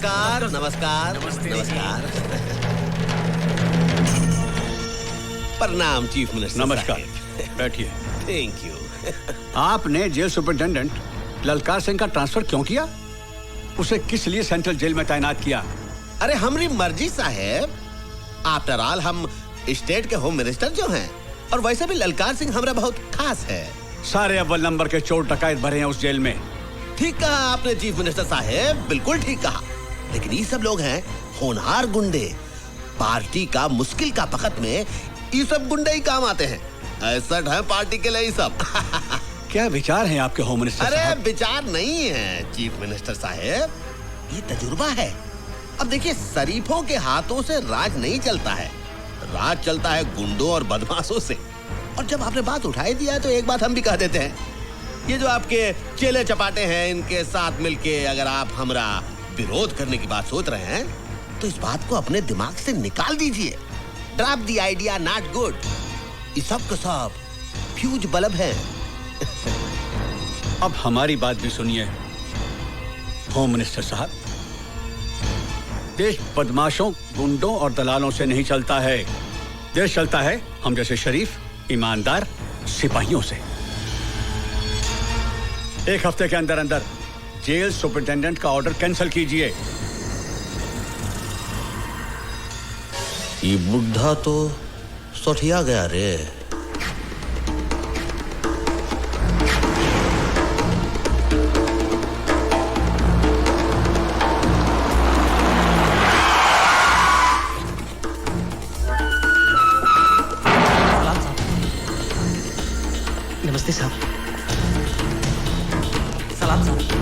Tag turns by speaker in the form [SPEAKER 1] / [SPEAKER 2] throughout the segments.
[SPEAKER 1] नमस्कार नमस्कार नमस्कार। प्रणाम चीफ मिनिस्टर।
[SPEAKER 2] नमस्कार, बैठिए।
[SPEAKER 1] Thank you.
[SPEAKER 2] आपने जेल सुपरिटेंडेंट ललकार सिंह का ट्रांसफर क्यों किया? उसे किस लिए सेंट्रल जेल में तैनात किया?
[SPEAKER 1] अरे हमारी मर्जी साहेब। आफ्टर ऑल हम स्टेट के होम मिनिस्टर जो हैं, और वैसे भी ललकार सिंह हमारा बहुत खास है।
[SPEAKER 2] सारे अव्वल नंबर के चोर डकैत भरे हैं उस जेल में।
[SPEAKER 1] ठीक कहा आपने चीफ मिनिस्टर साहेब, बिल्कुल ठीक कहा। लेकिन ये सब लोग हैं होनहार गुंडे। पार्टी का मुश्किल का वक्त में ये सब गुंडे ही काम आते हैं। ऐसा है पार्टी के लिए ये सब।
[SPEAKER 2] क्या विचार हैं आपके होम मिनिस्टर
[SPEAKER 1] अरे
[SPEAKER 2] साहब?
[SPEAKER 1] विचार नहीं है चीफ मिनिस्टर साहेब, ये तजुर्बा है। अब देखिए, शरीफों के हाथों से राज नहीं चलता है, राज चलता है गुंडों और बदमाशों से। और जब आपने बात उठाई दिया तो एक बात हम भी कह देते हैं, ये जो आपके चेले चपाटे हैं, इनके साथ मिलके अगर आप हमारा विरोध करने की बात सोच रहे हैं तो इस बात को अपने दिमाग से निकाल दीजिए। Drop the idea, not good. ये सब का सब फ्यूज बल्ब है।
[SPEAKER 2] अब हमारी बात भी सुनिए होम मिनिस्टर साहब। देश बदमाशों, गुंडों और दलालों से नहीं चलता है। देश चलता है हम जैसे शरीफ, ईमानदार सिपाहियों से। एक हफ्ते के अंदर अंदर जेल सुपरिटेंडेंट का ऑर्डर कैंसिल कीजिए।
[SPEAKER 1] ये बुढ़ा तो सठिया गया रे।
[SPEAKER 3] नमस्ते साहब। सलाम साहब।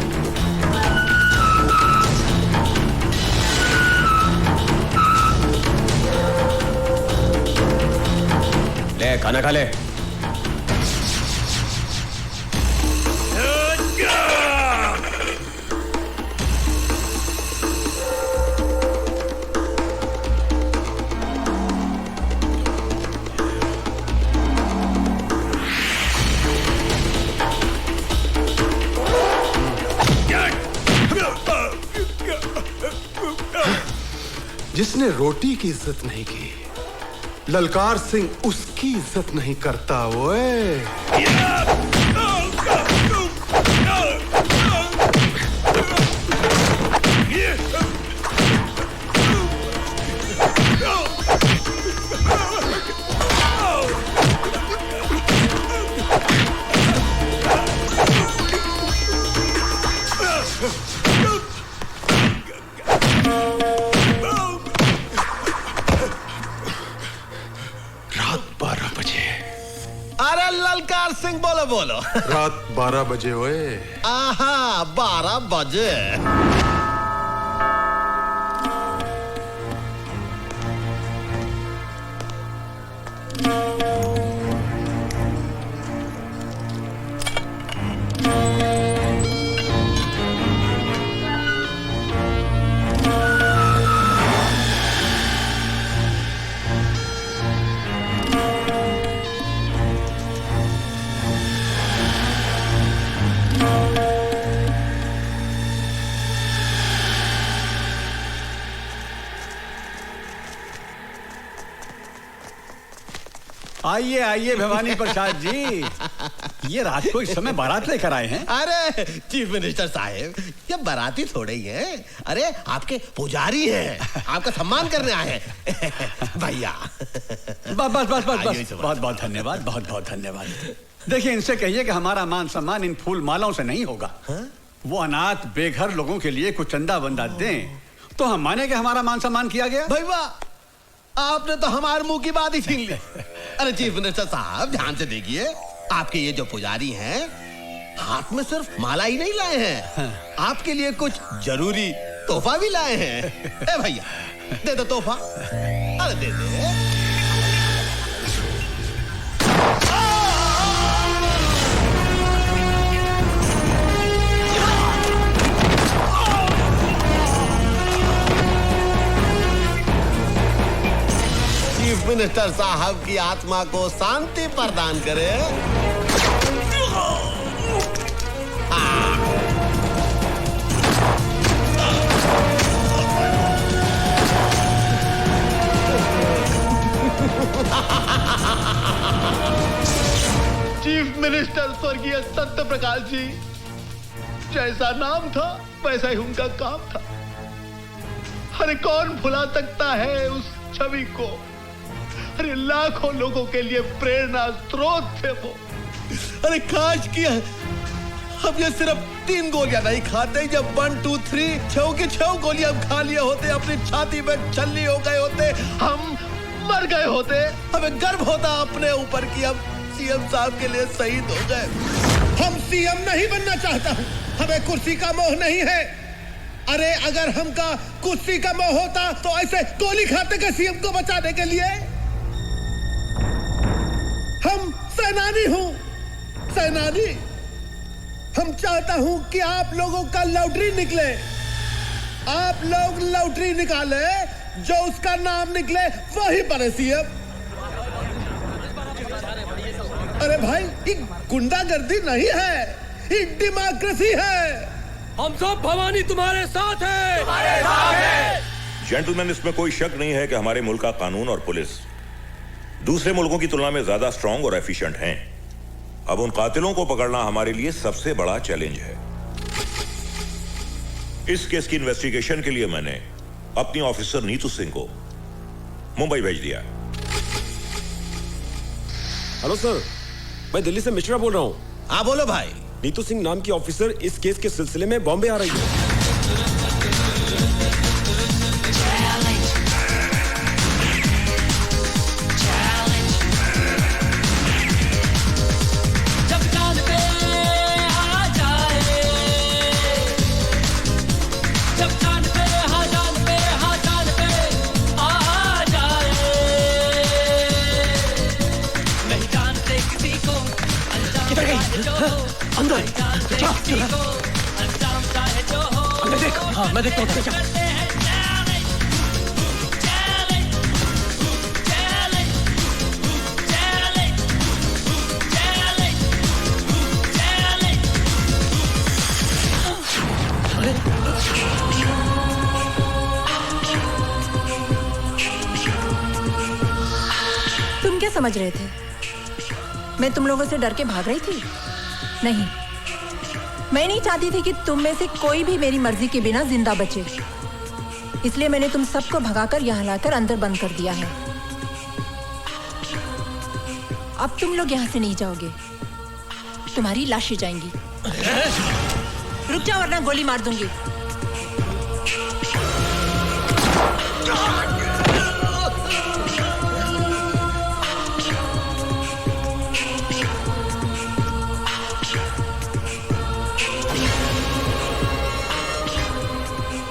[SPEAKER 2] ले खाना खा ले।
[SPEAKER 4] जिसने रोटी की इज्जत नहीं की, ललकार सिंह उसकी इज्जत नहीं करता। ओए
[SPEAKER 1] ललकार सिंह बोलो बोलो।
[SPEAKER 4] रात 12 बजे। ओए
[SPEAKER 1] आहा, 12 बजे।
[SPEAKER 2] आइए आइए भवानी प्रसाद जी, ये रात को इस समय बारात लेकर आए हैं?
[SPEAKER 1] अरे चीफ मिनिस्टर साहब, ये बाराती थोड़े ही हैं। अरे आपके पुजारी हैं, आपका सम्मान करने आए हैं। भैया
[SPEAKER 2] बस बस बस बस बस, बहुत बहुत धन्यवाद, बहुत बहुत धन्यवाद। देखिए, इनसे कहिए कि हमारा मान सम्मान इन फूल मालाओं से नहीं होगा। वो अनाथ बेघर लोगों के लिए कुछ चंदा बंदा दें तो हम माने कि हमारा मान सम्मान किया गया।
[SPEAKER 1] भाई वाह, आपने तो हमारे मुंह की बात ही छीन ली। अरे चीफ मिनिस्टर साहब, ध्यान से देखिए, आपके ये जो पुजारी हैं हाथ में सिर्फ माला ही नहीं लाए हैं, आपके लिए कुछ जरूरी तोहफा भी लाए हैं। ए भैया, दे दो तोहफा। अरे दे दे। चीफ मिनिस्टर साहब की आत्मा को शांति प्रदान करे।
[SPEAKER 5] मिनिस्टर स्वर्गीय सत्य प्रकाश जी, जैसा नाम था वैसा ही उनका काम था। अरे कौन भुला सकता है उस छवि को? अरे लाखों लोगों के लिए प्रेरणा स्रोत थे वो।
[SPEAKER 1] अरे काश किया हम ये सिर्फ 3 गोलियां नहीं खाते, जब 1 2 3 6 की 6 गोलियां हम खा लिए होते, अपनी छाती में छल्ली हो गए होते,
[SPEAKER 5] हम मर गए होते।
[SPEAKER 1] हमें गर्व होता अपने ऊपर कि हम सीएम साहब के लिए शहीद हो गए। हम सीएम नहीं बनना चाहता हूं, हमें कुर्सी का मोह नहीं है। अरे अगर हमका कुर्सी का मोह होता तो ऐसे गोली खाते के सीएम को बचाने के लिए। हम सेनानी हूं, सेनानी। हम चाहता हूं कि आप लोगों का लॉटरी निकले, आप लोग लॉटरी निकाले, जो उसका नाम निकले वही बने सीएम। अरे भाई ये गुंडागर्दी नहीं है, ये डेमोक्रेसी है।
[SPEAKER 6] हम सब भवानी तुम्हारे साथ हैं।
[SPEAKER 7] जेंटलमैन, इसमें कोई शक नहीं है कि हमारे मुल्क का कानून और पुलिस दूसरे मुल्कों की तुलना में ज्यादा स्ट्रांग और एफिशिएंट हैं। अब उन कातिलों को पकड़ना हमारे लिए सबसे बड़ा चैलेंज है। इस केस की इन्वेस्टिगेशन के लिए मैंने अपनी ऑफिसर नीतू सिंह को मुंबई भेज दिया।
[SPEAKER 6] हेलो सर, मैं दिल्ली से मिश्रा बोल रहा हूँ।
[SPEAKER 1] हाँ बोलो भाई।
[SPEAKER 6] नीतू सिंह नाम की ऑफिसर इस केस के सिलसिले में बॉम्बे आ रही है।
[SPEAKER 3] अंदर अंदर देख। हाँ मैं देखता हूँ।
[SPEAKER 8] तुम क्या समझ रहे थे? मैं तुम लोगों से डर के भाग रही थी? नहीं, मैं नहीं चाहती थी कि तुम में से कोई भी मेरी मर्जी के बिना जिंदा बचे। इसलिए मैंने तुम सबको भगाकर यहाँ लाकर अंदर बंद कर दिया है। अब तुम लोग यहाँ से नहीं जाओगे, तुम्हारी लाशें जाएंगी। रुक जाओ वरना गोली मार दूंगी।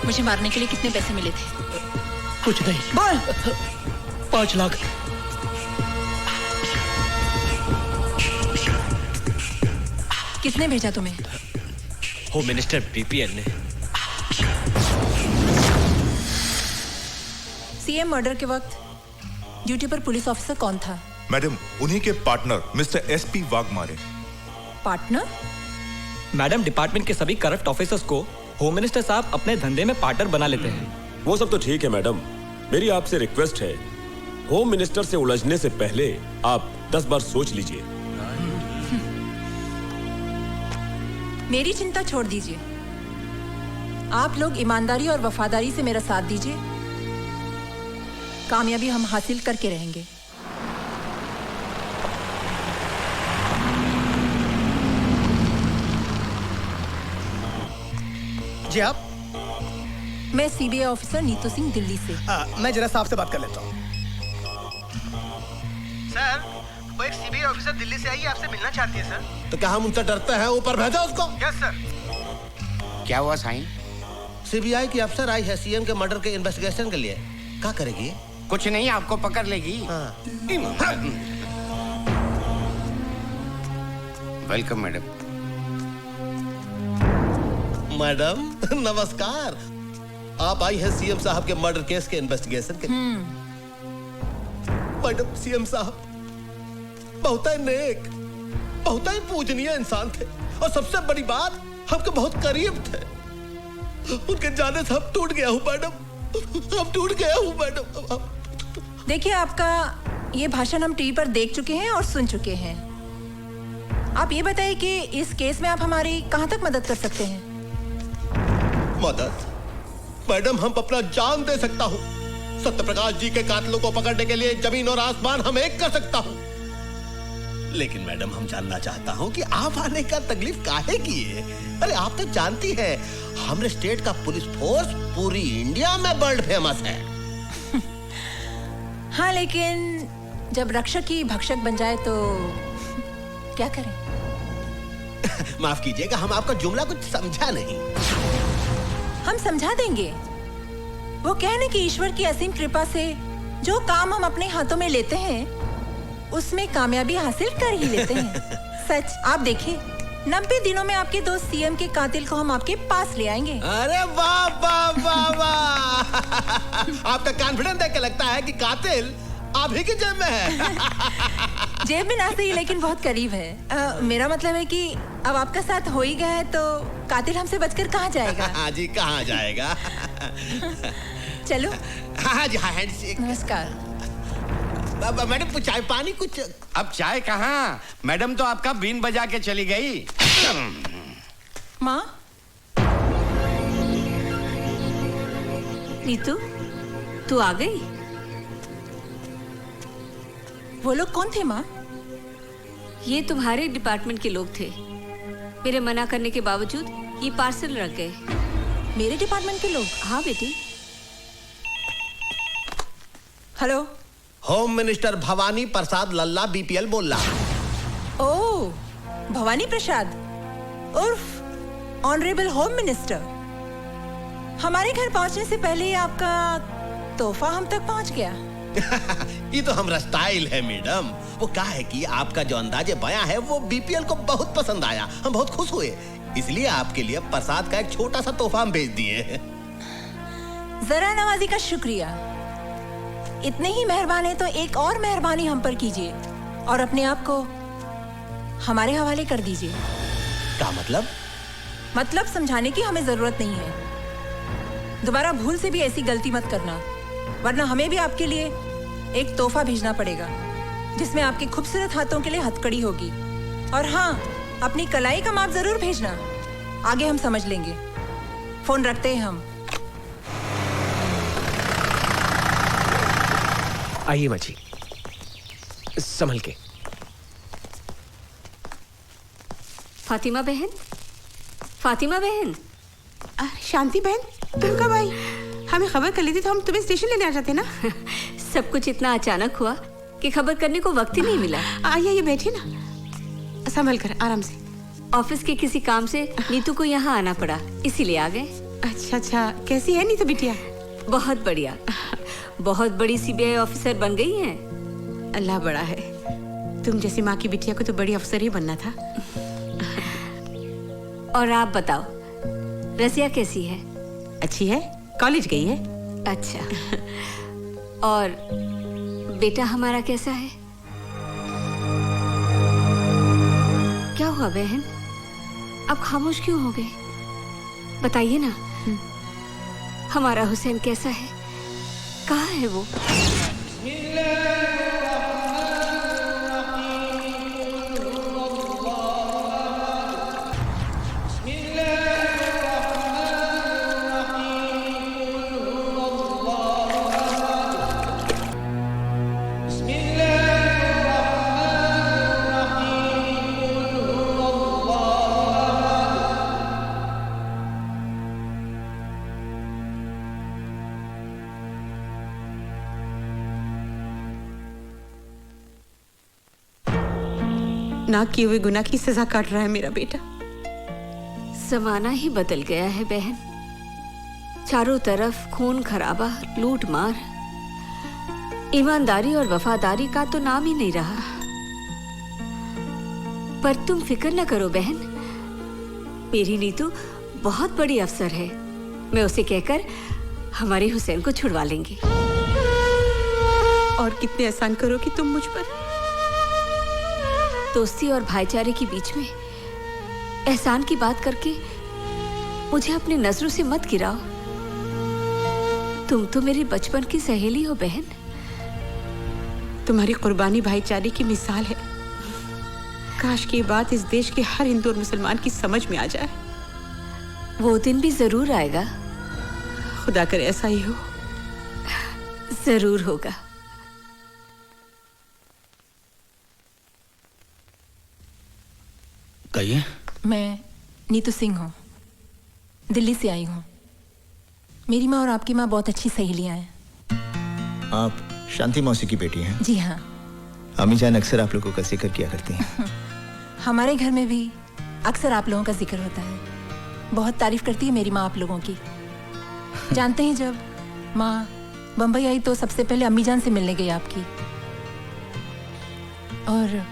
[SPEAKER 8] मुझे मारने के लिए कितने पैसे मिले थे?
[SPEAKER 3] कुछ नहीं।
[SPEAKER 8] बोल।
[SPEAKER 3] 5 लाख।
[SPEAKER 8] किसने भेजा तुम्हें?
[SPEAKER 3] होम मिनिस्टर बीपीएल ने।
[SPEAKER 8] सीएम मर्डर के वक्त ड्यूटी पर पुलिस ऑफिसर कौन था?
[SPEAKER 9] मैडम, उन्हीं के partner mister SP Waghmare.
[SPEAKER 8] Partner?
[SPEAKER 3] Madam, department के सभी करप्ट ऑफिसर्स को होम मिनिस्टर साहब अपने धंधे में पार्टनर बना लेते हैं।
[SPEAKER 6] वो सब तो ठीक है मैडम, मेरी आपसे रिक्वेस्ट है, होम मिनिस्टर से उलझने से पहले आप 10 बार सोच लीजिए।
[SPEAKER 8] मेरी चिंता छोड़ दीजिए, आप लोग ईमानदारी और वफादारी से मेरा साथ दीजिए, कामयाबी हम हासिल करके रहेंगे।
[SPEAKER 10] जी आप?
[SPEAKER 8] मैं सीबीआई ऑफिसर नीतू सिंह, दिल्ली से।
[SPEAKER 10] मैं जरा साहब से बात कर लेता हूँ। सर, वो एक सीबीआई ऑफिसर दिल्ली से आई है, आपसे मिलना चाहती है सर।
[SPEAKER 1] तो क्या हम उनसे डरते हैं? ऊपर भेजो उसको।
[SPEAKER 10] Yes sir.
[SPEAKER 11] क्या हुआ साईं?
[SPEAKER 1] सीबीआई की अफसर आई है सीएम के मर्डर के इन्वेस्टिगेशन के लिए। क्या करेगी?
[SPEAKER 11] कुछ नहीं, आपको पकड़ लेगी। Welcome madam.
[SPEAKER 1] मैडम नमस्कार। आप आई है सीएम साहब के मर्डर केस के इन्वेस्टिगेशन के लिए। मैडम, सीएम साहब बहुत ही नेक, बहुत ही पूजनीय इंसान थे, और सबसे बड़ी बात, हमके बहुत करीब थे। उनके जाने से हम टूट गया हूँ मैडम, हम टूट गया हूँ मैडम।
[SPEAKER 8] देखिए, आपका ये भाषण हम टीवी पर देख चुके हैं और सुन चुके हैं। आप ये बताइए कि इस केस में आप हमारी कहाँ तक मदद कर सकते हैं?
[SPEAKER 1] मदद? मैडम, हम अपना जान दे सकता हूँ। सत्यप्रकाश जी के कातिलों को पकड़ने के लिए जमीन और आसमान हम एक कर सकता हूँ। लेकिन मैडम, हम जानना चाहता हूँ कि आप आने का तकलीफ काहे की है? अरे आप तो जानती हैं, हमारे स्टेट का पुलिस फोर्स पूरी इंडिया में वर्ल्ड फेमस है।
[SPEAKER 8] हाँ, लेकिन जब रक्षक ही भक्षक बन जाए तो क्या करें?
[SPEAKER 1] माफ कीजिएगा, हम आपका जुमला कुछ समझा नहीं।
[SPEAKER 8] हम समझा देंगे। वो कहने कि ईश्वर की असीम कृपा से जो काम हम अपने हाथों में लेते हैं उसमें कामयाबी हासिल कर ही लेते हैं। सच, आप देखिए, 90 दिनों में आपके दोस्त सीएम के कातिल को हम आपके पास ले आएंगे।
[SPEAKER 1] अरे वाह वाह वाह वाह! आपका कॉन्फिडेंस देख के लगता है कि कातिल आप ही की जेब में है।
[SPEAKER 8] जेब में ना सही, लेकिन बहुत करीब है। मेरा मतलब है कि अब आपका साथ हो ही गया है तो कातिल हमसे बचकर कहाँ जाएगा?
[SPEAKER 1] हाँ जी, कहाँ जाएगा?
[SPEAKER 8] चलो।
[SPEAKER 1] हाँ जी, हाँ हैंडशेक।
[SPEAKER 8] नमस्कार।
[SPEAKER 1] मैडम, कुछ चाय पानी कुछ?
[SPEAKER 11] अब चाय कहाँ? मैडम तो आपका बीन बजा के चली गई।
[SPEAKER 8] माँ?
[SPEAKER 12] नीतू, तू आ गई?
[SPEAKER 8] वो लोग कौन थे माँ?
[SPEAKER 12] ये तुम्हारे डिपार्टमेंट के लोग थे। मेरे मना करने के बावजूद ये पार्सल रख गए।
[SPEAKER 8] मेरे डिपार्टमेंट के लोग?
[SPEAKER 12] हाँ बेटी।
[SPEAKER 8] हेलो,
[SPEAKER 1] होम मिनिस्टर भवानी प्रसाद लल्ला बीपीएल बोल रहा।
[SPEAKER 8] ओह, भवानी प्रसाद उर्फ ऑनरेबल होम मिनिस्टर। हमारे घर पहुंचने से पहले ही आपका तोहफा हम तक पहुंच गया।
[SPEAKER 1] ये तो हमारा स्टाइल है मैडम। वो क्या है कि आपका जो अंदाजे बयां है वो बीपीएल को बहुत पसंद आया, हम बहुत खुश हुए, इसलिए आपके लिए प्रसाद का एक छोटा सा तोहफा हम भेज दिए।
[SPEAKER 8] जरा नवाजी का शुक्रिया। इतने ही मेहरबान है तो एक और मेहरबानी हम पर कीजिए और अपने आप को हमारे हवाले कर दीजिए।
[SPEAKER 1] क्या मतलब?
[SPEAKER 8] मतलब समझाने की हमें जरूरत नहीं है। दोबारा भूल से भी ऐसी गलती मत करना, वरना हमें भी आपके लिए एक तोहफा भेजना पड़ेगा जिसमें आपके खूबसूरत हाथों के लिए हथकड़ी होगी। और हाँ, अपनी कलाई का माप जरूर भेजना, आगे हम समझ लेंगे। फोन रखते हैं हम।
[SPEAKER 13] आइए माची, संभल के।
[SPEAKER 12] फातिमा बहन, फातिमा बहन।
[SPEAKER 14] शांति बहन, तुम कब आई? हमें खबर कर ली थी तो हम तुम्हें स्टेशन लेने आ जाते ना।
[SPEAKER 12] सब कुछ इतना अचानक हुआ कि खबर करने को वक्त ही नहीं मिला।
[SPEAKER 14] आइए बैठिए ना, संभल कर, आराम से।
[SPEAKER 12] ऑफिस के किसी काम से नीतू को यहाँ आना पड़ा, इसीलिए आ गए।
[SPEAKER 14] अच्छा अच्छा, कैसी है नीतू बिटिया?
[SPEAKER 12] बहुत बढ़िया, बहुत बड़ी सीबीआई ऑफिसर बन गई हैं।
[SPEAKER 14] अल्लाह बड़ा है, तुम जैसी माँ की बिटिया को तो बड़ी अफसर ही बनना था।
[SPEAKER 12] और आप बताओ, रसिया कैसी है?
[SPEAKER 14] अच्छी है, कॉलेज गई है।
[SPEAKER 12] अच्छा, और बेटा हमारा कैसा है? क्या हुआ बहन, अब खामोश क्यों हो गए? बताइए ना, हमारा हुसैन कैसा है? कहाँ है वो?
[SPEAKER 14] ना किए हुए गुनाह की सजा काट रहा है मेरा बेटा।
[SPEAKER 12] जमाना ही बदल गया है बहन, चारों तरफ खून खराबा, लूट मार, ईमानदारी और वफादारी का तो नाम ही नहीं रहा। पर तुम फिक्र न करो बहन, मेरी नीतू बहुत बड़ी अफसर है, मैं उसे कहकर हमारे हुसैन को छुड़वा लेंगी।
[SPEAKER 14] और कितने एहसान करोगी तुम मुझ पर।
[SPEAKER 12] दोस्ती और भाईचारे के बीच में एहसान की बात करके मुझे अपनी नजरों से मत गिराओ। तुम तो मेरी बचपन की सहेली हो बहन।
[SPEAKER 14] तुम्हारी कुर्बानी भाईचारे की मिसाल है। काश की ये बात इस देश के हर हिंदू और मुसलमान की समझ में आ जाए।
[SPEAKER 12] वो दिन भी जरूर आएगा।
[SPEAKER 14] खुदा करे ऐसा ही हो।
[SPEAKER 12] जरूर होगा।
[SPEAKER 15] कहिए।
[SPEAKER 8] मैं नीतू सिंह हूँ, दिल्ली से आई हूँ। मेरी माँ और आपकी माँ बहुत अच्छी सहेलियाँ हैं।
[SPEAKER 15] आप शांति मौसी की बेटी हैं?
[SPEAKER 8] जी हाँ।
[SPEAKER 15] अम्मी जान अक्सर आप लोगों का जिक्र किया करती हैं।
[SPEAKER 8] हमारे घर में भी अक्सर आप लोगों का जिक्र होता है। बहुत तारीफ करती है मेरी माँ आप लोगों की। जानते हैं जब माँ बम्बई आई तो सबसे पहले अम्मी जान से मिलने गई आपकी, और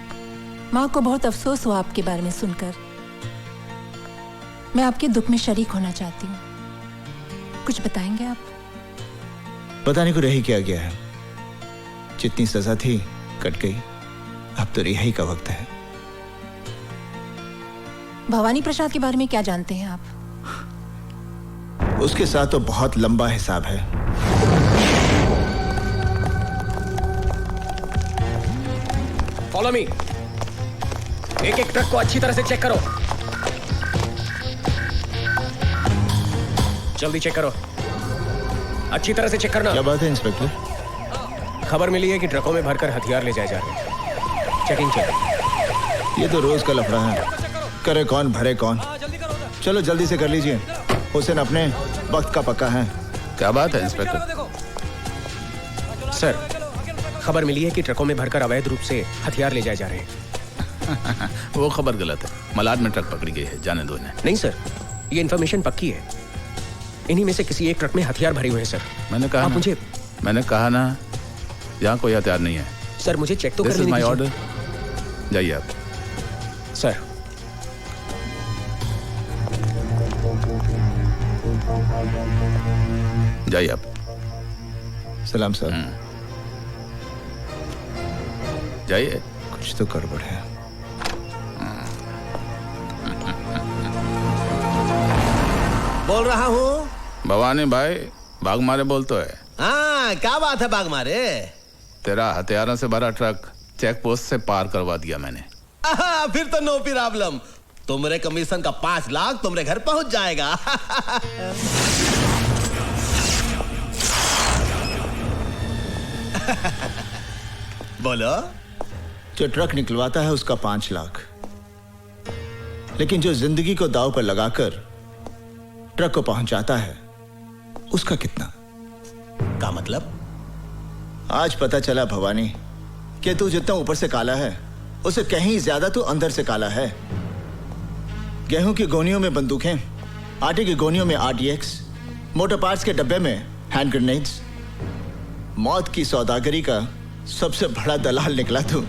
[SPEAKER 8] माँ को बहुत अफसोस हुआ आपके बारे में सुनकर। मैं आपके दुख में शरीक होना चाहती हूँ। कुछ बताएंगे आप?
[SPEAKER 15] बताने को रही क्या गया है। जितनी सजा थी कट गई, अब तो रिहाई का वक्त है।
[SPEAKER 8] भवानी प्रसाद के बारे में क्या जानते हैं आप?
[SPEAKER 15] उसके साथ तो बहुत लंबा हिसाब है।
[SPEAKER 13] Follow me. एक एक ट्रक को अच्छी तरह से चेक करो। जल्दी चेक करो, अच्छी तरह से चेक करना।
[SPEAKER 15] क्या बात है इंस्पेक्टर?
[SPEAKER 13] खबर मिली है कि ट्रकों में भरकर हथियार ले जाए जा रहे हैं। Checking check.
[SPEAKER 15] ये तो रोज का लफड़ा है, करे कौन भरे कौन। चलो जल्दी से कर लीजिए, हुसैन अपने वक्त का पक्का है।
[SPEAKER 16] क्या बात है इंस्पेक्टर?
[SPEAKER 13] सर, खबर मिली है कि ट्रकों में भरकर अवैध रूप से हथियार ले जाए जा रहे हैं।
[SPEAKER 16] वो खबर गलत है। मलाड में ट्रक पकड़ी गई है, जाने दो इन्हें।
[SPEAKER 13] नहीं सर, ये इन्फॉर्मेशन पक्की है। इन्हीं में से किसी एक ट्रक में हथियार भरे हुए हैं सर।
[SPEAKER 16] मैंने कहा ना यहाँ कोई हथियार नहीं है।
[SPEAKER 13] सर मुझे चेक तो कर लेने
[SPEAKER 16] दीजिए।
[SPEAKER 13] दीजिए।
[SPEAKER 16] ऑर्डर। जाइए आप।
[SPEAKER 13] सर
[SPEAKER 16] जाइए आप।
[SPEAKER 15] सलाम साहब।
[SPEAKER 16] जाइए।
[SPEAKER 15] कुछ तो गड़बड़ है।
[SPEAKER 1] बोल रहा हूँ।
[SPEAKER 16] भवानी भाई, भाग मारे बोल तो है।
[SPEAKER 1] हाँ, क्या बात है भाग मारे?
[SPEAKER 16] तेरा हथियारों से भरा ट्रक चेक पोस्ट से पार करवा दिया मैंने।
[SPEAKER 1] फिर तो नो प्रॉब्लम। तुम्हारे कमीशन का 5 लाख तुम्हारे घर पहुंच जाएगा। बोलो।
[SPEAKER 15] जो ट्रक निकलवाता है उसका 5 लाख, लेकिन जो जिंदगी को दांव पर लगाकर ट्रक को पहुंचाता है उसका कितना?
[SPEAKER 1] का मतलब?
[SPEAKER 15] आज पता चला भवानी कि तू जितना ऊपर से काला है उससे कहीं ज्यादा तू अंदर से काला है। गेहूं की गोनियों में बंदूकें, आटे की गोनियों में RDX, मोटर पार्ट्स के डब्बे में हैंड ग्रेनेड्स। मौत की सौदागरी का सबसे बड़ा दलाल निकला तू।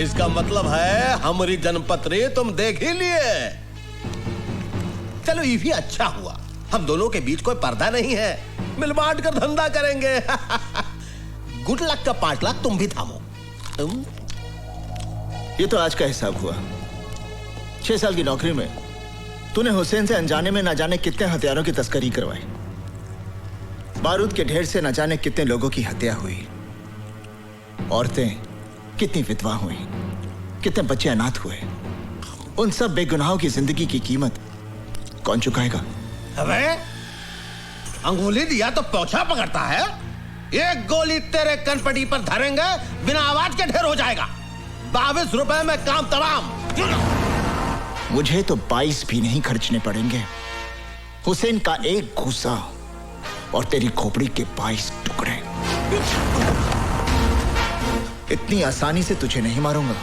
[SPEAKER 1] इसका मतलब है हमारी जनपत्री तुम देख ही लिए। चलो ये भी अच्छा हुआ, हम दोनों के बीच कोई पर्दा नहीं है, मिल बांट कर धंधा करेंगे। गुड लक का 5 लाख तुम भी थामो।
[SPEAKER 15] ये तो आज का हिसाब हुआ। 6 साल की नौकरी में तूने हुसैन से अनजाने में ना जाने कितने हथियारों की तस्करी करवाई। बारूद के ढेर से न जाने कितने लोगों की हत्या हुई। औरतें कितनी विधवा हुई, कितने बच्चे अनाथ हुए। उन सब बेगुनाहों की जिंदगी की कीमत कौन चुकाएगा?
[SPEAKER 1] अबे अंगुली दिया तो पोछा पकड़ता है। एक गोली तेरे कनपटी पर धरेंगे बिना आवाज के ढेर हो जाएगा। 22 रुपए में काम तमाम।
[SPEAKER 15] मुझे तो 22 भी नहीं खर्चने पड़ेंगे। हुसैन का एक घूसा और तेरी खोपड़ी के 22 टुकड़े। इतनी आसानी से तुझे नहीं मारूंगा।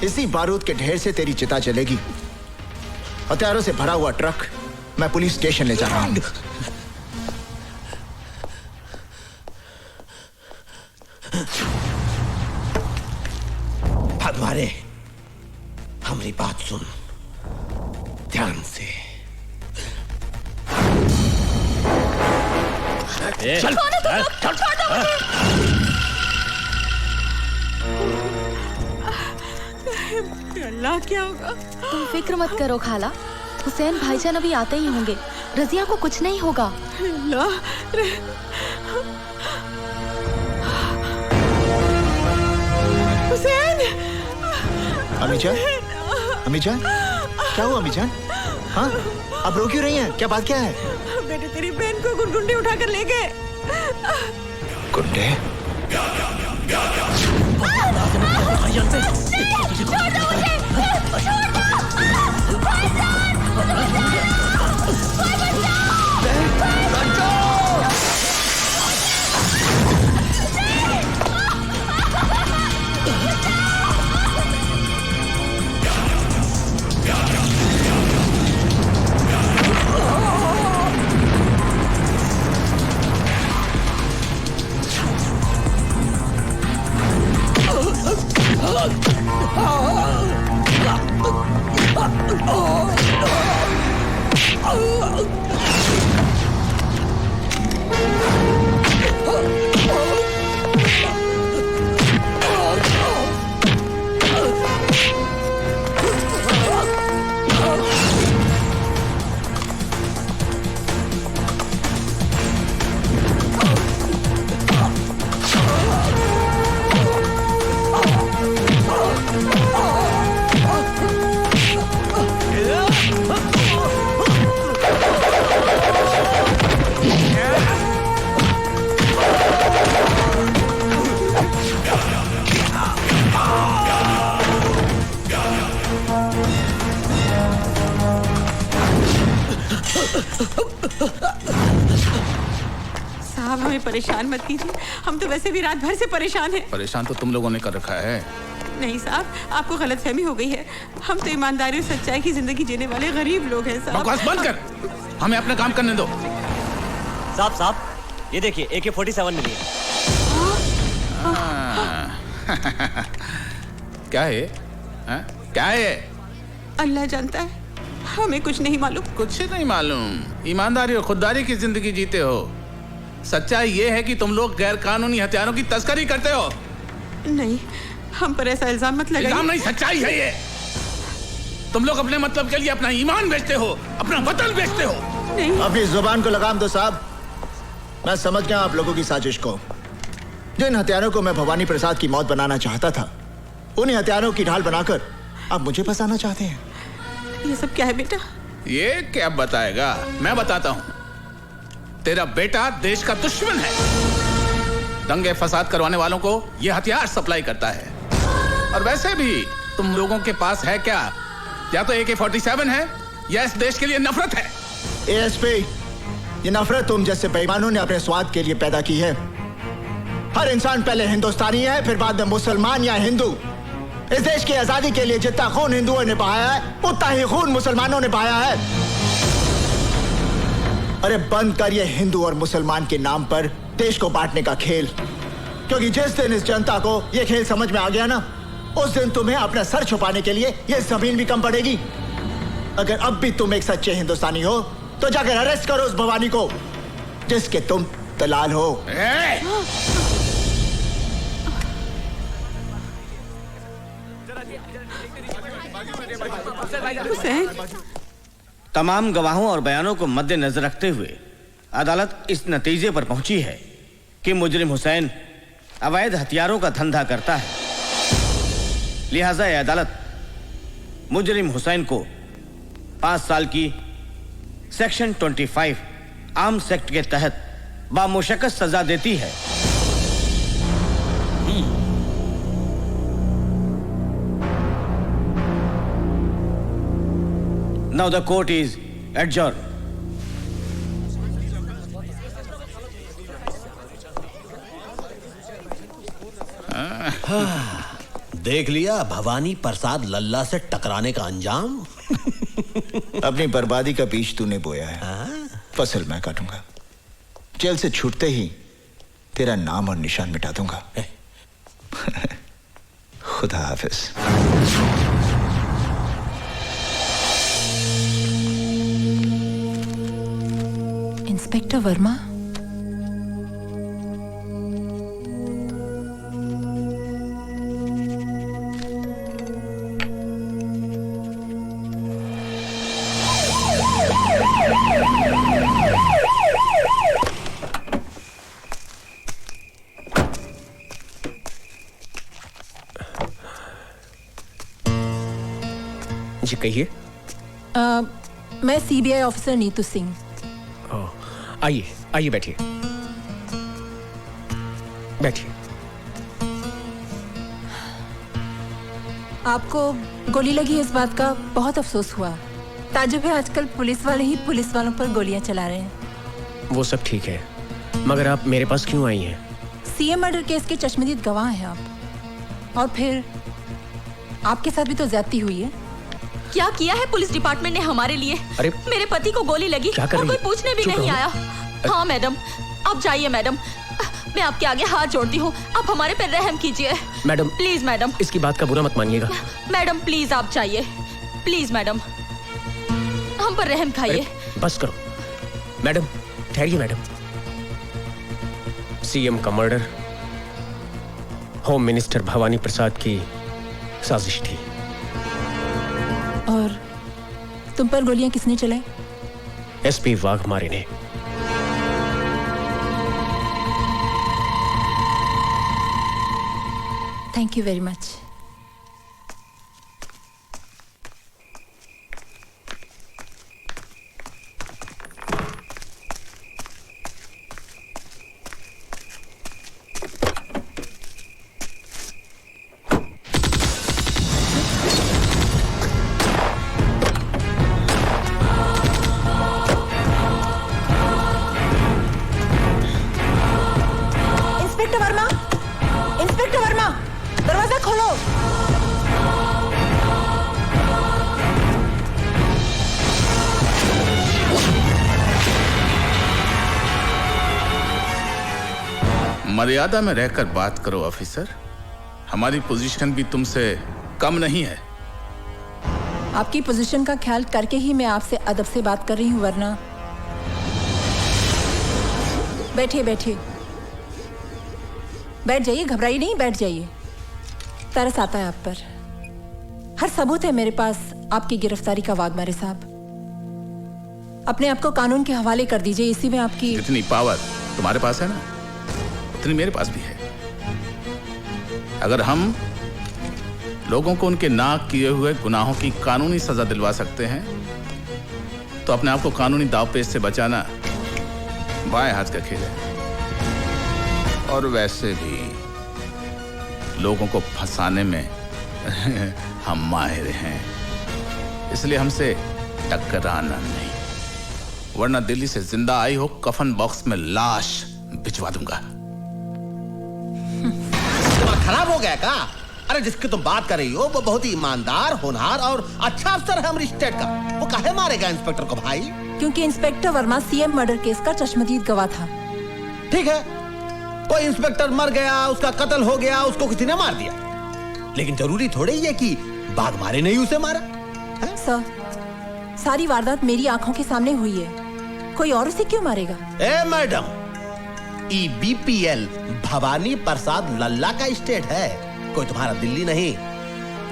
[SPEAKER 15] इसी बारूद के ढेर से तेरी चिता चलेगी। हथियारों से भरा हुआ ट्रक मैं पुलिस स्टेशन ले जा रहा हूं।
[SPEAKER 1] भगवाने, हमारी बात सुन ध्यान से।
[SPEAKER 13] चल
[SPEAKER 14] अल्लाह, क्या होगा?
[SPEAKER 17] तुम फिक्र मत करो खाला, हुसैन भाईजान अभी आते ही होंगे। रजिया को कुछ नहीं होगा।
[SPEAKER 14] हुसैन।
[SPEAKER 15] अम्मी जान, अम्मी जान, क्या हुआ अम्मी जान? हाँ, आप रो क्यों रही हैं? क्या बात क्या है?
[SPEAKER 14] बेटे तेरी बहन को गुंडे उठाकर ले गए।
[SPEAKER 15] गुंडे?
[SPEAKER 14] साहब हमें परेशान मत कीजिए, हम तो वैसे भी रात भर से परेशान हैं।
[SPEAKER 16] परेशान तो तुम लोगों ने कर रखा है।
[SPEAKER 14] नहीं साहब, आपको गलतफहमी हो गई है। हम तो ईमानदारी और सच्चाई की जिंदगी जीने वाले गरीब लोग हैं साहब।
[SPEAKER 16] बकवास बंद कर, हमें अपना काम करने दो।
[SPEAKER 18] साहब ये देखिए AK-47 मिली है।
[SPEAKER 16] क्या है? क्या है?
[SPEAKER 14] अल्लाह जानता है, हमें कुछ नहीं मालूम।
[SPEAKER 16] कुछ नहीं मालूम? ईमानदारी और खुददारी की जिंदगी जीते हो। सच्चाई ये है कि तुम लोग गैर कानूनी हथियारों की तस्करी करते हो।
[SPEAKER 14] नहीं, हम पर ऐसा इल्जाम मत लगाइए।
[SPEAKER 16] इल्जाम नहीं, सच्चाई है ये। तुम लोग अपने मतलब के लिए अपना ईमान बेचते हो, अपना वतन बेचते हो।
[SPEAKER 14] नहीं।
[SPEAKER 15] अपनी जुबान को लगाम दो साहब। मैं समझ गया आप लोगों की साजिश को। जिन हथियारों को मैं भवानी प्रसाद की मौत बनाना चाहता था, उन्हीं हथियारों की ढाल बनाकर आप मुझे फंसाना चाहते हैं।
[SPEAKER 14] ये सब क्या है बेटा?
[SPEAKER 16] ये क्या बताएगा? मैं बताता हूँ। तेरा बेटा देश का दुश्मन है। दंगे फसाद करवाने वालों को ये हथियार सप्लाई करता है। और वैसे भी तुम लोगों के पास है क्या? या तो AK-47 है या इस देश के लिए नफरत है।
[SPEAKER 15] ASP, ये नफरत तुम जैसे बेईमानों ने अपने स्वाद के लिए पैदा की है। हर इंसान पहले हिंदुस्तानी है, फिर बाद में मुसलमान या हिंदू। इस देश की आजादी के लिए जितना खून हिंदुओं ने बहाया है, उतना ही खून मुसलमानों ने बहाया है। अरे बंद कर ये हिंदू और मुसलमान के नाम पर देश को बांटने का खेल। क्योंकि जिस दिन इस जनता को ये खेल समझ में आ गया ना, उस दिन तुम्हें अपना सर छुपाने के लिए ये जमीन भी कम पड़ेगी। अगर अब भी तुम एक सच्चे हिंदुस्तानी हो तो जाकर अरेस्ट करो उस भवानी को जिसके तुम दलाल हो।
[SPEAKER 18] तमाम गवाहों और बयानों को मद्देनजर रखते हुए अदालत इस नतीजे पर पहुंची है कि मुजरिम हुसैन अवैध हथियारों का धंधा करता है। लिहाजा यह अदालत मुजरिम हुसैन को 5 साल की सेक्शन 25 आर्म्स एक्ट के तहत बामुशक्कत सजा देती है। Now the court is adjourned.
[SPEAKER 1] देख लिया भवानी प्रसाद लल्ला से टकराने का अंजाम।
[SPEAKER 15] अपनी बर्बादी का बीज तूने बोया है, फसल मैं काटूंगा। जेल से छूटते ही तेरा नाम और निशान मिटा दूंगा। खुदा हाफिज।
[SPEAKER 8] इंस्पेक्टर वर्मा,
[SPEAKER 13] जी कहिए।
[SPEAKER 8] मैं सीबीआई ऑफिसर नीतू सिंह।
[SPEAKER 13] आइए आइए, बैठिए बैठिए।
[SPEAKER 8] आपको गोली लगी इस बात का बहुत अफसोस हुआ। ताजुब है, आजकल पुलिस वाले ही पुलिस वालों पर गोलियां चला रहे हैं।
[SPEAKER 13] वो सब ठीक है, मगर आप मेरे पास क्यों आई हैं?
[SPEAKER 8] सीएम मर्डर केस के चश्मदीद गवाह हैं आप, और फिर आपके साथ भी तो ज्यादती हुई है।
[SPEAKER 17] क्या किया है पुलिस डिपार्टमेंट ने हमारे लिए?
[SPEAKER 13] अरे
[SPEAKER 17] मेरे पति को गोली लगी और कोई पूछने भी नहीं आया। हाँ मैडम, आप जाइए मैडम, मैं आपके आगे हाथ जोड़ती हूँ, आप हमारे पे रहम कीजिए
[SPEAKER 13] मैडम।
[SPEAKER 17] प्लीज मैडम,
[SPEAKER 13] इसकी बात का बुरा मत मानिएगा।
[SPEAKER 17] मैडम प्लीज आप जाइए, प्लीज मैडम, हम पर रहम खाइए।
[SPEAKER 13] बस करो मैडम, ठहरिए मैडम। सीएम का मर्डर होम मिनिस्टर भवानी प्रसाद की साजिश थी।
[SPEAKER 8] और तुम पर गोलियां किसने चलाई?
[SPEAKER 13] एसपी वाघमारे ने।
[SPEAKER 8] Thank you very much. Inspector Verma, दरवाजा खोलो।
[SPEAKER 16] मर्यादा में रहकर बात करो ऑफिसर, हमारी पोजीशन भी तुमसे कम नहीं है।
[SPEAKER 8] आपकी पोजीशन का ख्याल करके ही मैं आपसे अदब से बात कर रही हूँ, वरना। बैठिए बैठिए, बैठ जाइए, घबराइए नहीं, बैठ जाइए। तरस आता है आप पर। हर सबूत है मेरे पास आपकी गिरफ्तारी का, वाघमारे साहब। अपने आप को कानून के हवाले कर दीजिए, इसी में आपकी
[SPEAKER 16] इतनी पावर तुम्हारे पास है ना, उतनी मेरे पास भी है। अगर हम लोगों को उनके ना किए हुए गुनाहों की कानूनी सजा दिलवा सकते हैं, तो अपने आप को कानूनी दावपेच से बचाना बाएं हाथ का खेल है। और वैसे भी लोगों को फंसाने में हम माहिर हैं, इसलिए हमसे टकराना नहीं, वरना दिल्ली से जिंदा आई हो कफन बॉक्स में लाश भिजवा दूंगा।
[SPEAKER 1] खराब हो गया का? अरे जिसकी तुम बात कर रही हो वो बहुत ही ईमानदार, होनहार और अच्छा अफसर है हमारी स्टेट का। वो काहे मारेगा इंस्पेक्टर को भाई?
[SPEAKER 8] क्योंकि inspector Verma CM murder case का चश्मदीद गवाह था।
[SPEAKER 1] ठीक है, कोई इंस्पेक्टर मर गया, उसका कत्ल हो गया, उसको किसी ने मार दिया, लेकिन जरूरी थोड़े ही है कि वाघमारे ने ही उसे मारा।
[SPEAKER 8] सर, सारी वारदात मेरी आंखों के सामने हुई है, कोई और उसे क्यों मारेगा?
[SPEAKER 1] ए मैडम, EBPL भवानी प्रसाद लल्ला का स्टेट है, कोई तुम्हारा दिल्ली नहीं।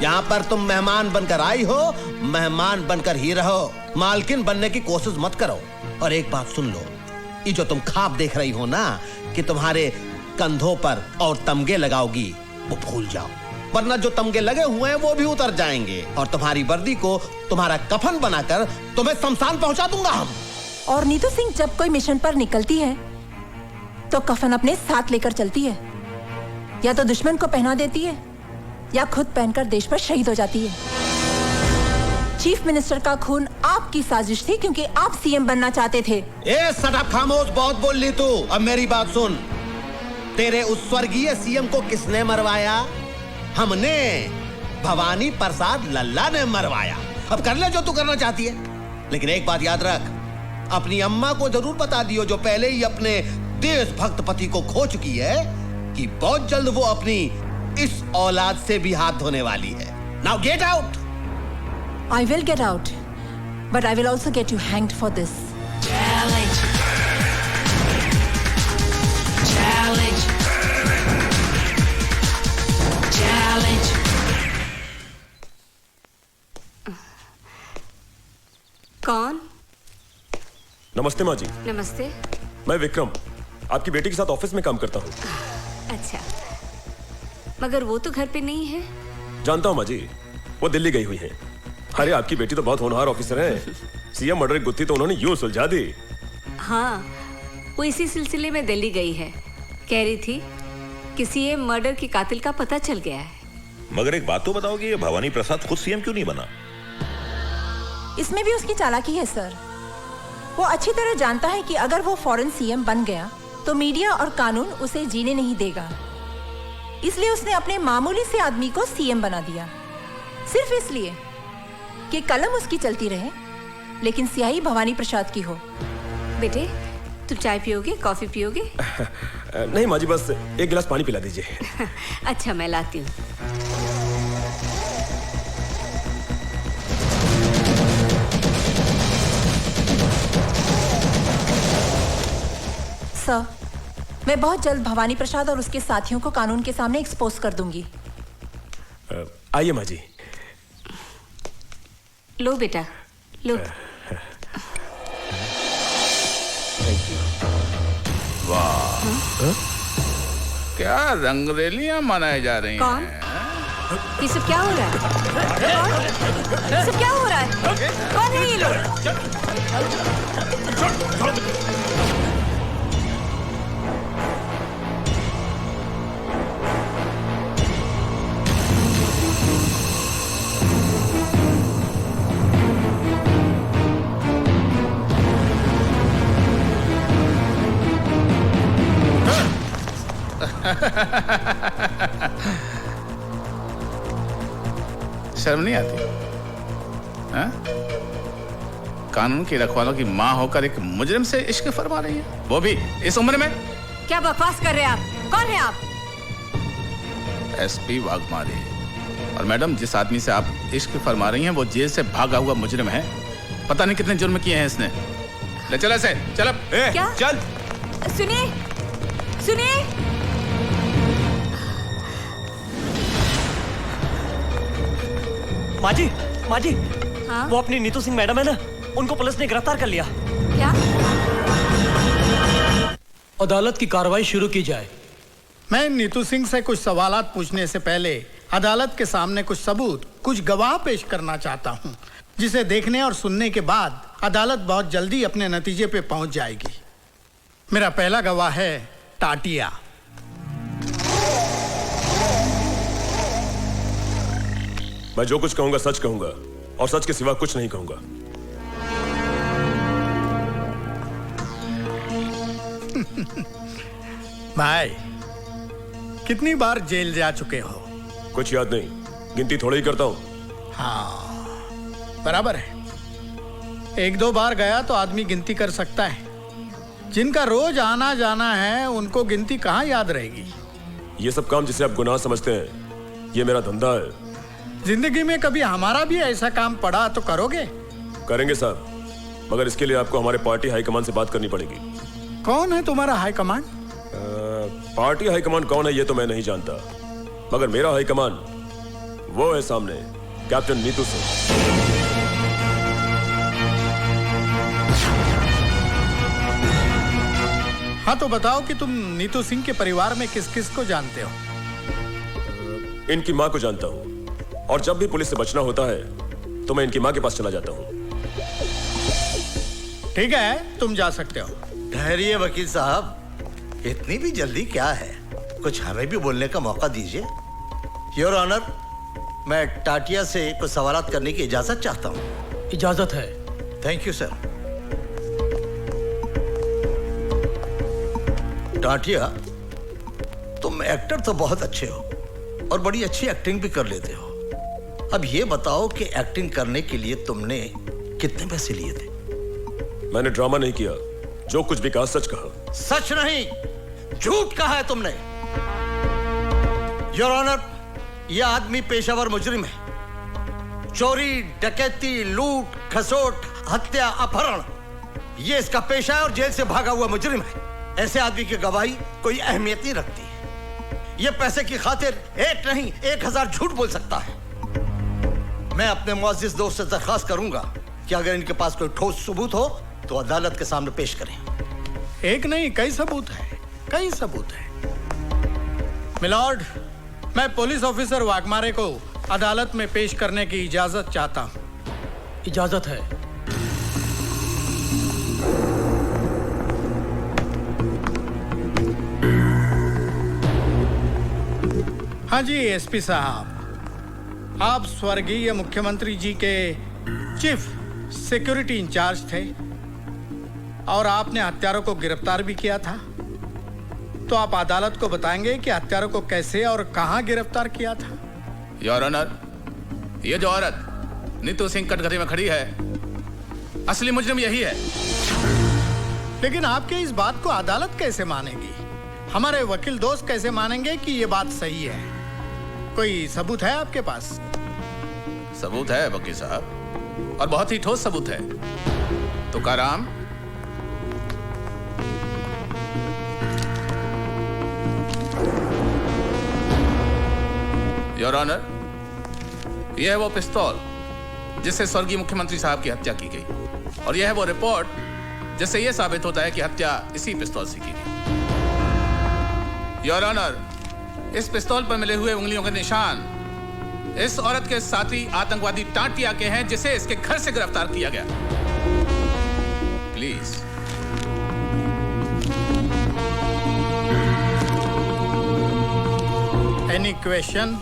[SPEAKER 1] यहाँ पर तुम मेहमान बनकर आई हो, मेहमान बनकर ही रहो, मालकिन बनने की कोशिश मत करो। और एक बात सुन लो, ये जो तुम ख्वाब देख रही हो ना कि तुम्हारे कंधों पर और तमगे लगाओगी, वो भूल जाओ, वरना जो तमगे लगे हुए हैं वो भी उतर जाएंगे और तुम्हारी वर्दी को तुम्हारा कफन बनाकर तुम्हें शमशान पहुंचा दूंगा हम।
[SPEAKER 8] और नीतू सिंह जब कोई मिशन पर निकलती है तो कफन अपने साथ लेकर चलती है, या तो दुश्मन को पहना देती है या खुद पहनकर देश पर शहीद हो जाती है। चीफ मिनिस्टर का खून आपकी साजिश थी, क्योंकि आप सीएम बनना चाहते थे।
[SPEAKER 1] ए सटा, खामोश, बहुत बोल ली तू। अब मेरी बात सुन, तेरे उस स्वर्गीय सीएम को किसने मरवाया? हमने, भवानी प्रसाद लल्ला ने मरवाया। अब कर ले जो तू करना चाहती है, लेकिन एक बात याद रख, अपनी अम्मा को जरूर बता दियो, जो पहले ही अपने देशभक्त पति को खो चुकी है, कि बहुत जल्द वो अपनी इस औलाद से भी हाथ धोने वाली है। Now get out.
[SPEAKER 8] I will get out, but I will also get you hanged for this. Challenge. Challenge. Challenge.
[SPEAKER 12] कौन?
[SPEAKER 6] नमस्ते माँ जी।
[SPEAKER 12] नमस्ते।
[SPEAKER 6] मैं विक्रम, आपकी बेटी के साथ ऑफिस में काम करता हूँ।
[SPEAKER 12] अच्छा, मगर वो तो घर पे नहीं है।
[SPEAKER 6] जानता हूँ माँ जी, वो दिल्ली गई हुई है। अरे आपकी बेटी तो बहुत होनहार ऑफिसर है। सीएम मर्डर की गुत्थी तो उन्होंने यूं सुलझा दी।
[SPEAKER 12] हाँ, वो इसी सिलसिले में दिल्ली गई है। कह रही थी कि सीएम मर्डर के कातिल का पता चल गया है।
[SPEAKER 7] मगर एक बात तो बताओगे, ये भवानी प्रसाद खुद सीएम क्यों नहीं बना?
[SPEAKER 8] इसमें भी उसकी चालाकी है सर। वो अच्छी तरह जानता है कि अगर वो फौरन सीएम बन गया तो मीडिया और कानून उसे जीने नहीं देगा। इसलिए उसने अपने मामूली से आदमी को सीएम बना दिया, सिर्फ इसलिए कि कलम उसकी चलती रहे लेकिन स्याही भवानी प्रसाद की हो।
[SPEAKER 12] बेटे, तुम चाय पियोगे, कॉफी पियोगे?
[SPEAKER 6] नहीं माँ जी, बस एक गिलास पानी पिला दीजिए।
[SPEAKER 12] अच्छा, मैं लाती हूँ।
[SPEAKER 8] सर, मैं बहुत जल्द भवानी प्रसाद और उसके साथियों को कानून के सामने एक्सपोज कर दूंगी।
[SPEAKER 6] आइए माँ जी।
[SPEAKER 12] लो बेटा, लो।
[SPEAKER 16] वाह, क्या रंगरेलियां मनाई जा रही हैं?
[SPEAKER 12] कौन? ये सब क्या हो रहा है? ये सब क्या हो रहा है? कौन है ये लोग?
[SPEAKER 16] शर्म नहीं आती? हाँ? कानून की रखवालों की माँ होकर एक मुजरिम से इश्क फरमा रही है, वो भी इस उम्र में।
[SPEAKER 12] क्या बकवास कर रहे हैं आप? कौन है आप?
[SPEAKER 16] एसपी वाघमारे। और मैडम, जिस आदमी से आप इश्क फरमा रही हैं वो जेल से भागा हुआ मुजरिम है। पता नहीं कितने जुर्म किए हैं इसने। ले चल ऐसे, चल अब।
[SPEAKER 12] क्या?
[SPEAKER 16] चल।
[SPEAKER 12] सुनिए, सुनिए।
[SPEAKER 3] माँ जी, माँ जी,
[SPEAKER 12] हाँ?
[SPEAKER 3] वो अपनी नीतू सिंह मैडम है ना, उनको पुलिस ने गिरफ्तार कर लिया।
[SPEAKER 12] क्या?
[SPEAKER 19] अदालत की कार्रवाई शुरू की जाए।
[SPEAKER 5] मैं नीतू सिंह से कुछ सवालात पूछने से पहले अदालत के सामने कुछ सबूत, कुछ गवाह पेश करना चाहता हूं, जिसे देखने और सुनने के बाद अदालत बहुत जल्दी अपने नतीजे पे पहुंच जाएगी। मेरा पहला गवाह है टाटिया।
[SPEAKER 6] मैं जो कुछ कहूंगा सच कहूंगा और सच के सिवा कुछ नहीं कहूंगा।
[SPEAKER 5] भाई, कितनी बार जेल जा चुके हो?
[SPEAKER 6] कुछ याद नहीं, गिनती थोड़ी ही करता हूं।
[SPEAKER 5] हाँ, बराबर है। एक दो बार गया तो आदमी गिनती कर सकता है। जिनका रोज आना जाना है उनको गिनती कहाँ याद रहेगी?
[SPEAKER 6] ये सब काम जिसे आप गुनाह समझते हैं, ये मेरा धंधा है।
[SPEAKER 5] जिंदगी में कभी हमारा भी ऐसा काम पड़ा तो करोगे?
[SPEAKER 6] करेंगे साहब, मगर इसके लिए आपको हमारे पार्टी हाईकमान से बात करनी पड़ेगी।
[SPEAKER 5] कौन है तुम्हारा हाईकमान?
[SPEAKER 6] पार्टी हाईकमान कौन है ये तो मैं नहीं जानता, मगर मेरा हाईकमान वो है सामने, कैप्टन नीतू सिंह।
[SPEAKER 5] हाँ, तो बताओ कि तुम नीतू सिंह के परिवार में किस किस को जानते हो?
[SPEAKER 6] इनकी माँ को जानता हूँ, और जब भी पुलिस से बचना होता है तो मैं इनकी माँ के पास चला जाता हूँ।
[SPEAKER 5] ठीक है, तुम जा सकते हो।
[SPEAKER 20] ठहरिए वकील साहब, इतनी भी जल्दी क्या है? कुछ हमें भी बोलने का मौका दीजिए। योर ऑनर, मैं टाटिया से कुछ सवालात करने की इजाजत चाहता हूँ।
[SPEAKER 19] इजाजत है।
[SPEAKER 20] Thank you sir. टाटिया, तुम एक्टर तो बहुत अच्छे हो और बड़ी अच्छी एक्टिंग भी कर लेते हो। अब ये बताओ कि एक्टिंग करने के लिए तुमने कितने पैसे लिए थे?
[SPEAKER 6] मैंने ड्रामा नहीं किया, जो कुछ भी कहा सच कहा।
[SPEAKER 20] सच नहीं, झूठ कहा है तुमने। योर ऑनर, यह आदमी पेशावर मुजरिम है। चोरी, डकैती, लूट, खसोट, हत्या, अपहरण, यह इसका पेशा है और जेल से भागा हुआ मुजरिम है। ऐसे आदमी की गवाही कोई अहमियत नहीं रखती। यह पैसे की खातिर एक नहीं 1000 झूठ बोल सकता है। मैं अपने मुअज़्ज़िज़ दोस्त से दरख्वास्त करूंगा कि अगर इनके पास कोई ठोस सबूत हो तो अदालत के सामने पेश करें।
[SPEAKER 5] एक नहीं, कई सबूत है, कई सबूत है। मिलॉर्ड, मैं पुलिस ऑफिसर वाघमारे को अदालत में पेश करने की इजाजत चाहता हूं।
[SPEAKER 19] इजाजत है।
[SPEAKER 16] हाँ जी एसपी साहब, आप स्वर्गीय मुख्यमंत्री जी के चीफ सिक्योरिटी इंचार्ज थे और आपने हत्यारों को गिरफ्तार भी किया था। तो आप अदालत को बताएंगे कि हत्यारों को कैसे और कहां गिरफ्तार किया था।
[SPEAKER 21] योर ऑनर, ये जो औरत नीतू सिंह कटघरे में खड़ी है, असली मुजरिम यही है।
[SPEAKER 16] लेकिन आपके इस बात को अदालत कैसे मानेगी? हमारे वकील दोस्त कैसे मानेंगे कि ये बात सही है? कोई सबूत है आपके पास?
[SPEAKER 21] सबूत है वकील साहब, और बहुत ही ठोस सबूत है। तुकाराम, योर ऑनर, यह है वो पिस्तौल जिससे स्वर्गीय मुख्यमंत्री साहब की हत्या की गई, और यह है वो रिपोर्ट जिससे यह साबित होता है कि हत्या इसी पिस्तौल से की गई। योर ऑनर, इस पिस्तौल पर मिले हुए उंगलियों के निशान इस औरत के साथी आतंकवादी टाटिया के हैं जिसे इसके घर से गिरफ्तार किया गया। प्लीज।
[SPEAKER 16] Any question?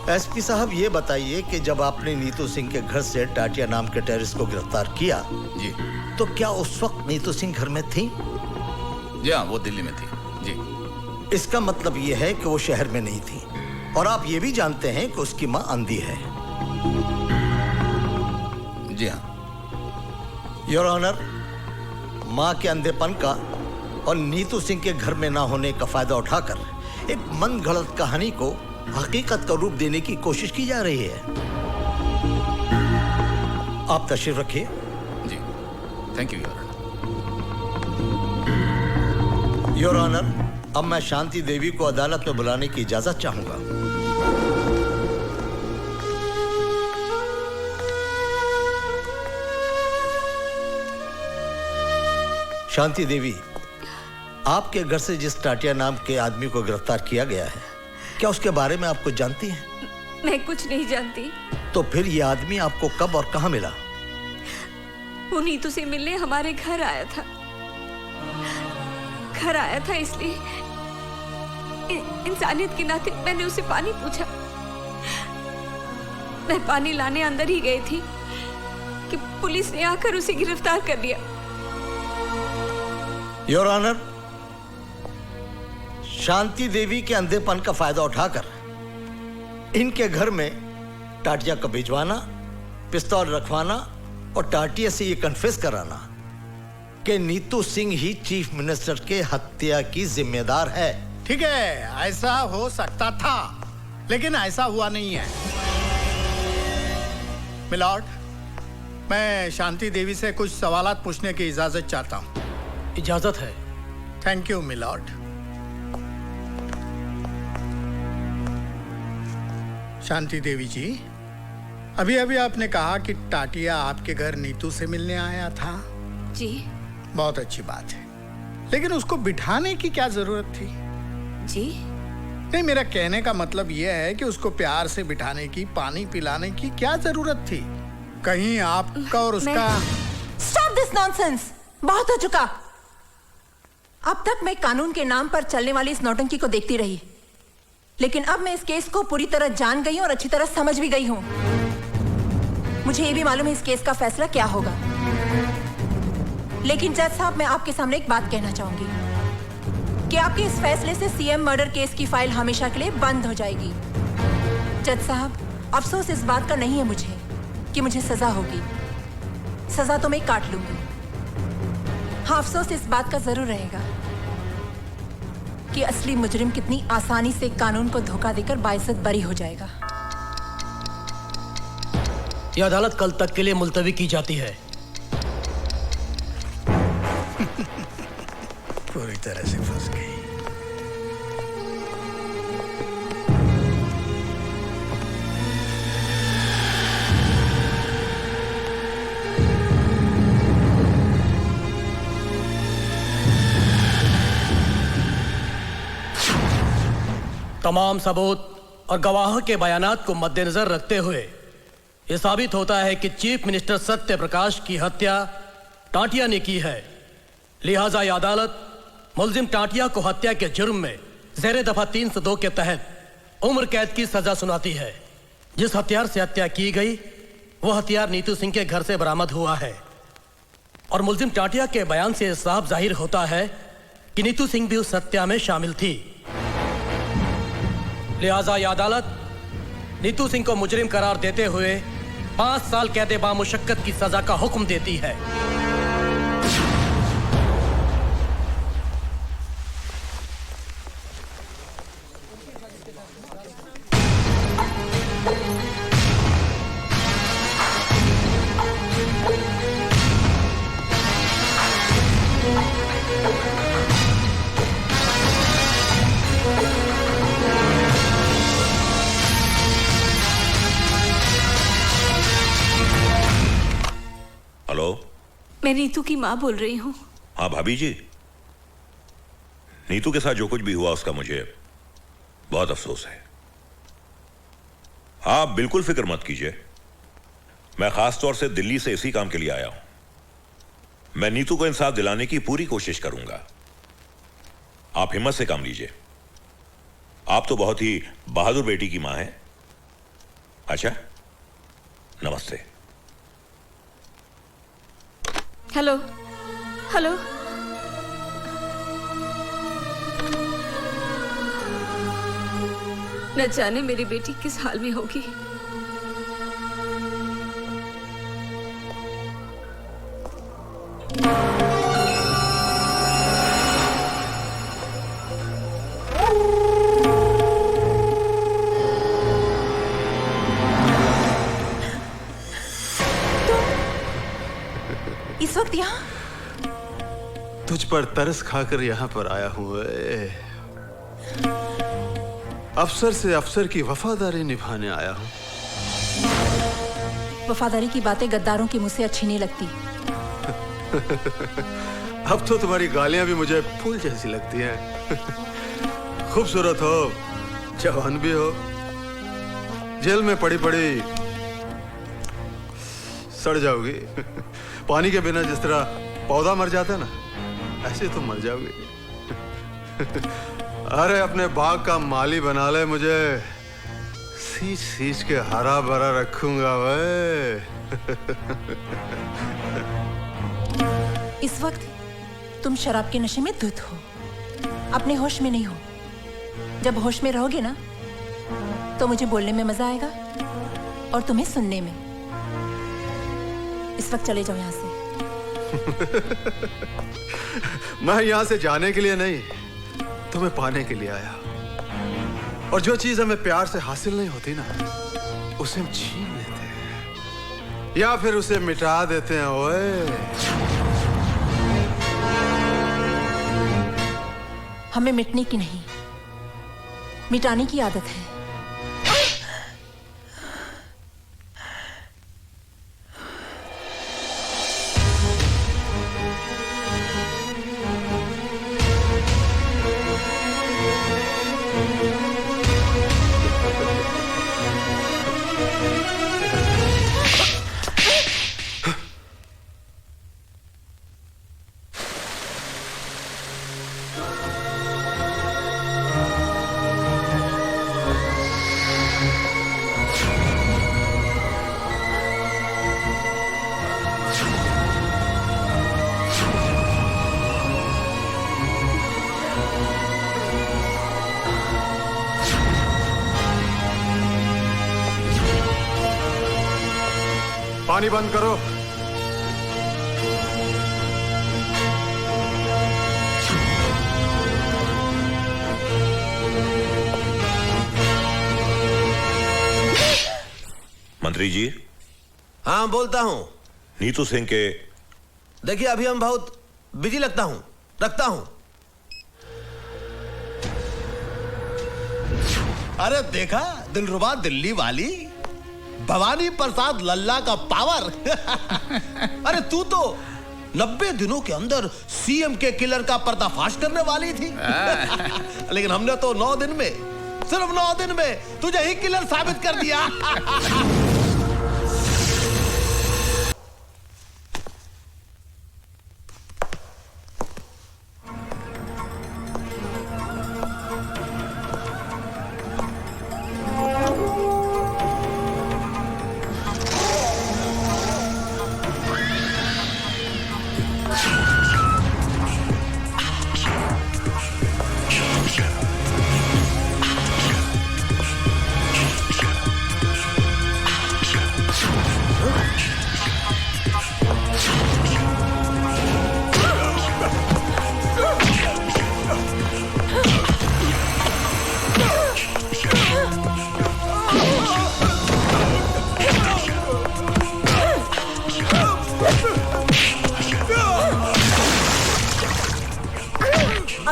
[SPEAKER 20] एसपी साहब, ये बताइए कि जब आपने नीतू सिंह के घर से टाटिया नाम के टेररिस्ट को गिरफ्तार किया
[SPEAKER 21] जी,
[SPEAKER 20] तो क्या उस वक्त नीतू सिंह घर में थी?
[SPEAKER 21] जी हाँ, वो दिल्ली में थी जी।
[SPEAKER 20] इसका मतलब ये है कि वो शहर में नहीं थी, और आप ये भी जानते हैं कि उसकी मां अंधी है।
[SPEAKER 21] जी हाँ।
[SPEAKER 20] योर ऑनर, मां के अंधेपन का और नीतू सिंह के घर में ना होने का फायदा उठाकर एक मन गढ़ंत कहानी को हकीकत का रूप देने की कोशिश की जा रही है। आप तशरीफ रखिए।
[SPEAKER 21] जी, thank you your honour.
[SPEAKER 20] Your honour, अब मैं शांति देवी को अदालत में बुलाने की इजाजत चाहूंगा। शांति देवी, आपके घर से जिस टाटिया नाम के आदमी को गिरफ्तार किया गया है, क्या उसके बारे में आप कुछ जानती हैं?
[SPEAKER 12] मैं कुछ नहीं जानती।
[SPEAKER 20] तो फिर ये आदमी आपको कब और कहां मिला?
[SPEAKER 12] वो नीतू से मिलने हमारे घर आया था। घर आया था इसलिए इंसानियत के नाते मैंने उसे पानी पूछा। मैं पानी लाने अंदर ही गई थी कि पुलिस ने आकर उसे गिरफ्तार कर लिया।
[SPEAKER 20] योर ऑनर, शांति देवी के अंधेपन का फायदा उठाकर इनके घर में टाटिया को भिजवाना, पिस्तौल रखवाना और टाटिया से ये कन्फेस कराना कि नीतू सिंह ही चीफ मिनिस्टर के हत्या की जिम्मेदार है।
[SPEAKER 16] ठीक है, ऐसा हो सकता था, लेकिन ऐसा हुआ नहीं है। मिलॉर्ड, मैं शांति देवी से कुछ सवालात पूछने की इजाजत चाहता हूं।
[SPEAKER 19] इजाजत है।
[SPEAKER 16] Thank you milord. Shanti Devi ji, अभी अभी आपने कहा कि टाटिया आपके घर नीतू से मिलने आया था।
[SPEAKER 12] जी।
[SPEAKER 16] बहुत अच्छी बात है, लेकिन उसको बिठाने की क्या जरूरत थी?
[SPEAKER 12] जी
[SPEAKER 16] नहीं, मेरा कहने का मतलब यह है कि उसको प्यार से बिठाने की, पानी पिलाने की क्या जरूरत थी? कहीं आपका और उसका...
[SPEAKER 8] Stop this nonsense! बहुत हो चुका। अब तक मैं कानून के नाम पर चलने वाली इस नौटंकी को देखती रही, लेकिन अब मैं इस केस को पूरी तरह जान गई हूं और अच्छी तरह समझ भी गई हूं। मुझे ये भी मालूम है इस केस का फैसला क्या होगा। लेकिन जज साहब, मैं आपके सामने एक बात कहना चाहूंगी कि आपके इस फैसले से सीएम मर्डर केस की फाइल हमेशा के लिए बंद हो जाएगी। जज साहब, अफसोस इस बात का नहीं है मुझे कि मुझे सजा होगी। सजा तो मैं काट लूंगी। हाँ, अफसोस इस बात का जरूर रहेगा कि असली मुजरिम कितनी आसानी से कानून को धोखा देकर बाइज्जत बरी हो जाएगा।
[SPEAKER 19] यह अदालत कल तक के लिए मुलतवी की जाती है।
[SPEAKER 20] पूरी तरह से फंस गई।
[SPEAKER 19] तमाम सबूत और गवाहों के बयानात को मद्देनजर रखते हुए यह साबित होता है कि चीफ मिनिस्टर सत्य प्रकाश की हत्या टाटिया ने की है। लिहाजा यह अदालत मुलजिम टाटिया को हत्या के जुर्म में ज़ेर दफा 302 के तहत उम्र कैद की सजा सुनाती है। जिस हथियार से हत्या की गई वह हथियार नीतू सिंह के घर से बरामद हुआ है और मुलजिम टाटिया के बयान से साफ जाहिर होता है कि नीतू सिंह भी उस हत्या में शामिल थी। लिहाजा यह अदालत नीतू सिंह को मुजरिम करार देते हुए 5 साल कैद बामुशक्कत की सजा का हुक्म देती है।
[SPEAKER 7] हेलो,
[SPEAKER 12] मैं नीतू की माँ बोल रही हूँ।
[SPEAKER 7] हाँ भाभी जी, नीतू के साथ जो कुछ भी हुआ उसका मुझे बहुत अफसोस है। आप बिल्कुल फिक्र मत कीजिए, मैं खास तौर से दिल्ली से इसी काम के लिए आया हूं। मैं नीतू को इंसाफ दिलाने की पूरी कोशिश करूंगा। आप हिम्मत से काम लीजिए। आप तो बहुत ही बहादुर बेटी की मां हैं। अच्छा, नमस्ते।
[SPEAKER 12] हेलो हेलो, न जाने मेरी बेटी किस हाल में होगी।
[SPEAKER 8] इस वक्त यहाँ?
[SPEAKER 5] तुझ पर तरस खाकर यहाँ पर आया हूँ। अफसर से अफसर की वफादारी निभाने आया हूँ।
[SPEAKER 8] वफादारी की बातें गद्दारों की मुझसे अच्छी नहीं लगती।
[SPEAKER 5] अब तो तुम्हारी गालियां भी मुझे फूल जैसी लगती हैं। खूबसूरत हो, जवान भी हो, जेल में पड़ी पड़ी सड़ जाओगी। पानी के बिना जिस तरह पौधा मर जाता है ना, ऐसे तुम मर जाओगे। अरे अपने बाग का माली बना ले, मुझे सींच सींच के हरा भरा रखूंगा वे।
[SPEAKER 8] इस वक्त तुम शराब के नशे में धुत हो, अपने होश में नहीं हो। जब होश में रहोगे ना तो मुझे बोलने में मजा आएगा और तुम्हें सुनने में। इस वक्त चले जाओ यहाँ से।
[SPEAKER 5] मैं यहाँ से जाने के लिए नहीं, तुम्हें पाने के लिए आया। और जो चीज हमें प्यार से हासिल नहीं होती ना, उसे हम छीन लेते हैं या फिर उसे मिटा देते हैं। ओए,
[SPEAKER 8] हमें मिटने की नहीं, मिटाने की आदत है।
[SPEAKER 5] पानी बंद करो।
[SPEAKER 7] मंत्री जी।
[SPEAKER 1] हाँ, बोलता हूं।
[SPEAKER 7] नीतू सिंह के
[SPEAKER 1] देखिए, अभी हम बहुत बिजी रखता हूं। अरे देखा, दिलरुबा दिल्ली वाली भवानी प्रसाद लल्ला का पावर। अरे तू तो 90 दिनों के अंदर सीएम के किलर का पर्दाफाश करने वाली थी। लेकिन हमने तो 9 दिन में सिर्फ 9 दिन में तुझे ही किलर साबित कर दिया।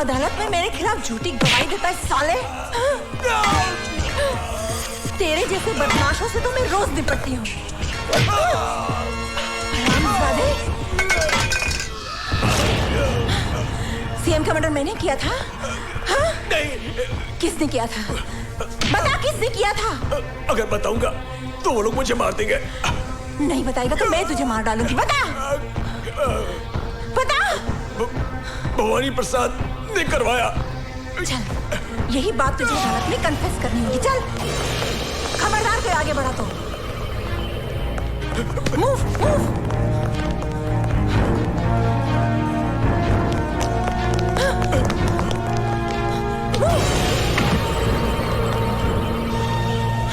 [SPEAKER 8] अदालत में मेरे खिलाफ झूठी गवाही देता है साले। तेरे जैसे बदमाशों से तो मैं रोज निपटती हूँ। सीएम का मर्डर मैंने किया था? हाँ? किसने किया था? बता किसने किया था?
[SPEAKER 6] अगर बताऊंगा तो वो लोग मुझे मार देंगे।
[SPEAKER 8] नहीं बताएगा तो मैं तुझे मार डालूंगी। बता बता।
[SPEAKER 6] भवानी प्रसाद ने करवाया।
[SPEAKER 8] चल यही बात तुझे अदालत में कन्फेस करनी होगी। चल खबरदार कोई आगे बढ़ा तो मूव मूव।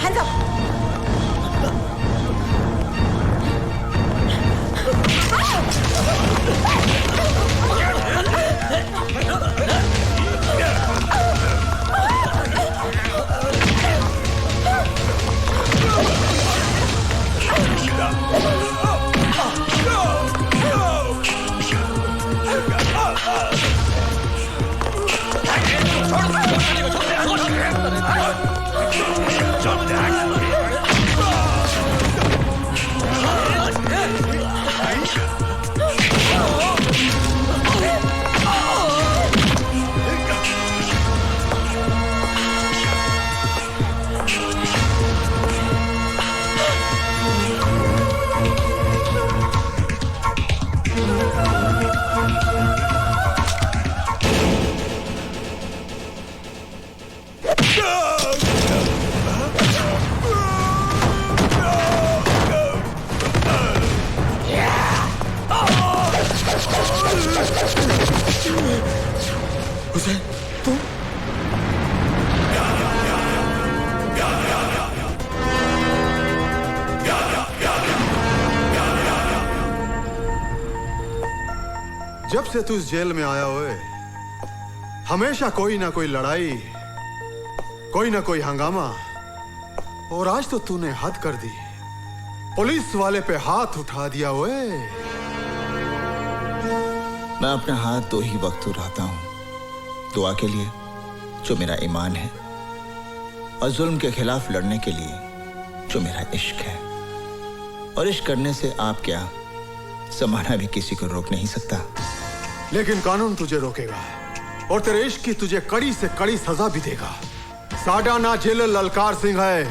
[SPEAKER 8] Hands up.
[SPEAKER 4] जब से तू इस जेल में आया हुए हमेशा कोई ना कोई लड़ाई, कोई ना कोई हंगामा, और आज तो तूने हद कर दी। पुलिस वाले पे हाथ उठा दिया हुए।
[SPEAKER 15] मैं अपना हाथ 2 ही वक्त उठाता हूं, दुआ के लिए जो मेरा ईमान है, और जुल्म के खिलाफ लड़ने के लिए जो मेरा इश्क है। और इश्क करने से आप क्या, जमाना भी किसी को रोक नहीं सकता।
[SPEAKER 4] लेकिन कानून तुझे रोकेगा और तेरे इश्क की तुझे कड़ी से कड़ी सजा भी देगा। साडा ना जेल ललकार सिंह है,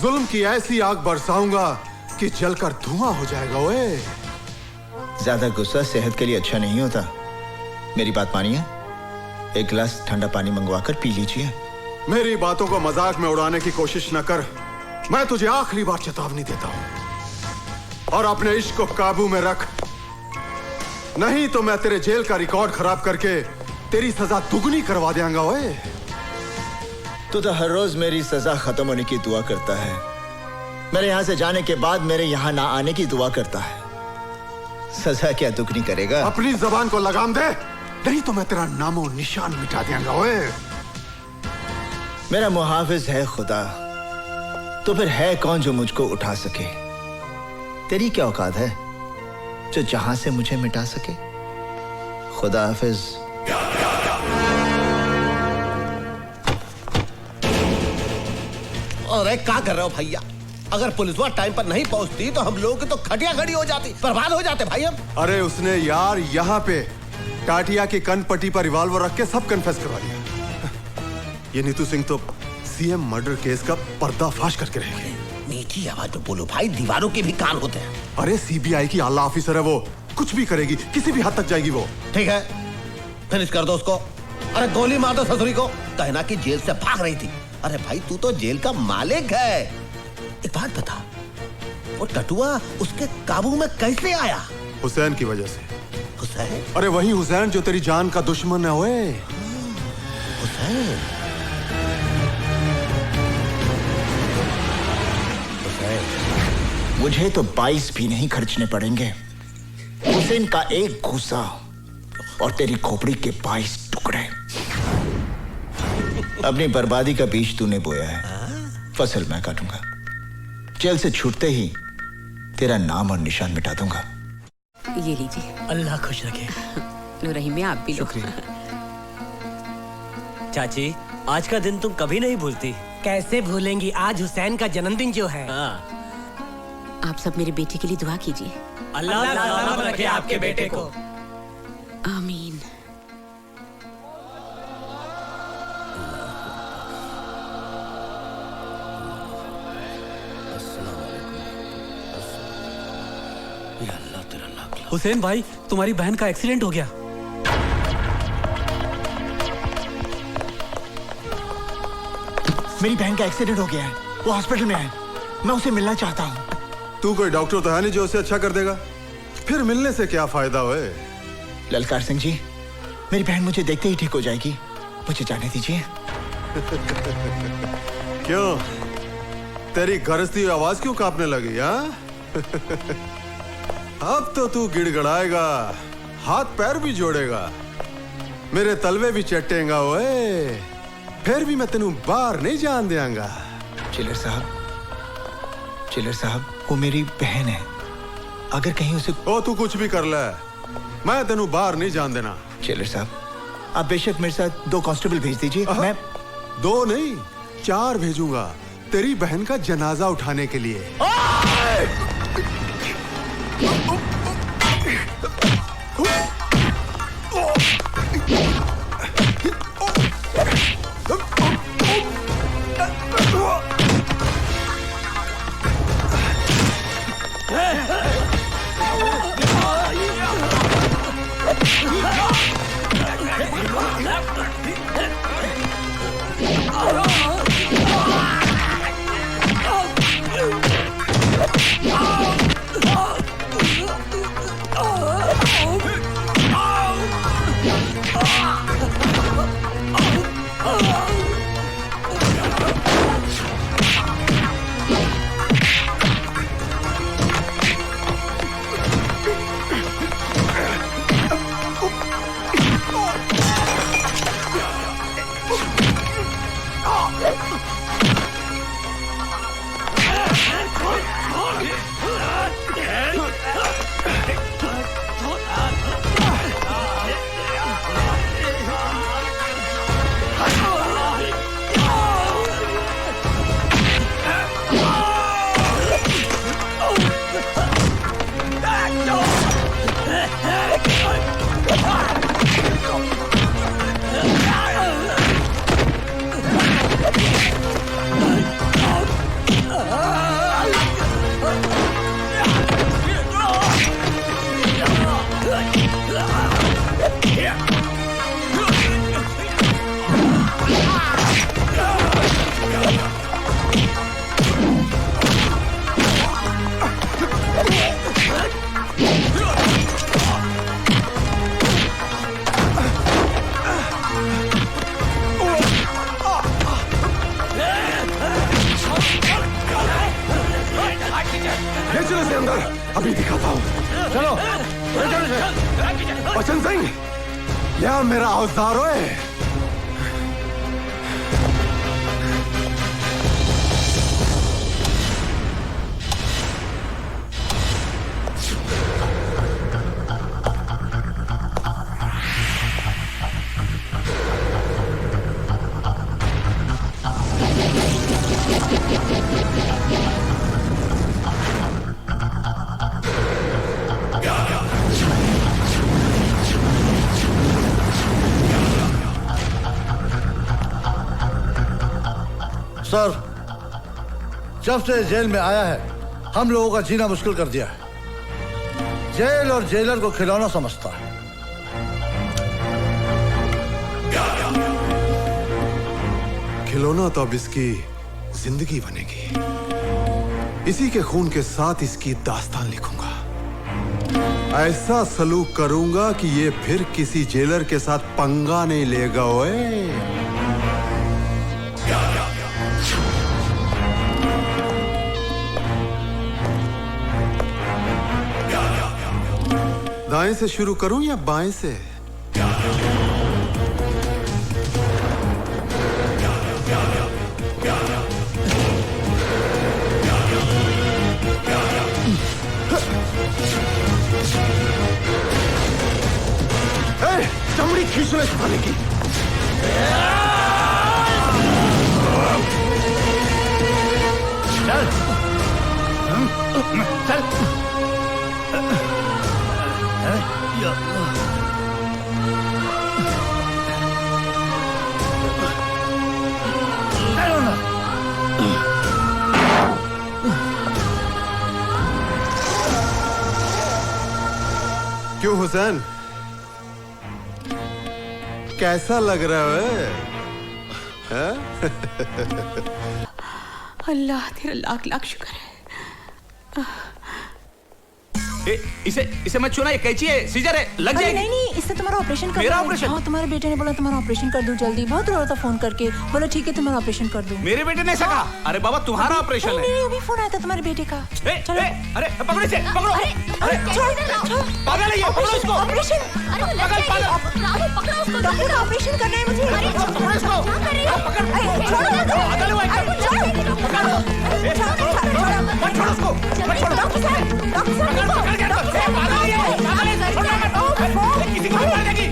[SPEAKER 4] जुल्म की ऐसी आग बरसाऊंगा कि जलकर धुआं हो जाएगा। ओए
[SPEAKER 15] ज्यादा गुस्सा सेहत के लिए अच्छा नहीं होता। मेरी बात मानिए, एक गिलास ठंडा पानी मंगवाकर पी लीजिए।
[SPEAKER 4] मेरी बातों को मजाक में उड़ाने की कोशिश न कर। मैं तुझे आखिरी बार चेतावनी देता हूं, और अपने इश्क को काबू में रख, नहीं तो मैं तेरे जेल का रिकॉर्ड खराब करके तेरी सजा दुगनी करवा देंगा। ओए
[SPEAKER 15] तू तो हर रोज मेरी सजा खत्म होने की दुआ करता है, मेरे यहां से जाने के बाद मेरे यहां ना आने की दुआ करता है। सजा क्या दुगनी करेगा?
[SPEAKER 4] अपनी जबान को लगाम दे, नहीं तो मैं तेरा नामो निशान मिटा देंगा। ओए
[SPEAKER 15] मेरा मुहाफिज है खुदा, तो फिर है कौन जो मुझको उठा सके? तेरी क्या औकात है जो जहां से मुझे मिटा सके? खुदा हाफिज।
[SPEAKER 1] अरे क्या कर रहे हो भैया? अगर पुलिस वाला टाइम पर नहीं पहुंचती तो हम लोगों की तो खटिया खड़ी हो जाती, बर्बाद हो जाते भाई हम।
[SPEAKER 4] अरे उसने यार यहाँ पे टाटिया की कनपट्टी पर रिवॉल्वर रख के सब कन्फेस करवा दिया। ये नीतू सिंह तो सीएम मर्डर केस का पर्दाफाश करके रहेंगे।
[SPEAKER 1] नीची आवाज में बोलो भाई, दीवारों के भी कान होते हैं।
[SPEAKER 4] अरे सीबीआई की आला ऑफिसर है वो, कुछ भी करेगी, किसी भी हद तक जाएगी वो।
[SPEAKER 1] ठीक है, फिनिश कर दो उसको। अरे गोली मार दो ससुरी को, कहना कि जेल से भाग रही थी। अरे भाई तू तो जेल का मालिक है। एक बात बता, वो टटुआ उसके काबू में कैसे आया?
[SPEAKER 4] हुसैन की वजह से।
[SPEAKER 1] हुसैन?
[SPEAKER 4] अरे वही हुसैन जो तेरी जान का दुश्मन है। ओए
[SPEAKER 1] हुसैन?
[SPEAKER 15] मुझे तो 22 भी नहीं खर्चने पड़ेंगे। हुसैन का एक घूसा और तेरी खोपड़ी के 22 टुकड़े। अपनी बर्बादी का बीज तूने बोया है, फसल मैं काटूंगा। जेल से छूटते ही तेरा नाम और निशान मिटा दूंगा।
[SPEAKER 2] ये लीजिए।
[SPEAKER 19] अल्लाह खुश रखे।
[SPEAKER 2] लो रहीम में आप भी लो।
[SPEAKER 22] चाची, आज का दिन तुम कभी नहीं भूलती।
[SPEAKER 23] कैसे भूलेंगी, आज हुसैन का जन्मदिन जो है।
[SPEAKER 2] आप सब मेरे बेटे के लिए दुआ कीजिए।
[SPEAKER 22] अल्लाह सलामत रखे आपके बेटे को।
[SPEAKER 2] आमीन।
[SPEAKER 24] हुसैन भाई, तुम्हारी बहन का एक्सीडेंट हो गया।
[SPEAKER 15] मेरी बहन का एक्सीडेंट हो गया है, वो हॉस्पिटल में है। मैं उसे मिलना चाहता हूँ।
[SPEAKER 4] तू कोई डॉक्टर तो है नहीं जो उसे अच्छा कर देगा। फिर मिलने से क्या फायदा होए?
[SPEAKER 15] ललकार सिंह जी, मेरी बहन मुझे देखते ही ठीक हो जाएगी, मुझे जाने दीजिए।
[SPEAKER 4] क्यों, तेरी गरजती आवाज क्यों कांपने लगी? हाँ अब तो तू गिड़गड़ाएगा, हाथ पैर भी जोड़ेगा, मेरे तलवे भी चटेगा। ओए फिर भी मैं तेनू बाहर नहीं जान देंगा।
[SPEAKER 15] चिलर साहब, वो मेरी बहन है, अगर कहीं उसे।
[SPEAKER 4] ओ तू कुछ भी कर ले, मैं तेनू बाहर नहीं जान देना।
[SPEAKER 15] चिलर साहब, आप बेशक मेरे साथ 2 कांस्टेबल भेज दीजिए। मैं
[SPEAKER 4] 2 नहीं 4 भेजूंगा तेरी बहन का जनाजा उठाने के लिए। अभी दिखाता हूँ। चलो बचन सिंह, यह मेरा औजार है।
[SPEAKER 20] सर, जब से जेल में आया है हम लोगों का जीना मुश्किल कर दिया है। जेल और जेलर को खिलौना समझता है।
[SPEAKER 4] खिलौना तो अब इसकी जिंदगी बनेगी। इसी के खून के साथ इसकी दास्तान लिखूंगा। ऐसा सलूक करूंगा कि ये फिर किसी जेलर के साथ पंगा नहीं लेगा। ओए दाएं से शुरू करूं या बाएं से? चमड़ी खींचने छुपाने की।
[SPEAKER 16] चल चल।
[SPEAKER 4] क्यों हुसैन, कैसा लग रहा है?
[SPEAKER 2] अल्लाह तेरा लाख लाख शुक्र है।
[SPEAKER 16] इसे मत छूना, ये कैंची है, सीजर है, लग जाएगी।
[SPEAKER 8] नहीं नहीं, इससे तुम्हारा ऑपरेशन कर
[SPEAKER 16] मेरा ऑपरेशन?
[SPEAKER 8] हाँ, तुम्हारे बेटे ने बोला तुम्हारा ऑपरेशन कर दूं जल्दी। बहुत रो रहा था फोन करके, बोला ठीक है तुम्हारा ऑपरेशन कर दूं।
[SPEAKER 16] मेरे बेटे ने ऐसा कहा? अरे बाबा तुम्हारा ऑपरेशन है।
[SPEAKER 8] नहीं, अभी फोन आया था तुम्हारे बेटे का। चलो।
[SPEAKER 16] अरे पकड़ो इसे, पकड़ो।
[SPEAKER 8] अरे
[SPEAKER 16] पागल है ये, पकड़ो इसको।
[SPEAKER 8] ऑपरेशन, डॉक्टर का ऑपरेशन करना है मुझे।
[SPEAKER 16] पकड़ो इसको। पागल हुआ है। मत छोड़ो उसको, मत छोड़ो। किसी को मार देगी।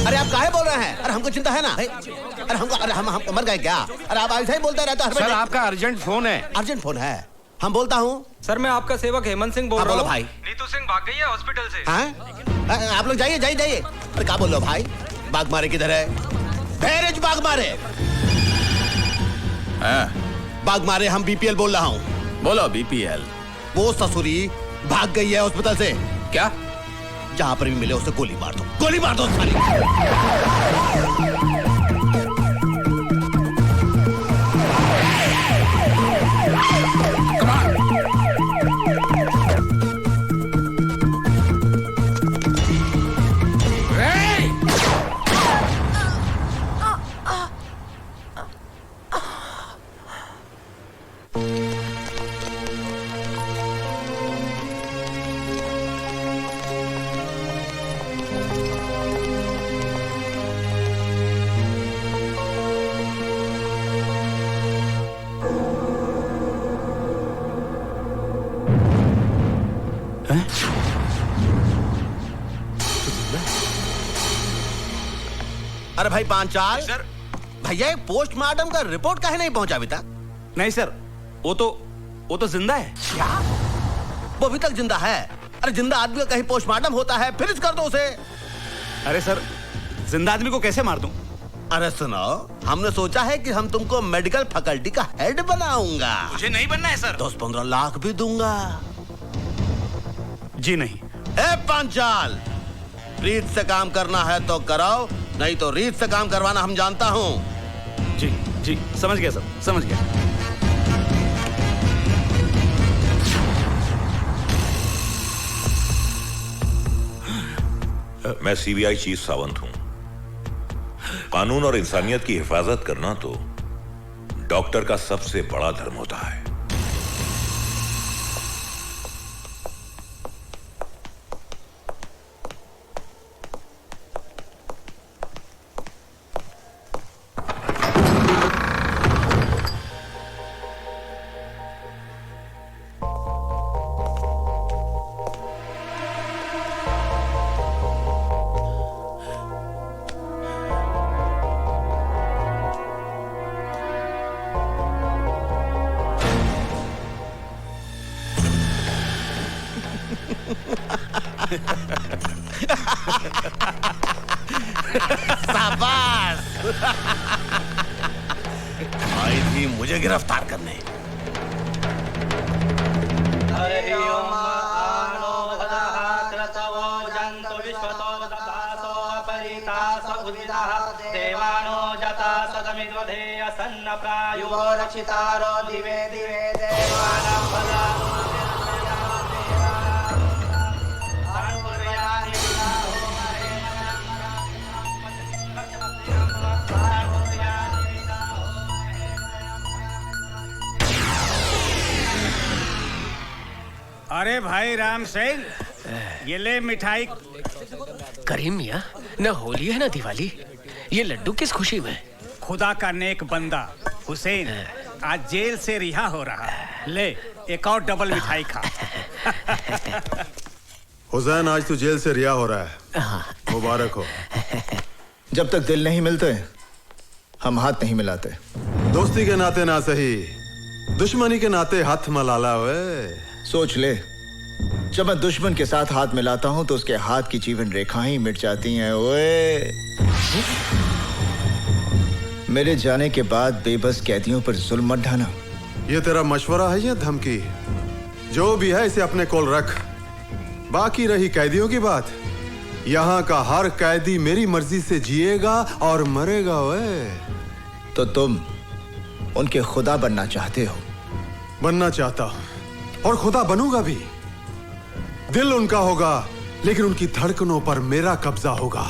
[SPEAKER 1] अरे आप काहे बोल रहे हैं? अरे हमको चिंता है ना। अरे हम मर गए क्या? अरे आप ऐसा ही बोलते रहते हो।
[SPEAKER 18] सर आपका अर्जेंट फोन है।
[SPEAKER 1] अर्जेंट फोन है? हम बोलता हूँ।
[SPEAKER 3] सर मैं आपका सेवक हेमंत सिंह बोल रहा हूँ।
[SPEAKER 1] बोलो भाई।
[SPEAKER 3] नीतू सिंह भाग गई है हॉस्पिटल से।
[SPEAKER 1] हैं? आप लोग जाइए जाइए जाइए। अरे क्या बोल रहे हो भाई? बाग मारे किधर है? भैरज बाग मारे। बाग मारे, हम बीपीएल बोल रहा हूँ।
[SPEAKER 21] बोलो बीपीएल।
[SPEAKER 1] वो ससुरी भाग गई है हॉस्पिटल से।
[SPEAKER 21] क्या?
[SPEAKER 1] जहां पर भी मिले उसे गोली मार दो, गोली मार दो साली। अरे भाई पांचाल सर, भैया पोस्टमार्टम का रिपोर्ट काहे नहीं पहुंचा अभी तक?
[SPEAKER 18] नहीं सर, वो तो जिंदा है।
[SPEAKER 1] क्या? वो अभी तक जिंदा है? अरे जिंदा आदमी का कहीं पोस्टमार्टम होता है? फिनिश कर दो उसे।
[SPEAKER 18] अरे सर, जिंदा आदमी को कैसे मार दूं?
[SPEAKER 1] अरे सुनो, हमने सोचा है कि हम तुमको मेडिकल फैकल्टी का हेड बनाऊंगा।
[SPEAKER 18] मुझे नहीं बनना है सर।
[SPEAKER 1] 10-15 लाख भी दूंगा।
[SPEAKER 18] जी नहीं।
[SPEAKER 1] ए पांचाल, रीत से काम करना है तो कराओ, नहीं तो रीत से काम करवाना हम जानता हूँ।
[SPEAKER 18] जी जी, समझ गया सर, समझ गया।
[SPEAKER 7] मैं सीबीआई चीफ सावंत हूं। कानून और इंसानियत की हिफाजत करना तो डॉक्टर का सबसे बड़ा धर्म होता है।
[SPEAKER 20] शाबाश। आई थी मुझे गिरफ्तार करने।
[SPEAKER 9] देवानो जता सदमिद्वधेय सन्न प्रायो रक्षितारो दिवे दिवे देवानां भला
[SPEAKER 18] अरे भाई राम सिंह, ये ले मिठाई।
[SPEAKER 13] करीम मियाँ, न होली है न दिवाली, ये लड्डू किस खुशी में?
[SPEAKER 18] खुदा का नेक बंदा हुसैन आज जेल से रिहा हो रहा है। ले एक और डबल मिठाई खा।
[SPEAKER 4] हुसैन आज तू जेल से रिहा हो रहा है, मुबारक हो।
[SPEAKER 15] जब तक दिल नहीं मिलते हम हाथ नहीं मिलाते।
[SPEAKER 4] दोस्ती के नाते ना सही, दुश्मनी के नाते हाथ मलाला। वे
[SPEAKER 15] सोच ले, जब मैं दुश्मन के साथ हाथ मिलाता हूं तो उसके हाथ की जीवन रेखाएं मिट जाती हैं। ओए, मेरे जाने के बाद बेबस कैदियों पर जुल्म मत ढाना।
[SPEAKER 4] ये तेरा मशवरा है या धमकी? जो भी है इसे अपने कोल रख। बाकी रही कैदियों की बात, यहाँ का हर कैदी मेरी मर्जी से जिएगा और मरेगा। ओए,
[SPEAKER 15] तो तुम उनके खुदा बनना चाहते हो?
[SPEAKER 4] बनना चाहता हूं और खुदा बनूंगा भी। दिल उनका होगा लेकिन उनकी धड़कनों पर मेरा कब्जा होगा।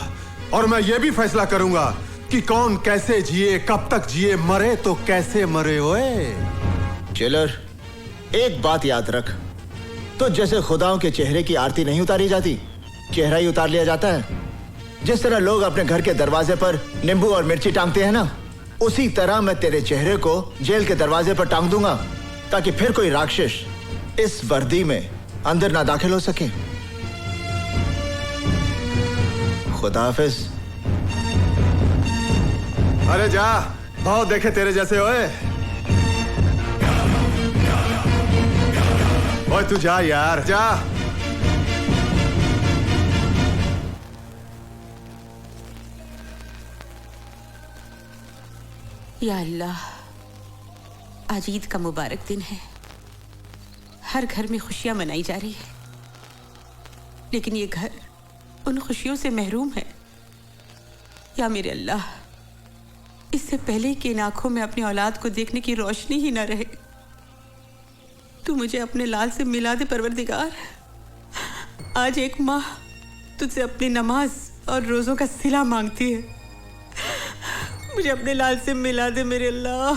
[SPEAKER 4] और मैं ये भी फैसला करूंगा कि कौन कैसे जिए, कब तक जिए, मरे तो कैसे मरे। ओए
[SPEAKER 15] जेलर, एक बात याद रख, तो जैसे खुदाओं के चेहरे की आरती नहीं उतारी जाती, चेहरा ही उतार लिया जाता है। जिस तरह लोग अपने घर के दरवाजे पर नींबू और मिर्ची टांगते हैं ना, उसी तरह मैं तेरे चेहरे को जेल के दरवाजे पर टांग दूंगा, ताकि फिर कोई राक्षस इस वर्दी में अंदर ना दाखिल हो सके। खुदा हाफिज।
[SPEAKER 4] अरे जा, बहुत देखे तेरे जैसे। ओए ओए तू जा यार, जा।
[SPEAKER 2] या अल्लाह, आज ईद का मुबारक दिन है। हर घर में खुशियां मनाई जा रही है, लेकिन ये घर उन खुशियों से महरूम है। या मेरे अल्लाह, इससे पहले कि इन आंखों में अपनी औलाद को देखने की रोशनी ही ना रहे, तू मुझे अपने लाल से मिला दे परवरदिगार। आज एक माँ तुझसे अपनी नमाज और रोजों का सिला मांगती है। मुझे अपने लाल से मिला दे मेरे अल्लाह।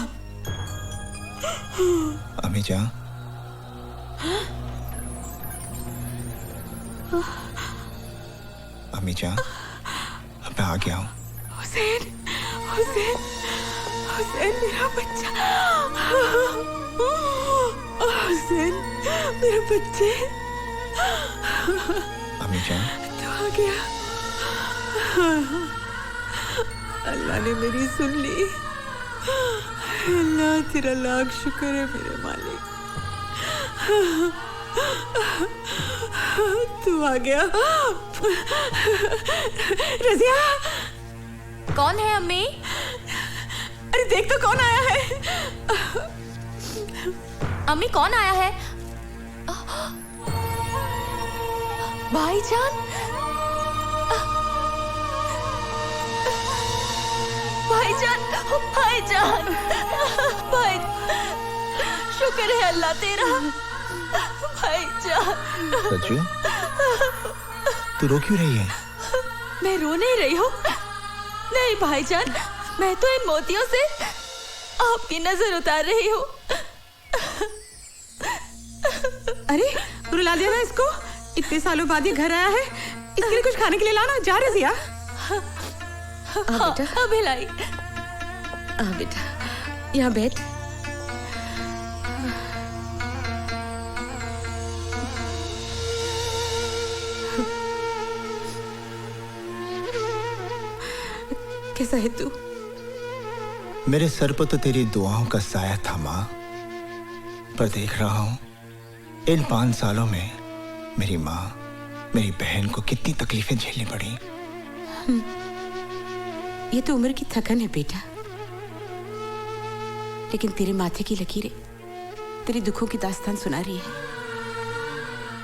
[SPEAKER 15] अम्मी जान, अम्मी जान, अब मैं आ गया हूँ।
[SPEAKER 2] हुसैन, हुसैन, हुसैन मेरा बच्चा। हुसैन मेरे बच्चे।
[SPEAKER 15] अम्मी जान,
[SPEAKER 2] तू आ गया। अल्लाह ने मेरी सुन ली। अल्लाह तेरा लाख शुक्र है मेरे मालिक। तू आ गया। रज़िया,
[SPEAKER 17] कौन है अम्मी?
[SPEAKER 2] अरे देख तो कौन आया है।
[SPEAKER 17] अम्मी कौन आया है? भाईजान, भाईजान, भाईजान, भाई, शुक्र है अल्लाह तेरा। भाईजान।
[SPEAKER 15] सच्चू, तू रो क्यों रही है?
[SPEAKER 17] मैं रो नहीं रही हूँ। नहीं भाईजान, मैं तो इन मोतियों से आपकी नजर उतार रही हूँ।
[SPEAKER 2] अरे रुला दिया ना इसको। इतने सालों बाद ये घर आया है, इसके लिए कुछ खाने के लिए लाना। जा रज़िया।
[SPEAKER 17] बेटा, अभी लाई।
[SPEAKER 2] बेटा, यहाँ बैठ। कैसा है तू?
[SPEAKER 15] मेरे सर पर तो तेरी दुआओं का साया था माँ, पर देख रहा हूं इन 5 सालों में मेरी माँ, मेरी बहन को कितनी तकलीफें झेलनी पड़ी।
[SPEAKER 2] ये तो उम्र की थकन है बेटा, लेकिन तेरे माथे की लकीरें तेरी दुखों की दास्तान सुना रही है।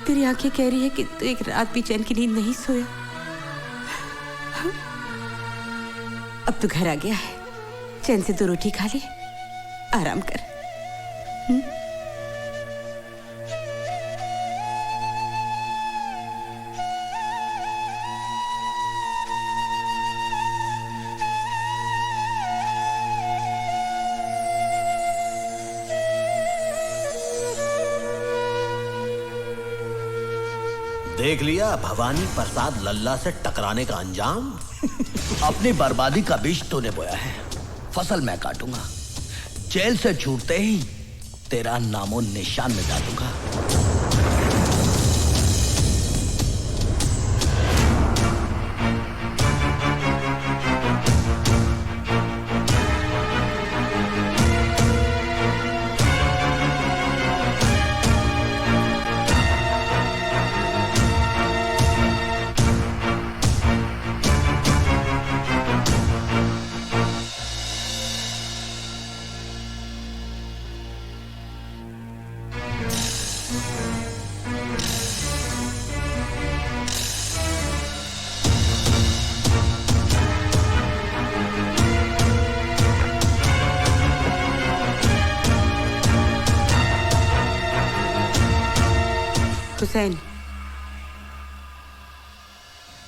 [SPEAKER 2] तेरी आंखें कह रही है कि तू एक रात भी चैन की नींद नहीं सोया। अब तू घर आ गया है, चैन से 2 रोटी खा ले, आराम कर।
[SPEAKER 1] देख लिया भवानी प्रसाद लल्ला से टकराने का अंजाम। अपनी बर्बादी का बीज तूने बोया है, फसल मैं काटूंगा। जेल से छूटते ही तेरा नामो निशान मिटा दूंगा।
[SPEAKER 2] हुसैन,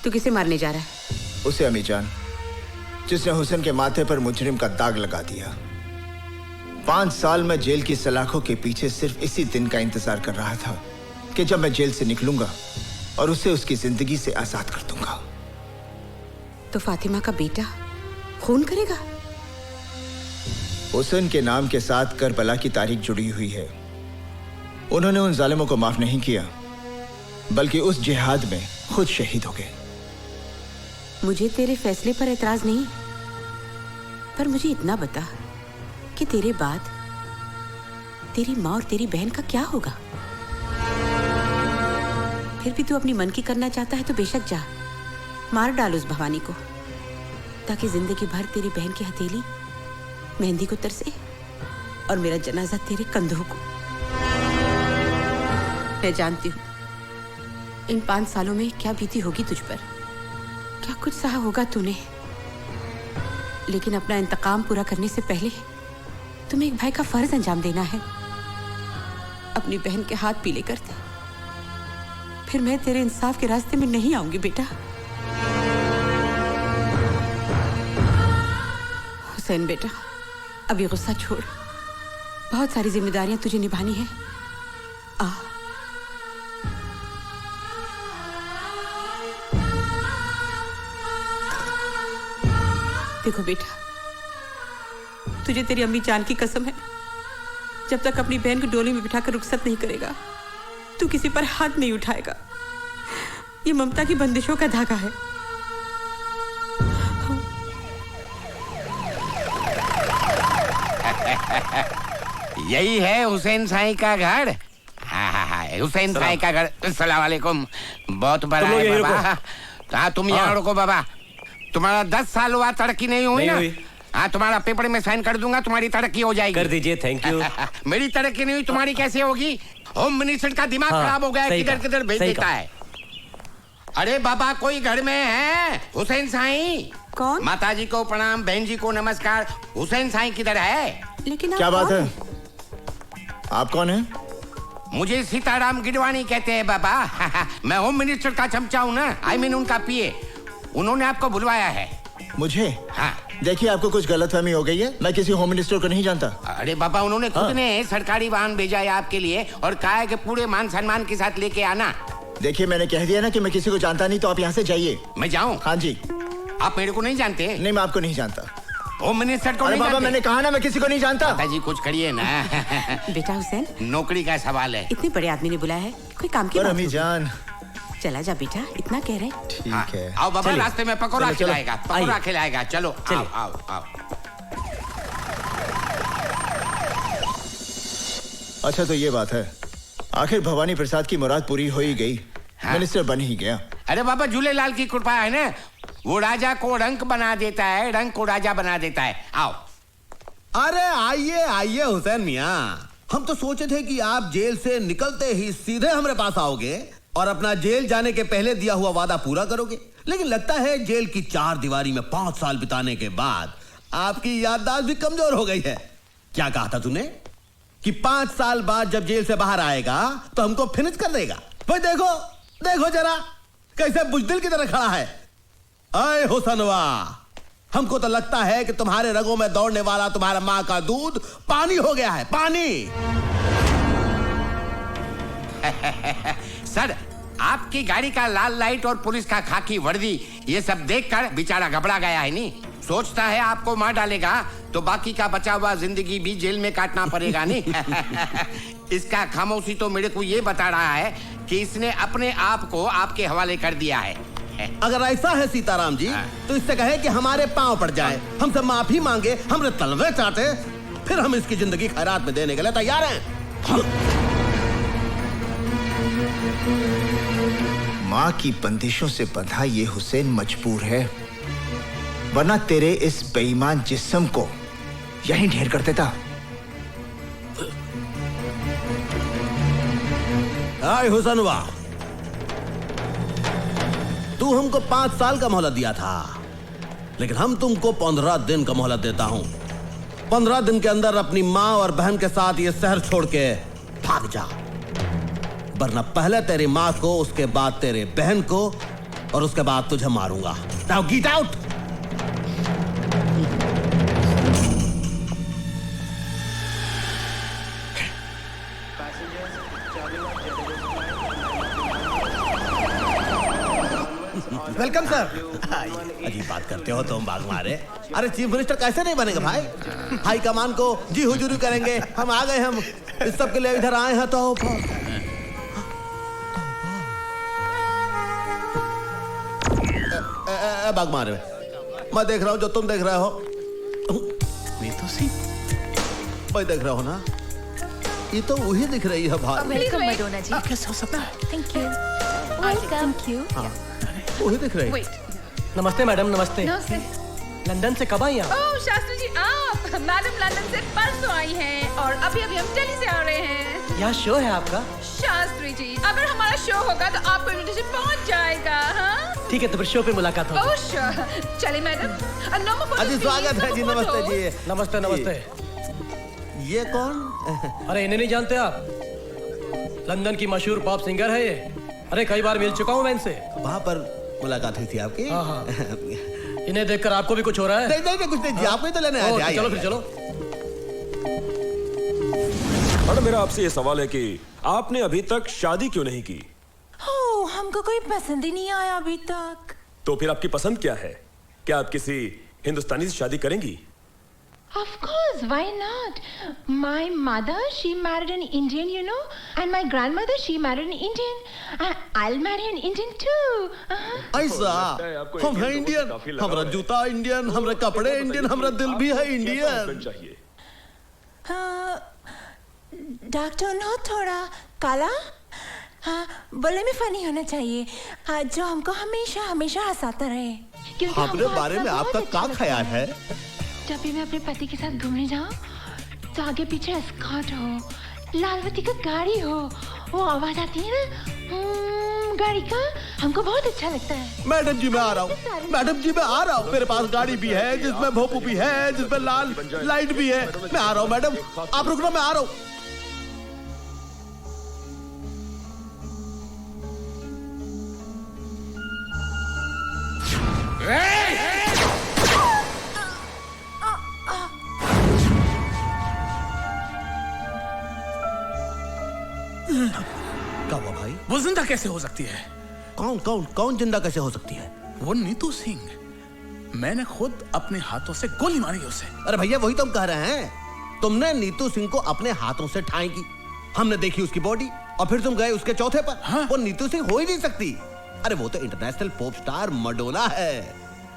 [SPEAKER 2] तू किसे मारने जा रहा है?
[SPEAKER 15] उसे अम्मी जान, जिसने हुसैन के माथे पर मुजरिम का दाग लगा दिया। 5 साल में जेल की सलाखों के पीछे सिर्फ इसी दिन का इंतजार कर रहा था कि जब मैं जेल से निकलूंगा और उसे उसकी जिंदगी से आजाद कर दूंगा।
[SPEAKER 2] तो फातिमा का बेटा खून करेगा?
[SPEAKER 15] हुसैन के नाम के साथ करबला की तारीख जुड़ी हुई है। उन्होंने उन जालिमों को माफ नहीं किया, बल्कि उस जिहाद में खुद शहीद हो गए।
[SPEAKER 2] मुझे तेरे फैसले पर एतराज नहीं, पर मुझे इतना बता कि तेरे बाद तेरी माँ और तेरी बहन का क्या होगा? फिर भी तू अपनी मन की करना चाहता है तो बेशक जा, मार डाल उस भवानी को, ताकि जिंदगी भर तेरी बहन की हथेली मेहंदी को तरसे और मेरा जनाजा तेरे कंधों को। मैं जानती हूँ इन 5 सालों में क्या बीती होगी तुझ पर, क्या कुछ सहा होगा तूने, लेकिन अपना इंतकाम पूरा करने से पहले तुम्हें एक भाई का फर्ज अंजाम देना है। अपनी बहन के हाथ पीले कर दे, फिर मैं तेरे इंसाफ के रास्ते में नहीं आऊंगी बेटा। हुसैन बेटा, अभी गुस्सा छोड़, बहुत सारी जिम्मेदारियां तुझे निभानी है। आ देखो बेटा, तुझे तेरी अम्मी जान की कसम है, जब तक अपनी बहन को डोली में बिठाकर रुखसत नहीं करेगा तू किसी पर हाथ नहीं उठाएगा। ये ममता की बंदिशों का धागा है।
[SPEAKER 10] यही है हुसैन साई का घर। हुसैन साई का घर। अस्सलाम वालेकुम। बहुत बड़ा है बाबा। हाँ, तुम यहाँ रुको बाबा। तुम्हारा 10 साल हुआ, तरक्की नहीं हुई ना? हाँ, तुम्हारा पेपर में साइन कर दूंगा, तुम्हारी तरक्की हो जाएगी।
[SPEAKER 22] कर दीजिए, थैंक यू।
[SPEAKER 10] मेरी तरक्की नहीं हुई, तुम्हारी कैसे होगी? होम मिनिस्टर का दिमाग खराब हो गया, किधर किधर भेज देता है। अरे बाबा, कोई घर में है? हुसैन साई।
[SPEAKER 2] कौन?
[SPEAKER 10] माताजी को प्रणाम, बहन जी को नमस्कार। हुसैन साई किधर है?
[SPEAKER 2] लेकिन
[SPEAKER 15] क्या बात है? आप कौन है?
[SPEAKER 10] मुझे सीताराम गिडवानी कहते हैं बाबा। मैं होम मिनिस्टर का चमचा हूँ ना, I mean उनका पीए। उन्होंने आपको बुलवाया है।
[SPEAKER 15] मुझे?
[SPEAKER 10] हाँ।
[SPEAKER 15] देखिए, आपको कुछ गलतफहमी हो गई है, मैं किसी होम मिनिस्टर को नहीं जानता।
[SPEAKER 10] अरे बाबा, उन्होंने खुद ने सरकारी वाहन भेजा है आपके लिए और कहा है कि पूरे मान सम्मान के साथ लेके आना।
[SPEAKER 15] देखिए, मैंने कह दिया ना कि मैं किसी को जानता नहीं, तो आप यहाँ से जाइए।
[SPEAKER 10] मैं जाऊँ?
[SPEAKER 15] हाँ जी।
[SPEAKER 10] आप मेरे को नहीं जानते?
[SPEAKER 15] नहीं, मैं आपको नहीं जानता।
[SPEAKER 10] होम मिनिस्टर को
[SPEAKER 15] अरे
[SPEAKER 10] नहीं
[SPEAKER 15] बाबा,
[SPEAKER 10] जानते?
[SPEAKER 15] मैंने कहा ना मैं किसी को नहीं जानता।
[SPEAKER 10] माताजी कुछ करिए ना।
[SPEAKER 2] बेटा हुसैन,
[SPEAKER 10] नौकरी का सवाल है।
[SPEAKER 2] इतने बड़े आदमी ने बुलाया है, कोई काम की
[SPEAKER 15] पर
[SPEAKER 2] बात
[SPEAKER 15] अम्मी
[SPEAKER 2] होगी।
[SPEAKER 15] जान,
[SPEAKER 2] चला जा बेटा, इतना कह रहे।
[SPEAKER 15] ठीक है।
[SPEAKER 10] आओ बाबा, रास्ते में पकौड़ा
[SPEAKER 15] चलो, चलो।
[SPEAKER 10] खिलाएगा, पकौड़ा खिलाएगा। चलो आओ आओ आओ।
[SPEAKER 15] अच्छा, तो ये बात है, आखिर भवानी प्रसाद की मुराद पूरी हो ही गई। मिनिस्टर बन ही गया।
[SPEAKER 10] अरे बाबा झूलेलाल की कृपा है ना, वो राजा को रंक बना देता है, रंक को राजा बना देता है। आओ।
[SPEAKER 1] अरे आइए आइए हुसैन मियाँ, हम तो सोचे थे कि आप जेल से निकलते ही सीधे हमारे पास आओगे और अपना जेल जाने के पहले दिया हुआ वादा पूरा करोगे, लेकिन लगता है जेल की 4 दीवारी में 5 साल बिताने के बाद आपकी याददाश्त भी कमजोर हो गई है। क्या कहा था तूने कि 5 साल बाद जब जेल से बाहर आएगा तो हमको फिनिश कर देगा? भाई देखो देखो जरा कैसे बुजदिल की तरह खड़ा है। अय हुसनवा, हमको तो लगता है कि तुम्हारे रगों में दौड़ने वाला तुम्हारा मां का दूध पानी हो गया है, पानी।
[SPEAKER 10] सर, आपकी गाड़ी का लाल लाइट और पुलिस का खाकी वर्दी ये सब देखकर बेचारा घबरा गया है। नहीं सोचता है आपको मार डालेगा तो बाकी का बचा हुआ जिंदगी भी जेल में काटना पड़ेगा। नहीं इसका खामोशी तो मेरे को ये बता रहा है कि इसने अपने आप को आपके हवाले कर दिया है।
[SPEAKER 1] अगर ऐसा है सीताराम जी तो इससे कहे कि हमारे पांव पड़ जाए, हमसे माफी मांगे, हमरे तलवे चाटे, फिर हम इसकी जिंदगी खैरात में देने के लिए तैयार हैं।
[SPEAKER 15] माँ की बंदिशों से बंधा ये हुसैन मजबूर है, वरना तेरे इस बेईमान जिस्म को यहीं ढेर कर देता।
[SPEAKER 1] हाय हुसनवा, तू हमको 5 साल का मोहलत दिया था, लेकिन हम तुमको 15 दिन का मोहलत देता हूं। 15 दिन के अंदर अपनी माँ और बहन के साथ ये शहर छोड़ के भाग जा, वरना पहले तेरी माँ को, उसके बाद तेरे बहन को और उसके बाद तुझे मारूंगा। Now get out. Welcome sir. अजीब बात करते हो तुम, बाग मारे। अरे चीफ मिनिस्टर कैसे नहीं बनेगा भाई? हाई कमान को जी हुजूरी करेंगे। हम आ गए, हम इस सब के लिए इधर आए हैं। तो बाग मारे, मैं देख रहा हूँ जो तुम देख रहे हो। नीतू सिंह मैं देख रहा हूँ ना, ये तो वही दिख रही है भाई।
[SPEAKER 8] वेलकम मैडोना जी।
[SPEAKER 22] कैसे हो सकता है?
[SPEAKER 8] Thank you. Thank you.
[SPEAKER 1] वही दिख रही।
[SPEAKER 23] नमस्ते मैडम, नमस्ते।
[SPEAKER 5] नमस्ते।
[SPEAKER 23] लंदन से कब आई आप?
[SPEAKER 5] ओह शास्त्री जी, आप? मैडम लंदन से परसों आई हैं और अभी अभी हम दिल्ली से आ रहे हैं।
[SPEAKER 23] यहाँ शो है आपका?
[SPEAKER 5] शास्त्री जी, अगर हमारा शो होगा तो आपको इन्विटेशन पहुँच जाएगा। हाँ
[SPEAKER 23] ठीक है, तो फिर शो पे मुलाकात होगी।
[SPEAKER 5] Oh sure. चलिए मैडम।
[SPEAKER 1] अजी स्वागत है जी। नमस्ते जी।
[SPEAKER 23] नमस्ते नमस्ते।
[SPEAKER 1] ये कौन?
[SPEAKER 23] अरे इन्हें नहीं जानते आप? लंदन की मशहूर पॉप सिंगर है ये। अरे कई बार मिल चुका हूँ मैं इनसे।
[SPEAKER 1] वहाँ पर मुलाकात हुई थी आपकी?
[SPEAKER 23] हाँ हाँ। इन्हें देखकर आपको भी कुछ हो रहा है?
[SPEAKER 1] नहीं कुछ नहीं जी, आपको ही तो लेने आए थे।
[SPEAKER 23] चलो फिर चलो।
[SPEAKER 6] मैडम, मेरा आपसे ये सवाल है कि आपने अभी तक शादी क्यों नहीं की?
[SPEAKER 8] हमको कोई पसंद ही नहीं आया अभी तक।
[SPEAKER 6] तो फिर आपकी पसंद क्या है? क्या आप किसी हिंदुस्तानी से शादी करेंगी?
[SPEAKER 5] Of course, why not? My mother, she married an Indian, you know, and my grandmother, she married an Indian. I'll marry an Indian too.
[SPEAKER 1] ऐसा? हम हैं इंडियन, हमारा जूता इंडियन, हमारे कपड़े इंडियन, हमारा दिल भी है इंडियन।
[SPEAKER 8] डॉक्टर नो थोड़ा काला, हाँ बोले में फनी होना चाहिए, हाँ, जो हमको हमेशा हमेशा हंसाता रहे।
[SPEAKER 1] अपने बारे में आपका क्या ख्याल है?
[SPEAKER 5] जब भी मैं अपने पति के साथ घूमने जाऊं तो आगे पीछे एस्कॉर्ट हो, लालवती का गाड़ी हो, वो आवाज आती है ना गाड़ी का, हमको बहुत अच्छा लगता है।
[SPEAKER 1] मैडम जी मैं आ रहा हूँ, मैडम जी मैं आ रहा हूँ। मेरे पास गाड़ी भी है जिसमें भोपू भी है, जिसमें लाल लाइट भी है। मैं आ रहा हूँ मैडम, आप रुकना, मैं आ रहा हूँ। क्या हुआ भाई?
[SPEAKER 21] वो जिंदा कैसे हो सकती है?
[SPEAKER 1] कौन कौन कौन जिंदा कैसे हो सकती है?
[SPEAKER 21] वो नीतू सिंह, मैंने खुद अपने हाथों से गोली मारी उसे।
[SPEAKER 1] अरे भैया वही तो हम कह रहे हैं, तुमने नीतू सिंह को अपने हाथों से ठाई की, हमने देखी उसकी बॉडी, और फिर तुम गए उसके चौथे पर। हाँ? वो नीतू सिंह हो ही नहीं सकती। अरे वो तो इंटरनेशनल पॉप स्टार मैडोना है।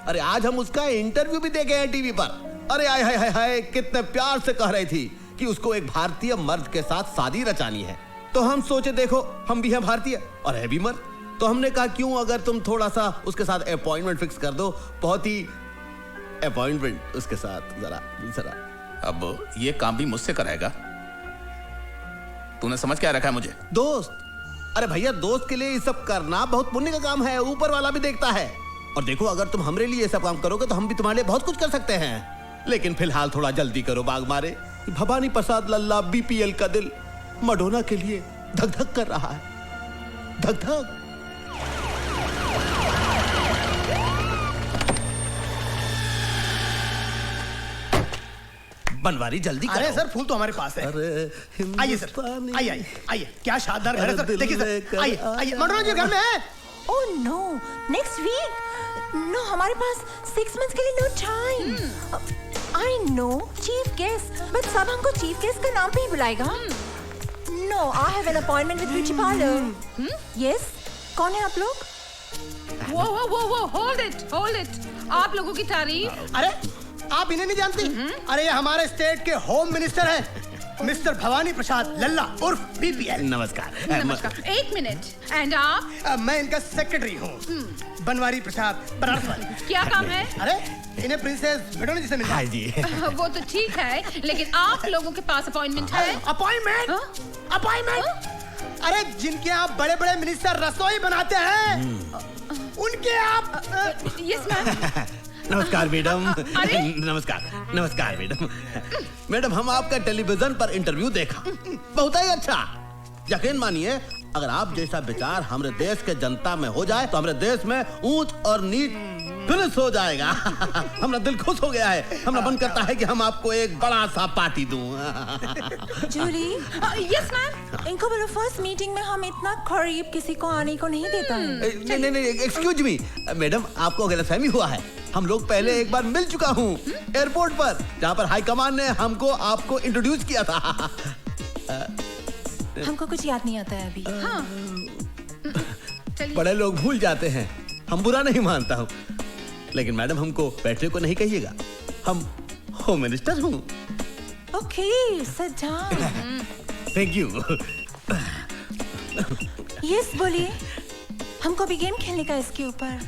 [SPEAKER 1] अरे आज हम उसका इंटरव्यू भी देखे हैं टीवी पर। अरे हाय हाय हाय हाय, कितने प्यार से कह रही थी कि उसको एक भारतीय मर्द के साथ शादी रचानी है। तो हम सोचे देखो हम भी हैं भारतीय और है भी मर्द, तो हमने कहा क्यों अगर तुम थोड़ा सा उसके साथ अपॉइंटमेंट फिक्स कर दो, बहुत ही अपॉइंटमेंट उसके साथ जरा।
[SPEAKER 21] अब ये काम भी मुझसे कराएगा? तूने समझ क्या रखा है मुझे?
[SPEAKER 1] दोस्त। अरे भैया, दोस्त के लिए ये सब करना बहुत पुण्य का काम है, ऊपर वाला भी देखता है। और देखो, अगर तुम हमरे लिए ये सब काम करोगे तो हम भी तुम्हारे लिए बहुत कुछ कर सकते हैं। लेकिन फिलहाल थोड़ा जल्दी करो बाग मारे। भवानी प्रसाद लल्ला बीपीएल का दिल मडोना के लिए धक धक कर रहा है, धक धक। बनवारी जल्दी करो।
[SPEAKER 20] अरे सर, फूल तो हमारे पास है।
[SPEAKER 1] अरे
[SPEAKER 20] आइए सर, आइए आइए, क्या शानदार घर है सर। देखिए सर, आइए आइए, मडोना जी घर में है।
[SPEAKER 8] Oh no, next week. No, हमारे पास 6 months के लिए no time. I know chief guest, but सब हमको चीफ गेस्ट का नाम पे ही बुलाएगा। No, I have an appointment with beauty parlour. Yes, कौन है आप लोग?
[SPEAKER 11] वो होल्ड इट। आप लोगों की तारीफ।
[SPEAKER 20] अरे आप इन्हें नहीं जानती? अरे ये हमारे स्टेट के होम मिनिस्टर हैं, मिस्टर भवानी प्रसाद लल्ला उर्फ बीपीएल।
[SPEAKER 1] नमस्कार।
[SPEAKER 11] नमस्कार। 1 मिनट। एंड आप?
[SPEAKER 20] मैं इनका सेक्रेटरी हूँ, बनवारी प्रसाद बनारस।
[SPEAKER 11] क्या काम है?
[SPEAKER 20] अरे इन्हें प्रिंसेस मडोना जी से मिलना है।
[SPEAKER 1] जी।
[SPEAKER 11] वो तो ठीक है, लेकिन आप लोगों के पास अपॉइंटमेंट है?
[SPEAKER 20] अपॉइंटमेंट? अरे जिनके आप बड़े बड़े मिनिस्टर रसोई बनाते हैं, उनके आप।
[SPEAKER 11] Yes ma'am.
[SPEAKER 1] नमस्कार मैडम। नमस्कार मैडम। मैडम, हम आपका टेलीविजन पर इंटरव्यू देखा, बहुत ही अच्छा। यकीन मानिए, अगर आप जैसा विचार हमारे देश के जनता में हो जाए तो हमारे देश में ऊंच और नीच फिनिश हो जाएगा। हमारा दिल खुश हो गया है। हमारा मन करता है कि हम आपको एक बड़ा सा पार्टी दूं।
[SPEAKER 8] जूली।
[SPEAKER 11] Yes ma'am.
[SPEAKER 8] इनको बोलो फर्स्ट मीटिंग में हम इतना करीब किसी को आने को नहीं देता है।
[SPEAKER 1] नहीं, एक्सक्यूज मी मैडम, आपको गलतफहमी हुआ है। हम लोग पहले एक बार मिल चुका हूँ एयरपोर्ट पर, जहाँ पर हाईकमान ने हमको आपको इंट्रोड्यूस किया था।
[SPEAKER 8] हमको कुछ याद नहीं आता है अभी।
[SPEAKER 1] बड़े लोग भूल जाते हैं, हम बुरा नहीं मानता हूँ, लेकिन मैडम हमको बैठने को नहीं कहिएगा, हम होम मिनिस्टर हूँ।
[SPEAKER 8] Okay, sit down.
[SPEAKER 1] Thank you.
[SPEAKER 8] Yes, बोलिए, हमको भी गेम खेलने का इसके ऊपर।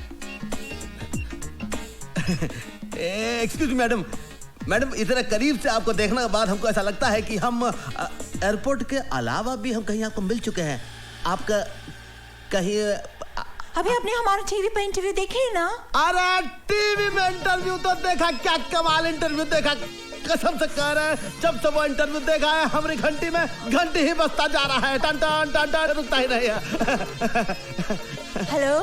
[SPEAKER 1] एक्सक्यूज मैडम, इतना करीब से आपको देखने के बाद हमको ऐसा लगता है कि हम एयरपोर्ट के अलावा भी हम कहीं आपको मिल चुके हैं। आपका कहीं
[SPEAKER 8] अभी आपने हमारा टीवी पे इंटरव्यू देखे ना?
[SPEAKER 1] अरे टीवी में इंटरव्यू तो देखा, क्या कमाल इंटरव्यू देखा, कसम से कह रहे हैं। जब से वो इंटरव्यू देखा है, हमारी घंटी में घंटी ही बजता जा रहा है, टन टन टन टन, रुकता ही नहीं है।
[SPEAKER 8] हेलो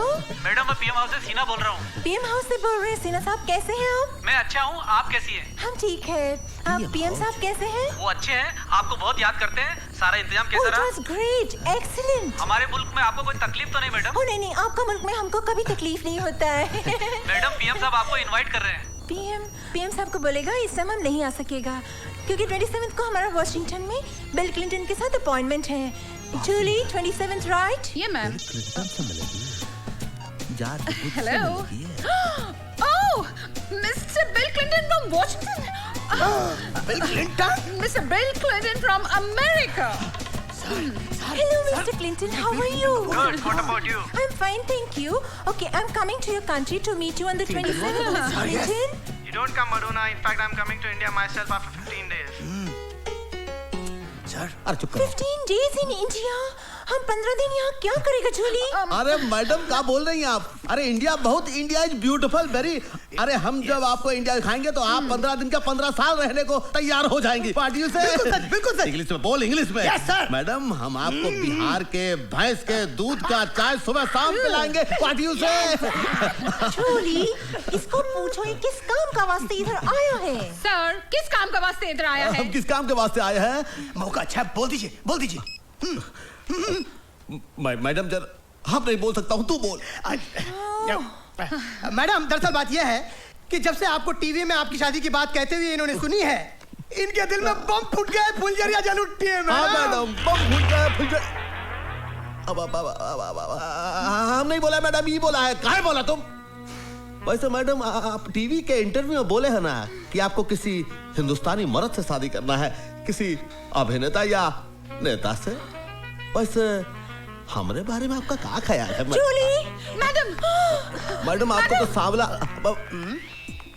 [SPEAKER 22] मैडम, मैं पीएम हाउस से सीना बोल रहा हूँ।
[SPEAKER 8] पीएम हाउस से बोल रहे हैं? सीना साहब कैसे हैं आप?
[SPEAKER 22] मैं अच्छा हूँ, आप कैसी हैं?
[SPEAKER 8] हम ठीक है। आप पीएम साहब कैसे हैं?
[SPEAKER 22] वो अच्छे हैं, आपको बहुत याद करते हैं। सारा इंतजाम कैसा रहा?
[SPEAKER 8] It was great, excellent।
[SPEAKER 22] हमारे मुल्क में आपको कोई तकलीफ तो नहीं मैडम?
[SPEAKER 8] नहीं, आपका मुल्क में हमको कभी तकलीफ नहीं होता है।
[SPEAKER 22] मैडम, पीएम साहब आपको इनवाइट कर रहे हैं।
[SPEAKER 8] पीएम साहब को बोलेगा इस समय हम नहीं आ सकेगा, क्योंकि 27 को हमारा वॉशिंगटन में बिल क्लिंटन के साथ अपॉइंटमेंट है। जूली, 27 राइट?
[SPEAKER 11] ये ma'am.
[SPEAKER 1] Hello.
[SPEAKER 11] Oh, mister bill Clinton from Washington.
[SPEAKER 20] Bill Clinton?
[SPEAKER 11] Mister bill Clinton from America.
[SPEAKER 8] Hello, Mr. Clinton. How are you?
[SPEAKER 22] Good. What about you?
[SPEAKER 8] I'm fine, thank you. Okay, I'm coming to your country to meet you on the 27th, Mr. Clinton.
[SPEAKER 22] You don't come, Madonna. In fact, I'm coming to India myself after 15 days.
[SPEAKER 1] Sir, अरे चुप करो।
[SPEAKER 8] 15 days in India? हम 15 दिन यहाँ क्या करेगा जूली?
[SPEAKER 1] अरे madam, क्या बोल रही हैं आप? अरे इंडिया इज ब्यूटीफुल वेरी। अरे हम जब आपको इंडिया दिखाएंगे तो आप 15 दिन का 15 साल रहने को तैयार हो जाएंगी पार्टियों से।
[SPEAKER 20] बिल्कुल सर।
[SPEAKER 1] इंग्लिश में बोल, इंग्लिश में।
[SPEAKER 20] Yes, sir.
[SPEAKER 1] मैडम, हम आपको बिहार के भैंस के दूध का चाय सुबह शाम पिलाएंगे पार्टियों से।
[SPEAKER 8] जूली, इसको पूछो ये किस काम का वास्ते इधर आया है?
[SPEAKER 11] सर, किस काम का वास्ते इधर आया है?
[SPEAKER 1] हम किस काम के वास्ते आए हैं?
[SPEAKER 20] मौका अच्छा, बोल दीजिए।
[SPEAKER 1] मैडम, जरा हम नहीं बोल सकता हूँ, तू बोल।
[SPEAKER 20] मैडम, दरअसल बात यह है कि जब से आपको टीवी में आपकी शादी की बात कहते हुए इन्होंने सुनी है, इनके दिल में बम फूट गए, फुलझड़ियां जल उठी है।
[SPEAKER 1] हाँ मैडम, बम फूट गए, हम नहीं बोला मैडम, ये बोला है। काहे बोला तुम? वैसे मैडम, आप टीवी के इंटरव्यू में बोले हैं ना कि आपको किसी हिंदुस्तानी मर्द से शादी करना है, किसी अभिनेता या नेता से। वैसे हमारे बारे में आपका क्या ख्याल है?
[SPEAKER 8] जूली,
[SPEAKER 1] मैडम आपको तो सांवला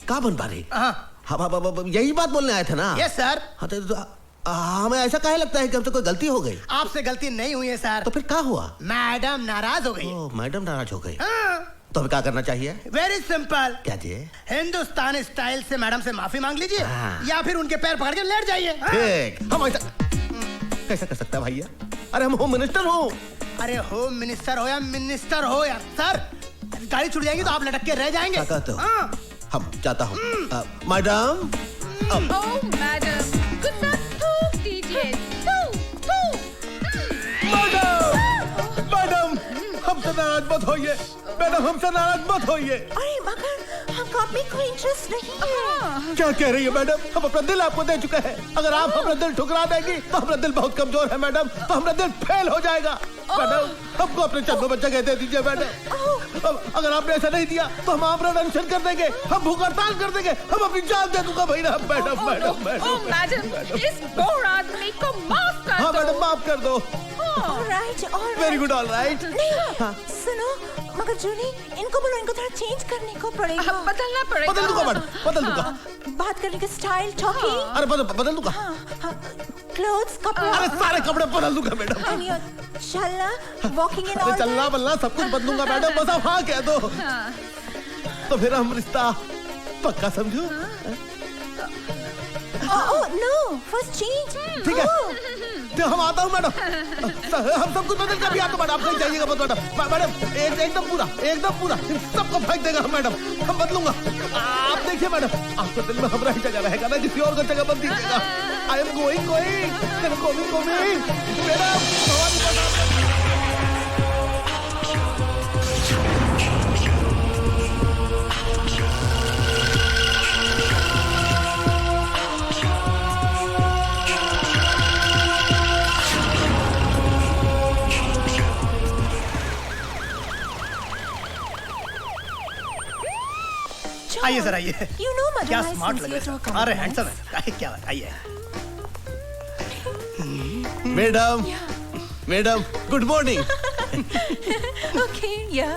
[SPEAKER 1] क्या बन पा रही? हाँ, यही बात बोलने आए थे ना?
[SPEAKER 12] Yes sir.
[SPEAKER 1] हाँ तो हमें ऐसा काहे लगता है कि हमसे कोई गलती हो गई?
[SPEAKER 12] आपसे गलती नहीं हुई है सर।
[SPEAKER 1] तो फिर क्या हुआ?
[SPEAKER 12] मैडम नाराज हो गई।
[SPEAKER 1] मैडम नाराज हो गई। तो हमें क्या करना चाहिए?
[SPEAKER 12] Very simple.
[SPEAKER 1] क्या जी?
[SPEAKER 12] हिंदुस्तानी स्टाइल से मैडम से माफी मांग लीजिए या फिर उनके पैर पकड़ के लेट जाइए।
[SPEAKER 1] ठीक। हम ऐसा कैसा कर सकता है भैया? अरे हम होम मिनिस्टर हो।
[SPEAKER 12] अरे होम मिनिस्टर हो या मिनिस्टर हो यार सर, गाड़ी छूट जाएगी तो आप लटक के रह जाएंगे।
[SPEAKER 1] क्या कहते हो? हम जाता हूँ। मैडम।
[SPEAKER 11] ओह मैडम, कुछ ना थूक दीजिए।
[SPEAKER 1] मैडम, हमसे नाराज मत होइए। मैडम, हमसे नाराज मत होइए।
[SPEAKER 8] अरे मगर हमको आप में कोई इंटरेस्ट नहीं है।
[SPEAKER 1] क्या कह रही है मैडम? हम अपना दिल आपको दे चुके हैं। अगर आप अपना दिल ठुकरा देंगी तो हमारा दिल बहुत कमजोर है मैडम, तो हमारा दिल फेल हो जाएगा। मैडम, हमको अपने चरणों में जगह दे दीजिए मैडम। अगर आपने ऐसा नहीं दिया तो हम आप अनशन कर देंगे, हम भूख हड़ताल कर देंगे, हम अपनी जान दे दूंगा भैया। मैडम मैडम मैडम
[SPEAKER 11] मैडम, इस बोर आदमी को माफ कर दो।
[SPEAKER 1] हाँ मैडम, माफ कर दो।
[SPEAKER 8] Alright,
[SPEAKER 1] very good, alright.
[SPEAKER 8] नहीं, सुनो, मगर जूली, इनको बोलो इनको थोड़ा चेंज करने को पड़ेगा।
[SPEAKER 11] बदलना पड़ेगा।
[SPEAKER 1] बदल दूंगा मैडम, बदल दूंगा।
[SPEAKER 8] बात करने का स्टाइल, टॉकिंग।
[SPEAKER 1] अरे बदल दूंगा।
[SPEAKER 8] क्लोथ्स, कपड़े।
[SPEAKER 1] अरे सारे कपड़े बदल दूंगा मैडम।
[SPEAKER 8] चलना, वॉकिंग एंड
[SPEAKER 1] अरे
[SPEAKER 8] ऑल।
[SPEAKER 1] चलना बल्ला सब कुछ बदलूंगा मैडम, बस आप हाँ कह दो। तो फिर हम रिश्ता पक्का समझो।
[SPEAKER 8] No, first change.
[SPEAKER 1] ठीक है, तो हम आता हूँ मैडम। हम सब कुछ बदल के भी आता हूँ मैडम, आप कहीं जाइएगा मत मैडम। मैडम एकदम पूरा सबको फेंक देगा मैडम, हम बदलूंगा। आप देखिए मैडम, आपको दिल में हमारा ही जगह रहेगा ना, किसी और को जगह मत दीजिएगा। आई एम गोइंग मैडम।
[SPEAKER 12] आइए सर, आइए।
[SPEAKER 8] You know, mother,
[SPEAKER 12] क्या
[SPEAKER 8] I
[SPEAKER 12] स्मार्ट लग
[SPEAKER 8] sincerely
[SPEAKER 12] रहे हैं। अरे हैंडसम है, क्या बात। आइए
[SPEAKER 1] madam, good morning.
[SPEAKER 8] Okay, yeah.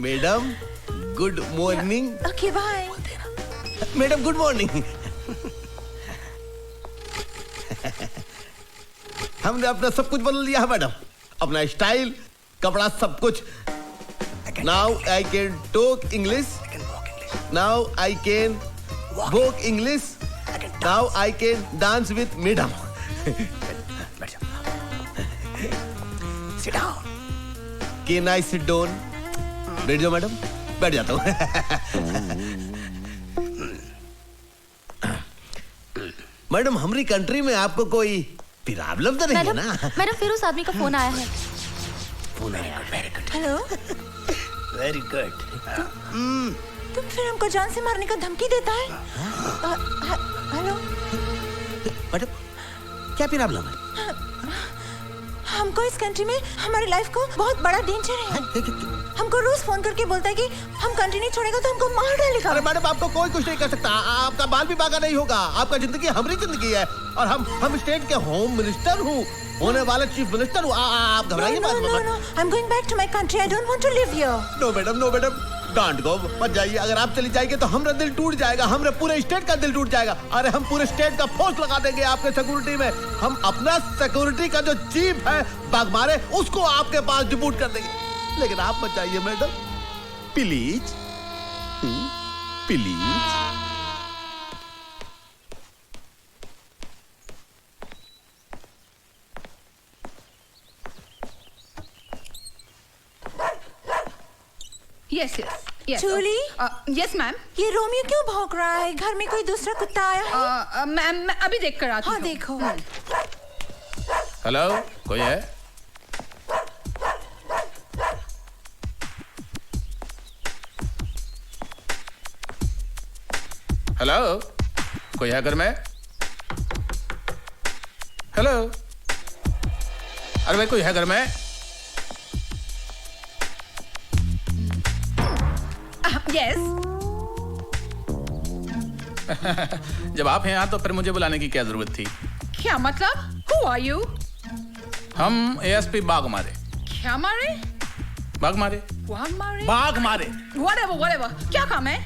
[SPEAKER 1] Madam, good morning.
[SPEAKER 8] Okay, bye.
[SPEAKER 1] Madam, good morning. हमने अपना सब कुछ बदल लिया है मैडम, अपना स्टाइल, कपड़ा, सब कुछ। Now I can talk English, now I can walk English, now I can dance with madam.
[SPEAKER 12] Sit down.
[SPEAKER 1] Can I sit down? बैठ जाओ मैडम। बैठ जाता हूँ। मैडम, हमारी कंट्री में आपको कोई प्रॉब्लम तो नहीं है ना?
[SPEAKER 17] मैडम, फिर उस आदमी का फोन आया है।
[SPEAKER 8] Hello,
[SPEAKER 12] very good.
[SPEAKER 8] तुम फिर हमको जान से मारने का धमकी देता है? हेलो
[SPEAKER 1] मैडम, क्या प्रॉब्लम है?
[SPEAKER 8] हमको इस कंट्री में हमारी लाइफ को बहुत बड़ा डेंजर है। हमको रोज फोन करके बोलता है कि हम कंट्री नहीं छोड़ेगा तो हमको मार डालेगा।
[SPEAKER 1] अरे मैडम, आपको कोई कुछ नहीं कर सकता, आपका बाल भी बागा नहीं होगा। आपका जिंदगी हमारी जिंदगी है और हम स्टेट के होम मिनिस्टर हूँ, होने वाले चीफ मिनिस्टर हूँ। आप घबराइए मत।
[SPEAKER 8] No, I am going back to my country. I don't want to live here.
[SPEAKER 1] No madam, don't go, मत जाइए। अगर आप चली जाएंगे तो हमारा दिल टूट जाएगा, हमारे पूरे स्टेट का दिल टूट जाएगा। अरे हम पूरे स्टेट का फोर्स लगा देंगे आपके सिक्योरिटी में। हम अपना सिक्योरिटी का जो चीफ है बागमारे, उसको आपके पास डिप्यूट कर देंगे। लेकिन आप मत जाइए madam, please please.
[SPEAKER 11] Yes
[SPEAKER 8] Julie,
[SPEAKER 11] yes ma'am.
[SPEAKER 8] ये रोमियो क्यों भौंक रहा है? घर में कोई दूसरा कुत्ता आया है?
[SPEAKER 11] मैम, मैं अभी देख कर आती हूँ।
[SPEAKER 8] हाँ, देखो।
[SPEAKER 21] हेलो, कोई है? हेलो, कोई है घर में? हेलो, अरे भाई, कोई है घर में?
[SPEAKER 11] यस।
[SPEAKER 21] जब आप हैं यहाँ तो फिर मुझे बुलाने की क्या जरूरत थी?
[SPEAKER 11] क्या मतलब? Who are you?
[SPEAKER 21] हम एएसपी बागमारे।
[SPEAKER 11] क्या मारे?
[SPEAKER 21] बाघ मारे।
[SPEAKER 11] बाघ मारे?
[SPEAKER 21] बाघ मारे।
[SPEAKER 11] Whatever. क्या काम है?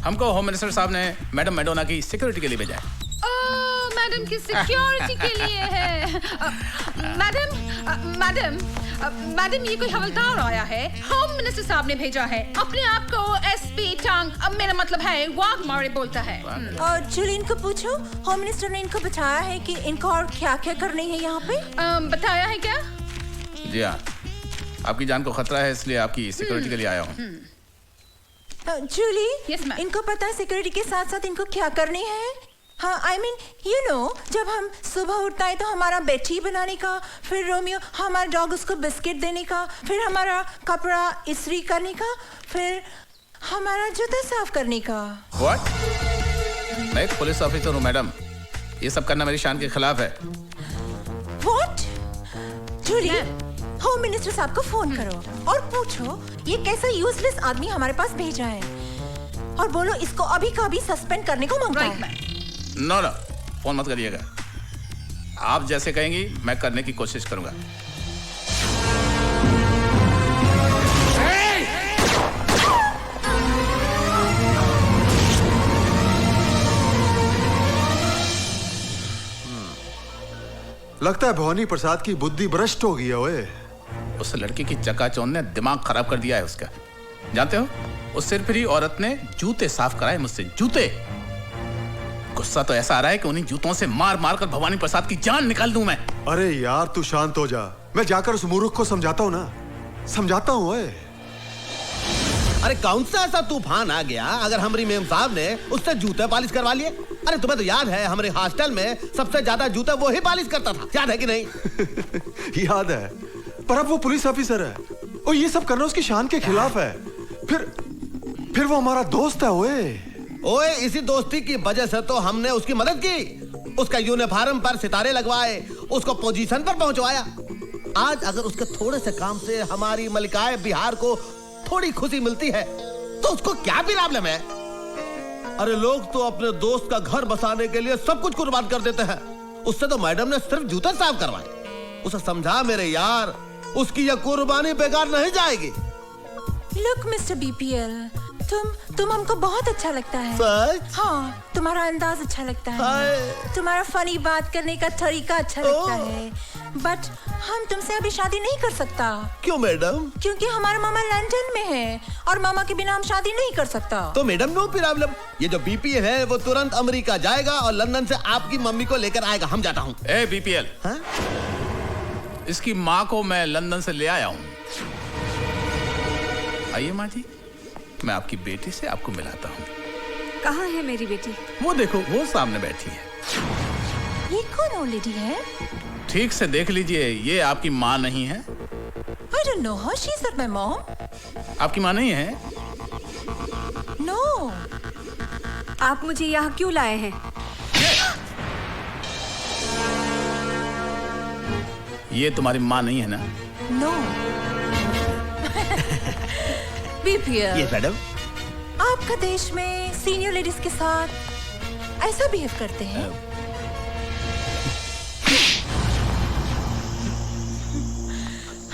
[SPEAKER 21] हमको होम मिनिस्टर साहब ने मैडम मैडोना की सिक्योरिटी के लिए भेजा है।
[SPEAKER 11] मैडम की सिक्योरिटी के लिए है। मैडम ये कोई हवलदार आया है, होम मिनिस्टर साहब ने भेजा है। अपने आप को एसपी टांग, मेरा मतलब है वाघ मारे बोलता है।
[SPEAKER 8] और जूली, इनको पूछो, होम मिनिस्टर ने इनको बताया है कि इनको और क्या क्या करनी है यहाँ पे?
[SPEAKER 11] बताया है क्या?
[SPEAKER 21] जी हाँ, आपकी जान को खतरा है, इसलिए आपकी सिक्योरिटी के लिए आया हूँ।
[SPEAKER 8] जूली, इनको पता है सिक्योरिटी के साथ साथ इनको क्या करनी है? हाँ, I mean, you know, जब हम सुबह उठता है तो हमारा बेड टी बनाने का, फिर रोमियो हमारा डॉग उसको बिस्किट देने का, फिर हमारा कपड़ा इस्त्री करने का, फिर हमारा जूता साफ करने का।
[SPEAKER 21] What? मैं एक पुलिस ऑफिसर हूँ मैडम, ये सब करना मेरी शान के खिलाफ है।
[SPEAKER 8] What? जूली, होम मिनिस्टर साहब को फोन करो और पूछो ये कैसा यूजलेस आदमी हमारे पास भेजा है, और बोलो इसको अभी का अभी सस्पेंड करने को मांगता है।
[SPEAKER 21] नो, फोन मत करिएगा। आप जैसे कहेंगी मैं करने की कोशिश करूंगा।
[SPEAKER 4] लगता है भवानी प्रसाद की बुद्धि भ्रष्ट हो गई है। ओए,
[SPEAKER 21] उस लड़की की चकाचौंध ने दिमाग खराब कर दिया है उसका। जानते हो, उस सिरफिरी औरत ने जूते साफ कराए मुझसे, जूते। गुस्सा तो ऐसा आ रहा है कि उन्हीं जूतों से मार मार कर भवानी प्रसाद की जान निकाल दूं मैं।
[SPEAKER 4] अरे यार, तू शांत हो जा, मैं जाकर उस मूर्ख को समझाता हूँ ना, समझाता हूँ। ओए,
[SPEAKER 1] अरे कौन सा ऐसा तूफान आ गया अगर हमारी मेम साहब ने उससे जूते पालिश करवा लिए? अरे तुम्हें तो याद है हमारे हॉस्टल में सबसे ज्यादा जूते वो ही पालिश करता था, याद है कि नहीं?
[SPEAKER 4] याद है, पर अब वो पुलिस ऑफिसर है और ये सब करना उसकी शान के खिलाफ है। फिर वो हमारा दोस्त है।
[SPEAKER 1] ओए, इसी दोस्ती की वजह से तो हमने उसकी मदद की, उसका यूनिफॉर्म पर सितारे लगवाए, उसको पोजीशन पर पहुंचवाया। आज अगर उसके थोड़े से काम से हमारी मलिकाए बिहार को थोड़ी खुशी मिलती है तो उसको क्या प्रॉब्लम है? अरे लोग तो अपने दोस्त का घर बसाने के लिए सब कुछ कुर्बान कर देते हैं, उससे तो मैडम ने सिर्फ जूते साफ करवाए। उसे समझा मेरे यार, उसकी यह कुर्बानी बेकार नहीं जाएगी।
[SPEAKER 8] लुक मिस्टर बीपीएल, तुम हमको बहुत अच्छा लगता है। हाँ, तुम्हारा अंदाज अच्छा लगता है, तुम्हारा फनी बात करने का तरीका अच्छा लगता है, बट हम तुमसे अभी शादी नहीं कर सकता।
[SPEAKER 1] क्यों मैडम?
[SPEAKER 8] क्योंकि हमारा मामा लंदन में है और मामा के बिना हम शादी नहीं कर सकता।
[SPEAKER 1] तो मैडम नो प्रॉब्लम, ये जो बीपीएल है वो तुरंत अमेरिका जाएगा और लंदन से आपकी मम्मी को लेकर आएगा। हम जाता हूँ।
[SPEAKER 21] ए बीपीएल, इसकी माँ को मैं लंदन से ले आया हूँ। आइए माँ जी, मैं आपकी बेटी से आपको मिलाता हूँ।
[SPEAKER 14] कहाँ है मेरी बेटी?
[SPEAKER 21] वो देखो, वो सामने बैठी है।
[SPEAKER 8] ये कौन ओल्ड लेडी है?
[SPEAKER 21] ठीक से देख लीजिए, ये आपकी माँ नहीं है।
[SPEAKER 8] I don't know her. She's not my mom.
[SPEAKER 21] आपकी माँ नहीं है?
[SPEAKER 8] No.
[SPEAKER 14] आप मुझे यहाँ क्यों लाए हैं?
[SPEAKER 21] ये तुम्हारी माँ नहीं है ना?
[SPEAKER 8] No. बीपीएल।
[SPEAKER 1] Yes, madam.
[SPEAKER 8] आपका देश में सीनियर लेडीज के साथ ऐसा बिहेव करते हैं?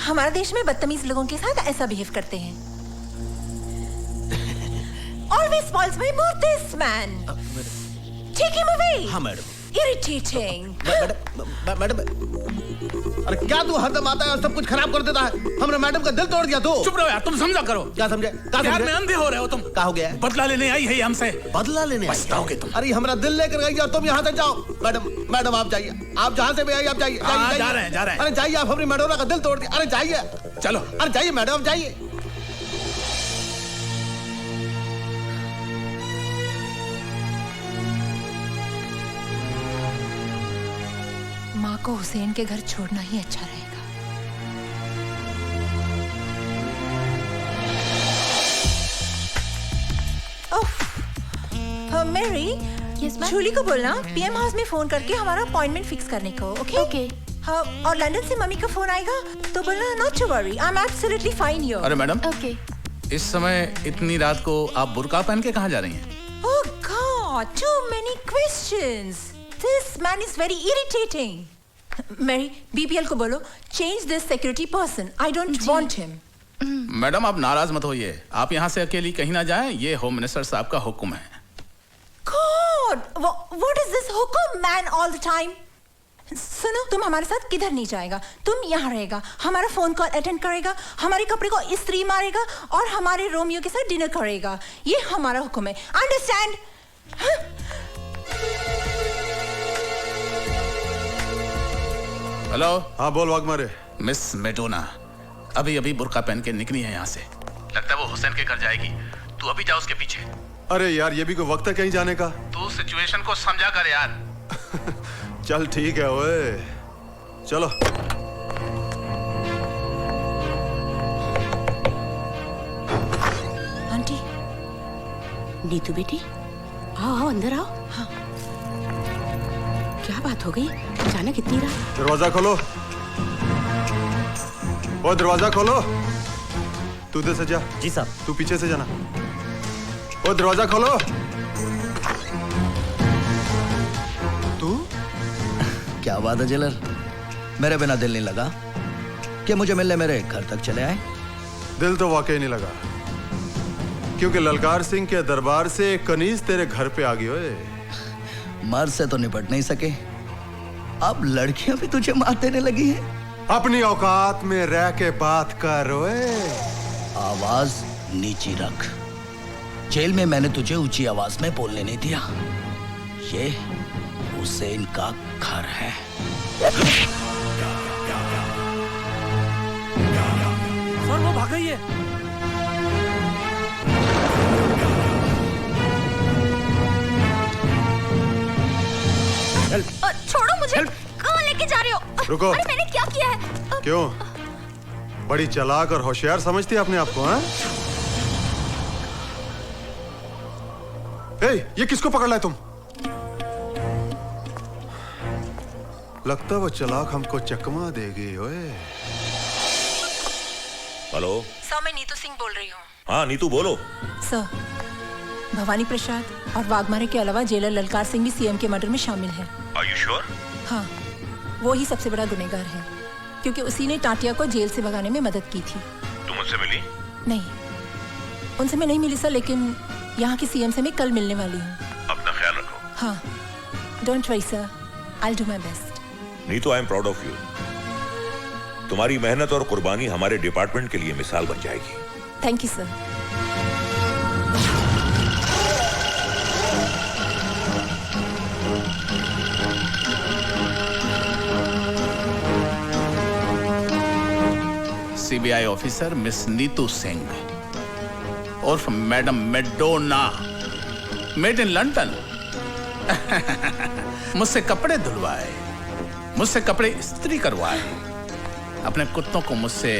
[SPEAKER 8] हमारे देश में बदतमीज लोगों के साथ ऐसा बिहेव करते हैं। Always spoils my mood, this man. Take him away.
[SPEAKER 1] हाँ मैडम।
[SPEAKER 8] Irritating.
[SPEAKER 1] मैडम, अरे क्या तू हरदम आता है और सब कुछ खराब कर देता है? हमने मैडम का दिल तोड़ दिया तू।
[SPEAKER 21] चुप रहो यार, तुम समझा करो।
[SPEAKER 1] क्या समझे?
[SPEAKER 21] यार में अंधे हो रहे हो तुम।
[SPEAKER 1] क्या हो गया?
[SPEAKER 21] बदला लेने आई है हमसे।
[SPEAKER 1] बदला लेने?
[SPEAKER 21] पछताओगे तुम।
[SPEAKER 1] अरे हमारा दिल लेकर गई और तुम यहाँ से जाओ। मैडम आप जाइए, आप जहाँ से भी आई आप जाइए।
[SPEAKER 21] जा रहे हैं।
[SPEAKER 1] अरे जाइए, आप हमारी मैडोना का दिल तोड़ दिया। अरे जाइए,
[SPEAKER 21] चलो।
[SPEAKER 1] अरे जाइए मैडम, जाइए।
[SPEAKER 8] माँ को हुसैन के घर छोड़ना ही अच्छा रहेगा। मैरी, जूली को बोलना पीएम हाउस में फोन करके हमारा अपॉइंटमेंट फिक्स करने को। ओके? हाँ, और लंदन से मम्मी का फोन आएगा तो बोलना not to worry, I am absolutely fine here.
[SPEAKER 21] अरे मैडम, इस समय इतनी रात को आप बुर्का पहन के कहाँ जा रही हैं?
[SPEAKER 8] Oh God, too many questions. This man is very irritating. मेरी बीपीएल को बोलो change this security person, I don't want him.
[SPEAKER 21] Madam आप नाराज मत होइए, आप यहाँ से अकेली कहीं ना जाएं, ये होम मिनिस्टर साहब का हुक्म है।
[SPEAKER 8] God, what is this हुक्म man all the time? सुनो, तुम हमारे साथ किधर नहीं जाएगा, तुम यहाँ रहेगा, हमारा फोन कॉल अटेंड करेगा, हमारे कपड़े को इस्त्री मारेगा और हमारे रोमियो के साथ डिनर करेगा। ये हमारा हुक्म है, अंडरस्टैंड?
[SPEAKER 21] हेलो।
[SPEAKER 4] हाँ बोल वाघमारे।
[SPEAKER 21] मिस मेडोना अभी अभी बुर्का पहन के निकली है यहाँ से, लगता है वो हुसैन के घर जाएगी, तू अभी जा उसके पीछे।
[SPEAKER 4] अरे यार ये भी कोई वक्त है कहीं जाने का?
[SPEAKER 21] तू सिचुएशन को समझा कर यार।
[SPEAKER 4] चल ठीक है ओए, चलो।
[SPEAKER 2] आंटी, नीतू बेटी, आओ आओ अंदर आओ। हाँ। क्या बात हो गई, अचानक इतनी रात?
[SPEAKER 4] दरवाजा खोलो, ओ दरवाजा खोलो। तू इधर से जा।
[SPEAKER 3] जी साहब।
[SPEAKER 4] तू पीछे से जाना। ओ दरवाजा खोलो।
[SPEAKER 3] तू? क्या बात है जेलर, मेरे बिना दिल नहीं लगा कि मुझे मिलने मेरे घर तक चले आए?
[SPEAKER 4] दिल तो वाकई नहीं लगा, क्योंकि ललकार सिंह के दरबार से एक कनीज तेरे घर पे आ गई। ओए
[SPEAKER 3] मर्द से तो निपट नहीं सके, अब लड़कियां भी तुझे मात देने लगी हैं।
[SPEAKER 4] अपनी औकात में रह के बात कर। ओए
[SPEAKER 3] आवाज नीची रख, जेल में मैंने तुझे ऊंची आवाज में बोलने नहीं दिया। ये हुसैन का घर है।
[SPEAKER 23] सर वो भाग गई है।
[SPEAKER 17] छोड़ो मुझे, कहाँ लेके जा रहे हो?
[SPEAKER 4] रुको।
[SPEAKER 17] अरे मैंने क्या किया है?
[SPEAKER 4] क्यों बड़ी चालाक और होशियार समझती है अपने आप को? हाँ ये किसको पकड़ लाए तुम? लगता वो चालाक हमको चकमा देगी। ओए
[SPEAKER 7] हेलो
[SPEAKER 8] सर, मैं नीतू सिंह बोल रही हूँ।
[SPEAKER 7] हाँ नीतू बोलो।
[SPEAKER 8] सर, भवानी प्रसाद और वाघमारे के अलावा जेलर ललकार सिंह भी सीएम के मर्डर में शामिल है।
[SPEAKER 7] Are you sure?
[SPEAKER 8] हाँ, वो ही सबसे बड़ा गुनहगार है, क्योंकि उसी ने टाटिया को जेल से भगाने में मदद की थी।
[SPEAKER 7] तुम उनसे मिली?
[SPEAKER 8] नहीं, उनसे मैं नहीं मिली सर, लेकिन यहाँ की सीएम से मैं कल मिलने वाली हूँ।
[SPEAKER 7] अपना ख्याल रखो।
[SPEAKER 8] हाँ, don't worry sir, I'll do my best।
[SPEAKER 7] Neetu, I am proud of you. तुम्हारी मेहनत और कुर्बानी हमारे डिपार्टमेंट के लिए मिसाल बन जाएगी।
[SPEAKER 8] Thank you sir.
[SPEAKER 21] CBI officer miss Neetu Singh और madam Madonna, made in London. मुझसे कपड़े धुलवाए, मुझसे कपड़े इस्त्री करवाए, अपने कुत्तों को मुझसे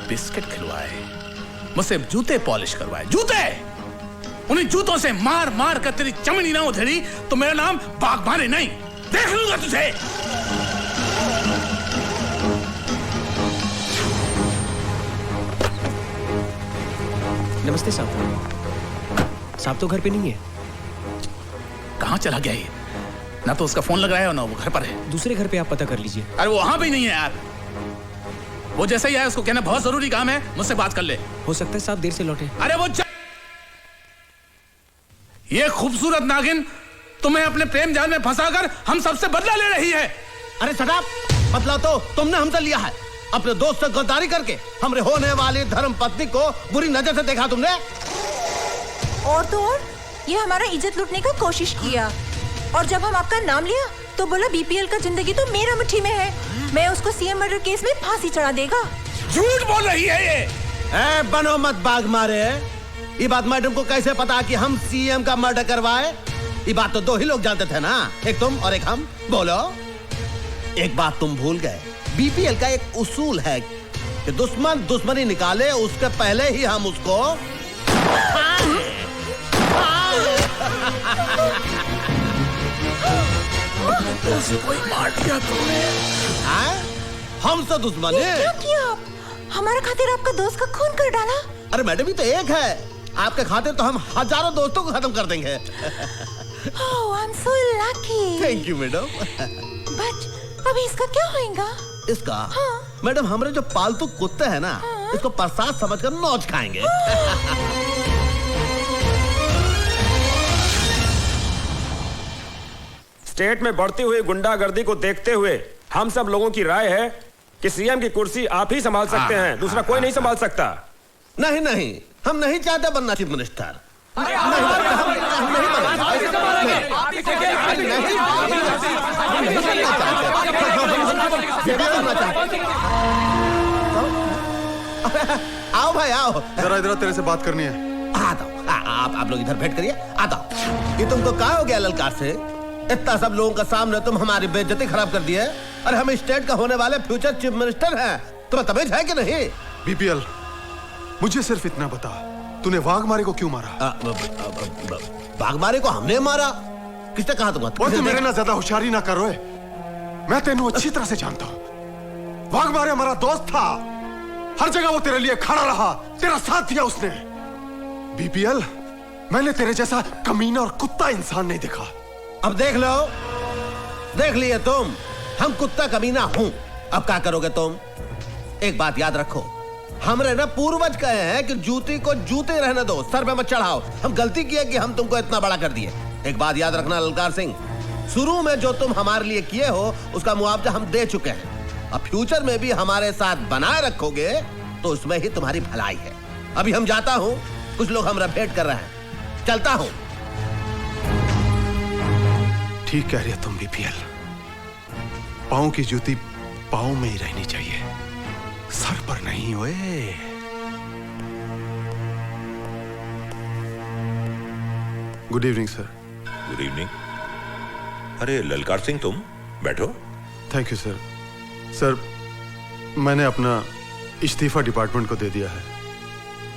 [SPEAKER 21] बिस्किट खिलवाए, मुझसे जूते पॉलिश करवाए। जूते, उन्हीं जूतों से मार मार कर तेरी चमड़ी ना उधेड़ी तो मेरा नाम वाघमारे नहीं, देख लूंगा तुझे।
[SPEAKER 13] नमस्ते साहब। साहब तो घर पे नहीं है।
[SPEAKER 21] कहाँ चला गया ये? ना तो उसका फोन लग रहा है और ना वो घर पर है।
[SPEAKER 13] दूसरे घर पे आप पता कर लीजिए।
[SPEAKER 21] अरे वो वहां भी नहीं है यार, वो जैसे ही आया उसको कहना बहुत जरूरी काम है, मुझसे बात कर ले।
[SPEAKER 13] हो सकता है साहब देर से लौटे।
[SPEAKER 21] अरे वो ये खूबसूरत नागिन तुम्हें अपने प्रेम जाल में फंसाकर हम सबसे बदला ले रही है।
[SPEAKER 20] अरे सदाब, बदला तो तुमने हमसे लिया है, अपने दोस्त से गद्दारी करके हमरे होने वाली धर्म पत्नी को बुरी नजर से देखा तुमने।
[SPEAKER 8] और तो और ये हमारा इज्जत लूटने का कोशिश किया, और जब हम आपका नाम लिया तो बोला बीपीएल का जिंदगी तो मेरा मुट्ठी में है, मैं उसको सीएम मर्डर केस में फांसी चढ़ा देगा।
[SPEAKER 21] झूठ बोल रही है ये।
[SPEAKER 20] बनो मत बाग मारे, ये बात मैडम को कैसे पता कि हम सीएम का मर्डर करवाए? ये बात तो दो ही लोग जानते थे ना, एक तुम और एक हम। बोलो। एक बात तुम भूल गए, बीपीएल का एक उसूल है कि दुश्मन दुश्मनी निकाले उसके पहले ही हम उसको
[SPEAKER 21] कोई मार दिया तुमने।
[SPEAKER 20] हमसे दुश्मनी?
[SPEAKER 8] क्या किया आप? हमारे खातिर आपका दोस्त का खून कर डाला।
[SPEAKER 20] अरे मैडम, ये तो एक है, आपके खातिर तो हम हजारों दोस्तों को खत्म कर देंगे।
[SPEAKER 8] Oh, I'm so lucky।
[SPEAKER 20] Thank you madam.
[SPEAKER 5] अभी इसका क्या होएगा?
[SPEAKER 1] इसका? मैडम, हमारे जो पालतू कुत्ते हैं ना, इसको प्रसाद समझकर नौच खाएंगे।
[SPEAKER 6] स्टेट में बढ़ती हुई गुंडागर्दी को देखते हुए हम सब लोगों की राय है कि सीएम की कुर्सी आप ही संभाल सकते हैं, दूसरा कोई नहीं संभाल सकता।
[SPEAKER 1] नहीं नहीं, हम नहीं चाहते बनना चीफ मिनिस्टर। आओ भाई आओ,
[SPEAKER 4] जरा इधर तेरे से बात करनी है।
[SPEAKER 1] आप लोग इधर बैठ करिए। आता ये तुमको क्या हो गया ललकार से? इतना सब लोगों का सामने तुम हमारी बेइज्जती खराब कर दी है। अरे हम स्टेट का होने वाले फ्यूचर चीफ मिनिस्टर हैं, तुम्हें तमीज है कि नहीं?
[SPEAKER 4] बीपीएल, मुझे सिर्फ इतना बता, तूने वाघमारे को क्यों मारा?
[SPEAKER 1] वाघमारे को हमने मारा? किसने कहा तुमको?
[SPEAKER 4] और तू मेरे ना ज्यादा होशियारी ना करो। मैं तेनू अच्छी तरह से जानता हूँ। वाघमारे हमारा दोस्त था, हर जगह वो तेरे लिए खड़ा रहा, तेरा साथ दिया उसने। बीपीएल, मैंने तेरे जैसा कमीना और कुत्ता इंसान नहीं देखा।
[SPEAKER 1] अब देख लो, देख लिए तुम, हम कुत्ता कमीना हूं। अब क्या करोगे तुम? एक बात याद रखो, हमरे ना पूर्वज कहे हैं कि जूती को जूते रहने दो, सर पे मत चढ़ाओ। हम गलती किए कि हम तुमको इतना बड़ा कर दिए। एक बात याद रखना ललकार सिंह, शुरू में जो तुम हमारे लिए किए हो उसका मुआवजा हम दे चुके हैं। अब फ्यूचर में भी हमारे साथ बनाए रखोगे तो उसमें ही तुम्हारी भलाई है। अभी हम जाता हूं, कुछ लोग हमरा भेंट कर रहे हैं, चलता हूं।
[SPEAKER 4] ठीक कह रही है तुम बीपीएल, पाँव की जूती पाँव में ही रहनी चाहिए, सर पर नहीं। ओए good evening sir.
[SPEAKER 7] Good evening. अरे ललकार सिंह, तुम बैठो।
[SPEAKER 4] Thank you sir. सर, मैंने अपना इस्तीफा डिपार्टमेंट को दे दिया है,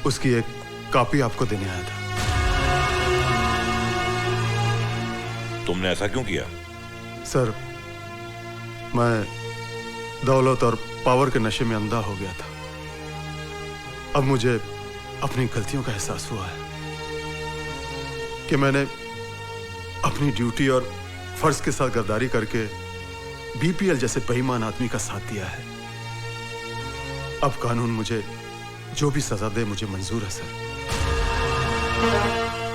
[SPEAKER 4] उसकी एक कॉपी आपको देने आया था।
[SPEAKER 7] तुमने ऐसा क्यों किया?
[SPEAKER 4] सर, मैं दौलत और पावर के नशे में अंधा हो गया था। अब मुझे अपनी गलतियों का एहसास हुआ है कि मैंने अपनी ड्यूटी और फर्ज के साथ गद्दारी करके बीपीएल जैसे बेईमान आदमी का साथ दिया है। अब कानून मुझे जो भी सजा दे मुझे मंजूर है सर।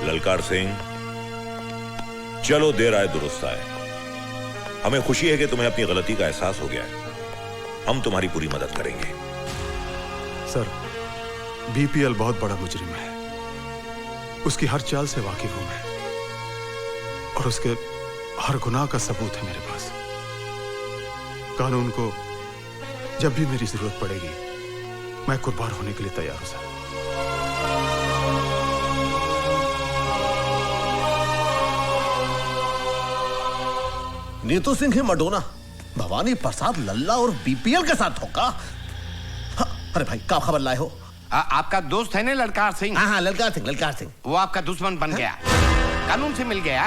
[SPEAKER 7] ललकार सिंह, चलो देर आए दुरुस्त आए। हमें खुशी है कि तुम्हें अपनी गलती का एहसास हो गया है। हम तुम्हारी पूरी मदद करेंगे।
[SPEAKER 4] सर, बीपीएल बहुत बड़ा मुजरिम है, उसकी हर चाल से वाकिफ हूं मैं, और उसके हर गुनाह का सबूत है मेरे पास। कानून को जब भी मेरी जरूरत पड़ेगी मैं कुर्बान होने के लिए तैयार हूं सर।
[SPEAKER 1] नीतू सिंह ही मडोना भवानी प्रसाद लल्ला और बीपीएल के साथ होगा। अरे भाई, क्या खबर लाए हो?
[SPEAKER 10] आपका दोस्त है ना ललकार सिंह?
[SPEAKER 1] हाँ, ललकार सिंह, ललकार सिंह।
[SPEAKER 10] वो आपका दुश्मन बन गया, कानून से मिल गया।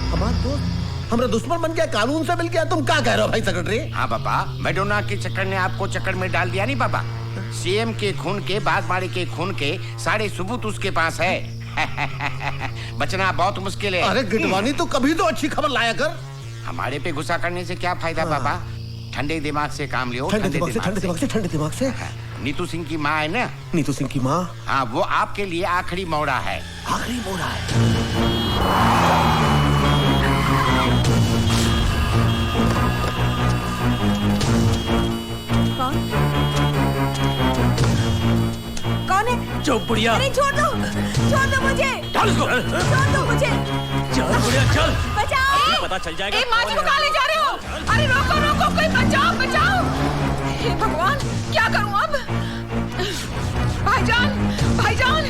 [SPEAKER 1] हमारा दोस्त हमारा दुश्मन बन गया, कानून से मिल गया? तुम क्या कह रहे हो भाई सेक्रेटरी?
[SPEAKER 10] हाँ बाबा, मैडोना के चक्कर ने आपको चक्कर में डाल दिया नहीं बाबा। सीएम के खून के, बागमारे के खून के सारे सबूत उसके पास है। बचना बहुत मुश्किल है।
[SPEAKER 1] अरे गिटवानी, तो कभी तो अच्छी खबर लाया कर।
[SPEAKER 10] हमारे पे गुस्सा करने से क्या फायदा बाबा? ठंडे दिमाग से काम लियो।
[SPEAKER 1] ठंडे दिमाग से।
[SPEAKER 10] नीतू सिंह की माँ है ना?
[SPEAKER 1] नीतू सिंह की माँ?
[SPEAKER 10] हाँ, वो आपके लिए आखिरी मोड़ा है।
[SPEAKER 1] आखिरी मोड़ा है?
[SPEAKER 14] कौन है?
[SPEAKER 23] चौपुड़िया।
[SPEAKER 14] अरे छोड़ दो मुझे।
[SPEAKER 23] चल इसको।
[SPEAKER 14] छोड़ दो मुझे।
[SPEAKER 23] चल बुढ़िया चल।
[SPEAKER 14] बचाओ।
[SPEAKER 23] पता चल जाएगा।
[SPEAKER 11] ए माँ जी को कहाँ ले जा रहे हो? अरे रोको रोको, कोई बचाओ बचाओ। हे भगवान, क्या करूं अब? भाईजान भाईजान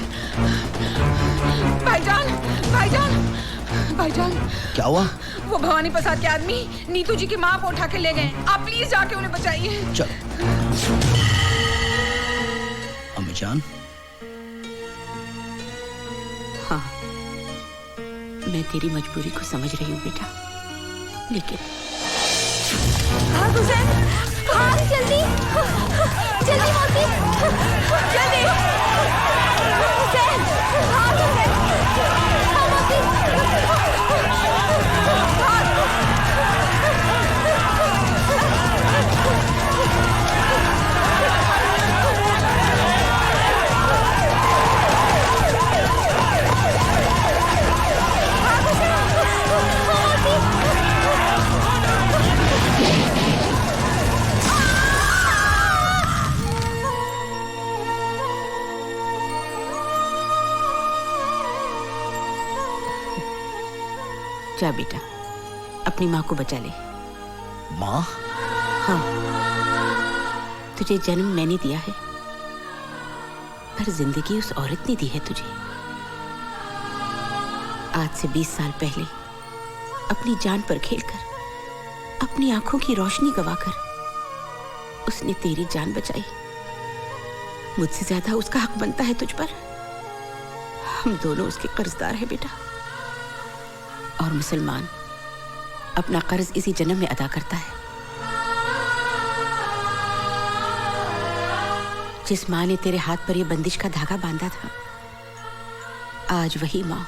[SPEAKER 11] भाईजान भाईजान भाईजान।
[SPEAKER 1] क्या हुआ?
[SPEAKER 11] वो भवानी प्रसाद के आदमी नीतू जी की माँ को उठा के ले गए। आप प्लीज जाके उन्हें बचाइए।
[SPEAKER 3] चल। अम्मी जान।
[SPEAKER 2] हाँ, मैं तेरी मजबूरी को समझ रही हूँ बेटा, लेकिन
[SPEAKER 14] हुसैन, जल्दी जल्दी मौसी, जल्दी। हुसैन, हुसैन, मौसी।
[SPEAKER 2] जा बेटा, अपनी माँ को बचा ले।
[SPEAKER 3] माँ?
[SPEAKER 2] हाँ, तुझे जन्म मैंने दिया है, पर जिंदगी उस औरत ने दी है तुझे। आज से 20 साल पहले अपनी जान पर खेलकर, अपनी आंखों की रोशनी गवाकर उसने तेरी जान बचाई। मुझसे ज्यादा उसका हक बनता है तुझ पर। हम दोनों उसके कर्जदार हैं बेटा। और मुसलमान अपना कर्ज इसी जन्म में अदा करता है। जिस माँ ने तेरे हाथ पर यह बंदिश का धागा बांधा था, आज वही माँ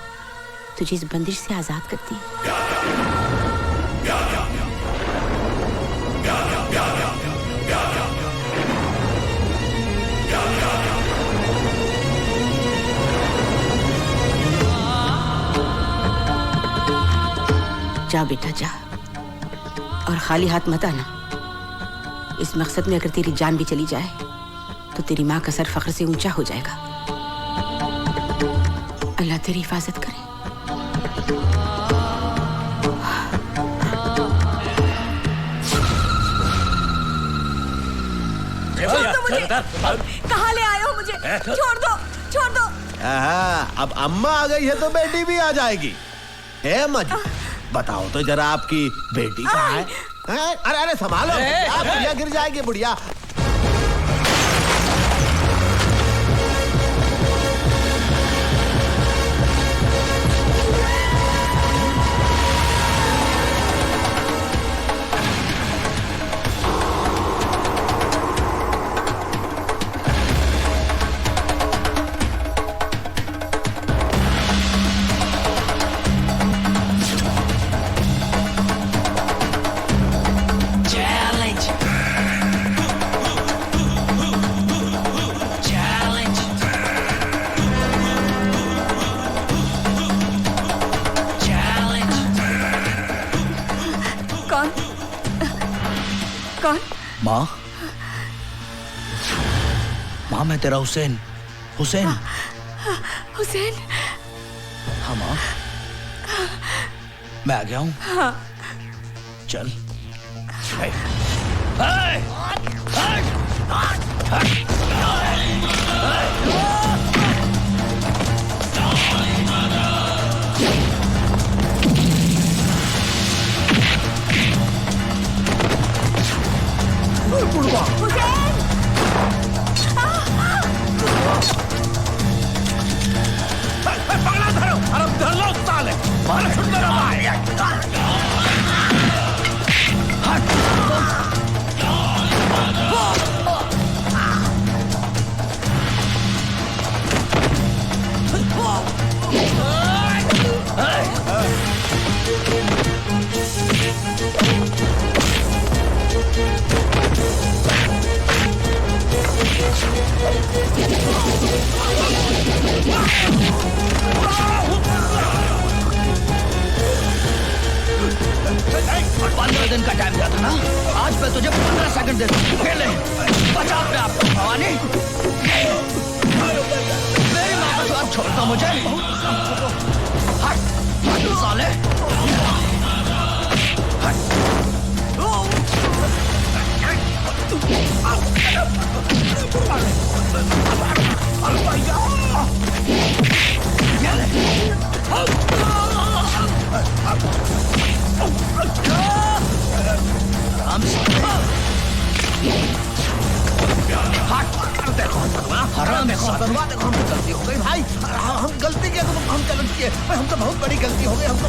[SPEAKER 2] तुझे इस बंदिश से आजाद करती है। जा बेटा जा, और खाली हाथ मत आना। इस मकसद में अगर तेरी जान भी चली जाए तो तेरी माँ का सर फख्र से ऊंचा हो जाएगा। अल्लाह तेरी हिफाजत करे।
[SPEAKER 14] कहाँ ले आए हो मुझे? छोड़ दो, छोड़ दो।
[SPEAKER 1] अब अम्मा आ गई है तो बेटी भी आ जाएगी। है अम्मा जी, बताओ तो जरा आपकी बेटी कहाँ है? अरे अरे संभालो, बुढ़िया गिर जाएगी बुढ़िया।
[SPEAKER 3] माँ, माँ मैं तेरा हुसैन। हुसैन।
[SPEAKER 14] हुसैन।
[SPEAKER 3] हाँ माँ, मैं आ गया हूँ।
[SPEAKER 14] हाँ।
[SPEAKER 3] चल। दिन का टाइम दिया था ना, आज मैं तुझे 15 सेकंड देता हूँ। खेल ले, बचा अपने आप को। भवानी, मेरी माँ को तो आप छोड़ता मुझे। हट, हट साले। देखो हमसे गलती हो गई भाई। हम गलती किया तो हम गलत किए। हम तो बहुत बड़ी गलती हो गई। हम तो